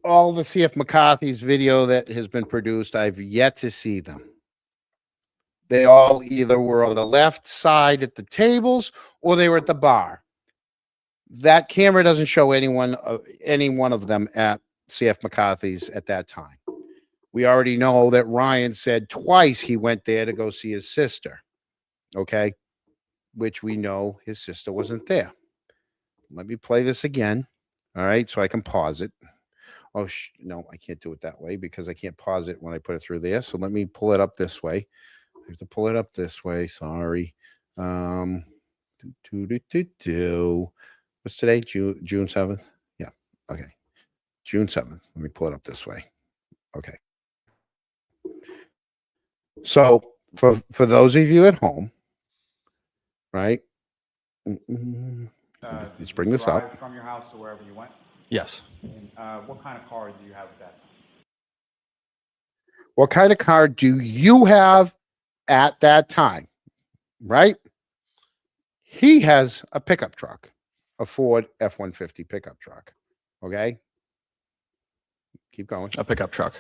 All the CF McCarthy's video that has been produced, I've yet to see them. They all either were on the left side at the tables or they were at the bar. That camera doesn't show any one of them at CF McCarthy's at that time. We already know that Ryan said twice he went there to go see his sister. Okay. Which we know his sister wasn't there. Let me play this again. All right. So I can pause it. Oh, no, I can't do it that way because I can't pause it when I put it through there. So let me pull it up this way. I have to pull it up this way. Sorry. What's today? June 7th? Yeah. Okay. June 7th. Let me pull it up this way. Okay. So for those of you at home, right? Let's bring this up. From your house to wherever you went? Yes. And what kind of car do you have at that time? What kind of car do you have at that time? Right? He has a pickup truck, a Ford F-150 pickup truck. Okay? Keep going. A pickup truck.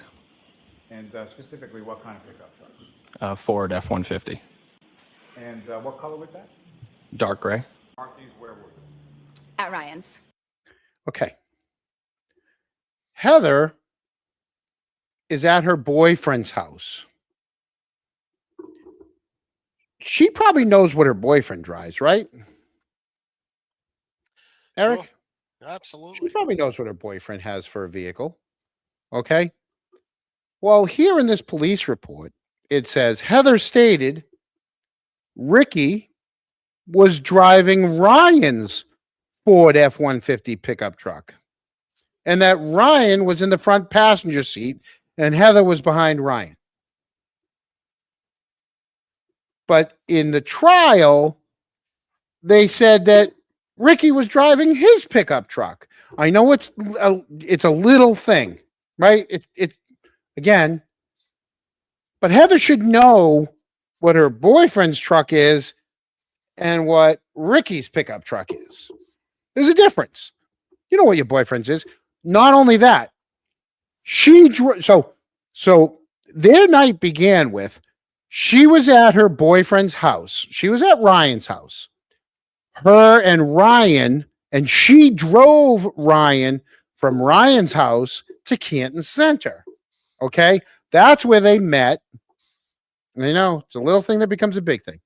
And specifically, what kind of pickup truck? Ford F-150. And what color was that? Dark gray. Marthy's, where were you? At Ryan's. Okay. Heather is at her boyfriend's house. She probably knows what her boyfriend drives, right? Eric? Sure. Absolutely. She probably knows what her boyfriend has for a vehicle. Okay. Well, here in this police report, it says Heather stated Ricky was driving Ryan's Ford F-150 pickup truck and that Ryan was in the front passenger seat and Heather was behind Ryan. But in the trial, they said that Ricky was driving his pickup truck. I know it's a little thing, right? It again, but Heather should know what her boyfriend's truck is and what Ricky's pickup truck is. There's a difference. You know what your boyfriend's is. Not only that, so their night began with she was at her boyfriend's house. She was at Ryan's house. Her and Ryan, and she drove Ryan from Ryan's house to Canton Center. Okay? That's where they met. I know it's a little thing that becomes a big thing.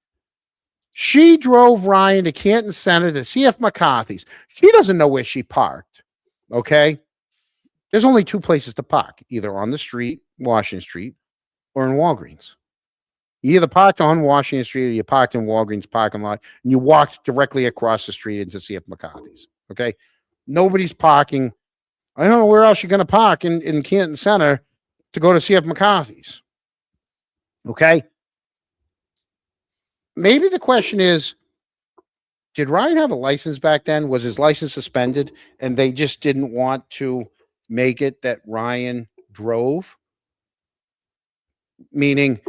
She drove Ryan to Canton Center to CF McCarthy's. She doesn't know where she parked. Okay? There's only two places to park, either on the street, Washington Street, or in Walgreens. You either parked on Washington Street or you parked in Walgreens parking lot and you walked directly across the street into CF McCarthy's. Okay. Nobody's parking. I don't know where else you're going to park in Canton Center to go to CF McCarthy's. Okay. Maybe the question is, did Ryan have a license back then? Was his license suspended and they just didn't want to make it that Ryan drove? Meaning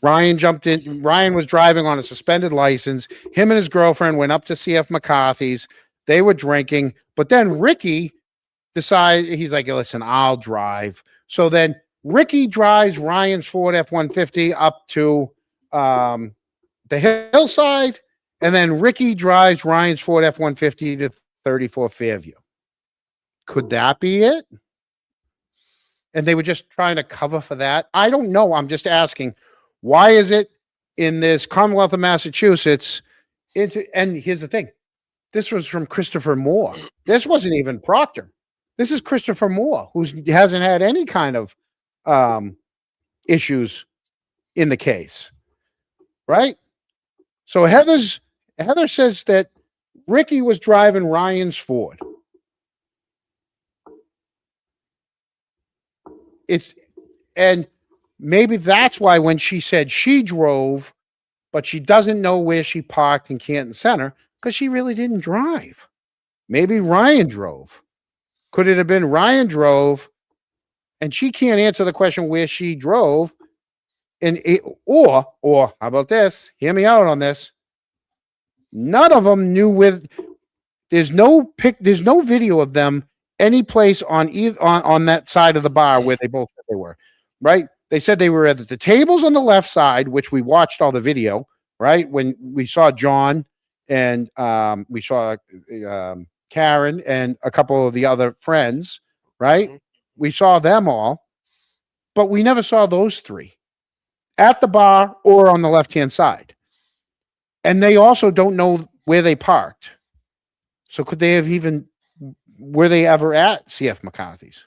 Ryan jumped in. Ryan was driving on a suspended license. Him and his girlfriend went up to CF McCarthy's. They were drinking, but then Ricky decided, he's like, listen, I'll drive. So then Ricky drives Ryan's Ford F-150 up to the hillside, and then Ricky drives Ryan's Ford F-150 to 34 Fairview. Could that be it? And they were just trying to cover for that. I don't know. I'm just asking, why is it in this Commonwealth of Massachusetts? And here's the thing. This was from Christopher Moore. This wasn't even Proctor. This is Christopher Moore, who hasn't had any kind of issues in the case. Right? So Heather says that Ricky was driving Ryan's Ford. And maybe that's why when she said she drove, but she doesn't know where she parked in Canton Center, because she really didn't drive. Maybe Ryan drove. Could it have been Ryan drove and she can't answer the question where she drove? Or how about this? Hear me out on this. None of them knew there's no video of them any place on that side of the bar where they both said they were, right? They said they were at the tables on the left side, which we watched all the video, right? When we saw John and we saw Karen and a couple of the other friends, right? Mm-hmm. We saw them all, but we never saw those three at the bar or on the left-hand side. And they also don't know where they parked. So could they have were they ever at CF McCarthy's?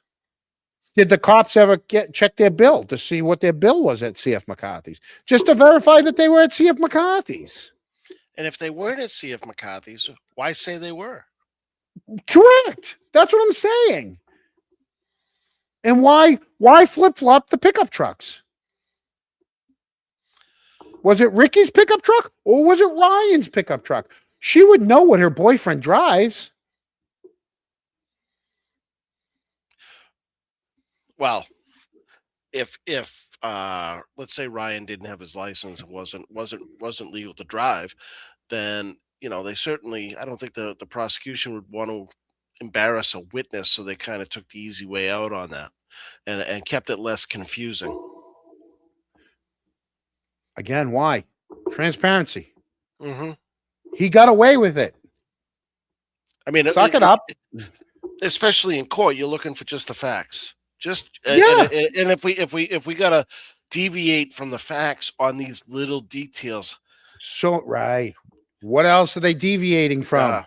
Did the cops ever check their bill to see what their bill was at CF McCarthy's? Just to verify that they were at CF McCarthy's. And if they weren't at CF McCarthy's, why say they were? Correct. That's what I'm saying. And why flip-flop the pickup trucks? Was it Ricky's pickup truck or was it Ryan's pickup truck? She would know what her boyfriend drives. Well, if let's say Ryan didn't have his license, it wasn't legal to drive, then they certainly, I don't think the prosecution would want to embarrass a witness, so they kind of took the easy way out on that and kept it less confusing. Again, why? Transparency. Mm-hmm. He got away with it. I mean, suck it up. Especially in court, you're looking for just the facts. Yeah. And if we gotta deviate from the facts on these little details, so right. What else are they deviating from?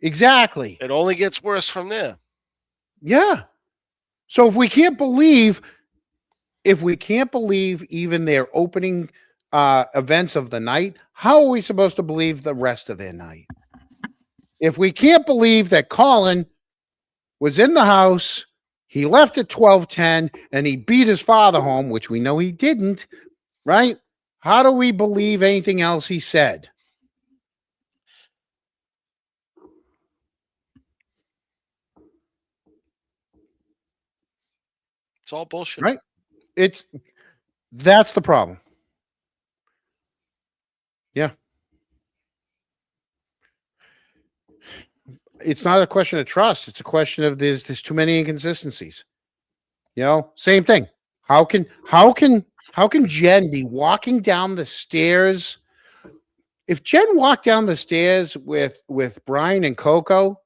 Exactly. It only gets worse from there. Yeah. So if we can't believe even their opening events of the night, how are we supposed to believe the rest of their night? If we can't believe that Colin was in the house, he left at 12:10 and he beat his father home, which we know he didn't, right? How do we believe anything else he said? It's all bullshit. Right? That's the problem. Yeah. It's not a question of trust. It's a question of there's too many inconsistencies. Same thing. How can Jen be walking down the stairs? If Jen walked down the stairs with Brian and Coco,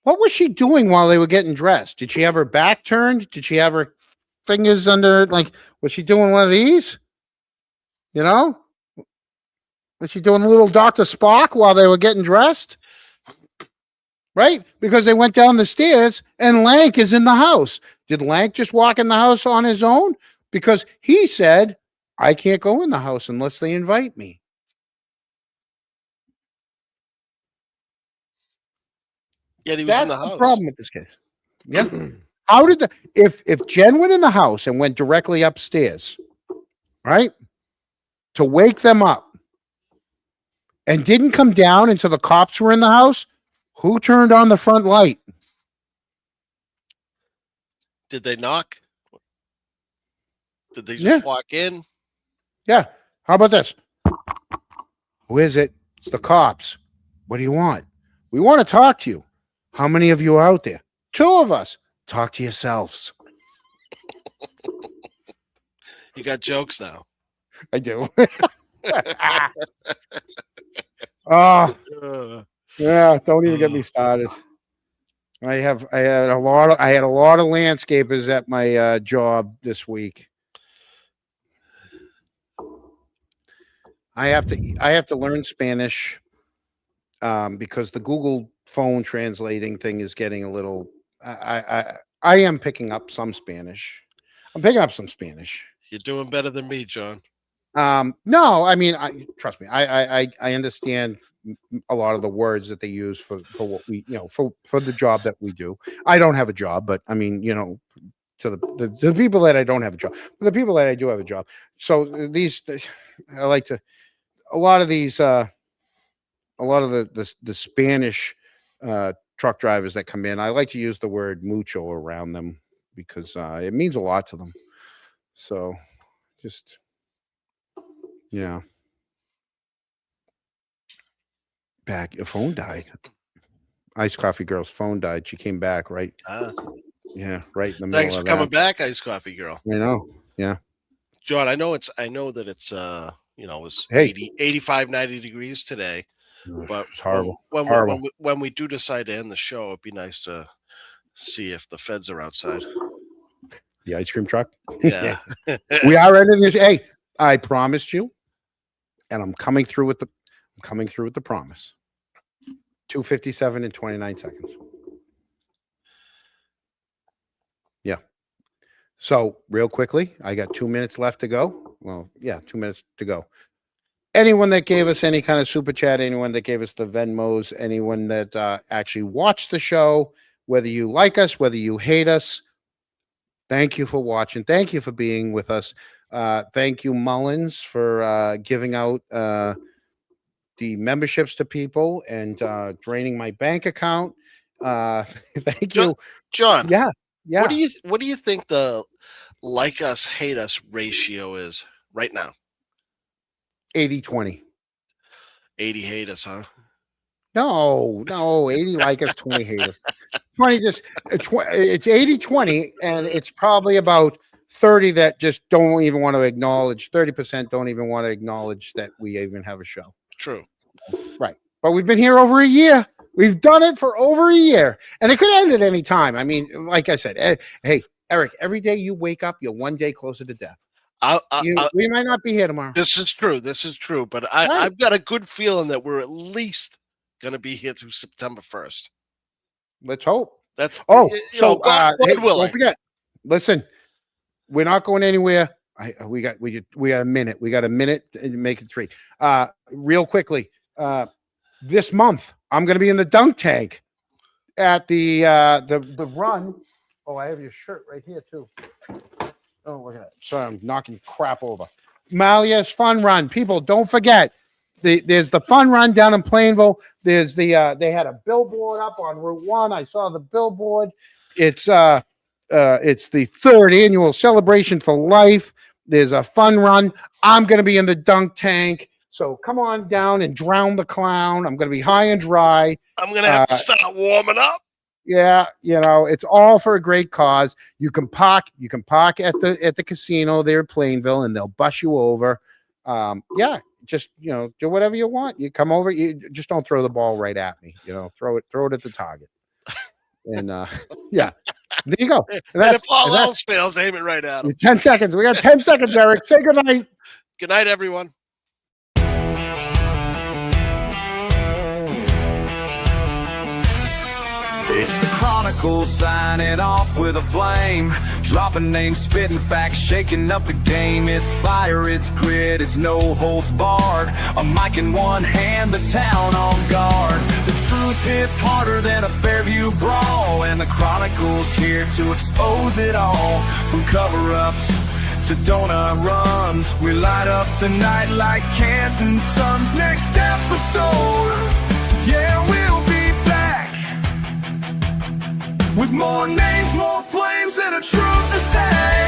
what was she doing while they were getting dressed? Did she have her back turned? Did she have her fingers under, was she doing one of these? Was she doing a little Dr. Spock while they were getting dressed? Right? Because they went down the stairs and Lank is in the house. Did Lank just walk in the house on his own? Because he said I can't go in the house unless they invite me. Yet he was That's in the the house. problem with this case. Yeah. How did if Jen went in the house and went directly upstairs, right, to wake them up and didn't come down until the cops were in the house, who turned on the front light? Did they knock? Did they just walk in? Yeah. How about this? Who is it? It's the cops. What do you want? We want to talk to you. How many of you are out there? 2 of us. Talk to yourselves. You got jokes now. I do. Oh, yeah. Don't even get me started. I had a lot of landscapers at my job this week. I have to learn Spanish because the Google phone translating thing is getting a little. I am picking up some Spanish. I'm picking up some Spanish. You're doing better than me, John. No, I mean, trust me. I understand a lot of the words that they use for what we, for the job that we do. I don't have a job, but I mean, to the people that I don't have a job, for the people that I do have a job. So I like to, a lot of the Spanish truck drivers that come in, I like to use the word mucho around them because it means a lot to them. So just, yeah. Back, your phone died. Ice Coffee Girl's phone died. She came back, right? Yeah, right in the middle Thanks for of coming that. back, Ice Coffee Girl. I know. Yeah. John, I know that it's it's Hey. 80, 85, 90 degrees today. But It's horrible. When we do decide to end the show, it'd be nice to see if the feds are outside. The ice cream truck. Yeah. We are ending this. Hey, I promised you, and I'm coming through with the promise. 2:57 and 29 seconds. Yeah. So real quickly, I got 2 minutes left to go. Well, yeah, 2 minutes to go. Anyone that gave us any kind of super chat, anyone that gave us the Venmos, anyone that actually watched the show, whether you like us, whether you hate us, thank you for watching. Thank you for being with us. Thank you, Mullins, for giving out the memberships to people and draining my bank account. Thank you, John. Yeah. What do you think the like us, hate us ratio is right now? 80-20. 80 hate us, huh? No, 80 like us, 20 hate us. 20 just it's 80-20, and it's probably about 30 that just don't even want to acknowledge. 30% don't even want to acknowledge that we even have a show. True. Right. But we've been here over a year. We've done it for over a year, and it could end at any time. I mean, like I said, hey, Eric, every day you wake up, you're one day closer to death. We might not be here tomorrow. This is true. But I've got a good feeling that we're at least going to be here through September 1st. Let's hope. That's God willing. don't forget. Listen, we're not going anywhere. We got a minute. We got a minute to make it 3. Real quickly, this month I'm going to be in the dunk tank at the run. Oh, I have your shirt right here too. Oh, look at that. Sorry, I'm knocking crap over. Malia's Fun Run. People, don't forget. There's the Fun Run down in Plainville. There's they had a billboard up on Route 1. I saw the billboard. It's the 3rd annual Celebration for Life. There's a fun run. I'm going to be in the dunk tank. So come on down and drown the clown. I'm going to be high and dry. I'm going to have to start warming up. Yeah, it's all for a great cause. You can park at the casino there in Plainville, and they'll bus you over. Just do whatever you want. You come over, you just don't throw the ball right at me. Throw it at the target. And yeah, there you go. And if all else fails, aim it right at him. 10 seconds. We got 10 seconds, Eric. Say good night. Good night, everyone. It's the chronic. Chronicles signing off with a flame, dropping names, spitting facts, shaking up the game. It's fire, it's grit, it's no holds barred. A mic in one hand, the town on guard. The truth hits harder than a Fairview brawl, and the Chronicles here to expose it all. From cover-ups to donut runs, we light up the night like Canton Suns. Next episode, yeah, we'll be back with more names, more flames, and a truth to say.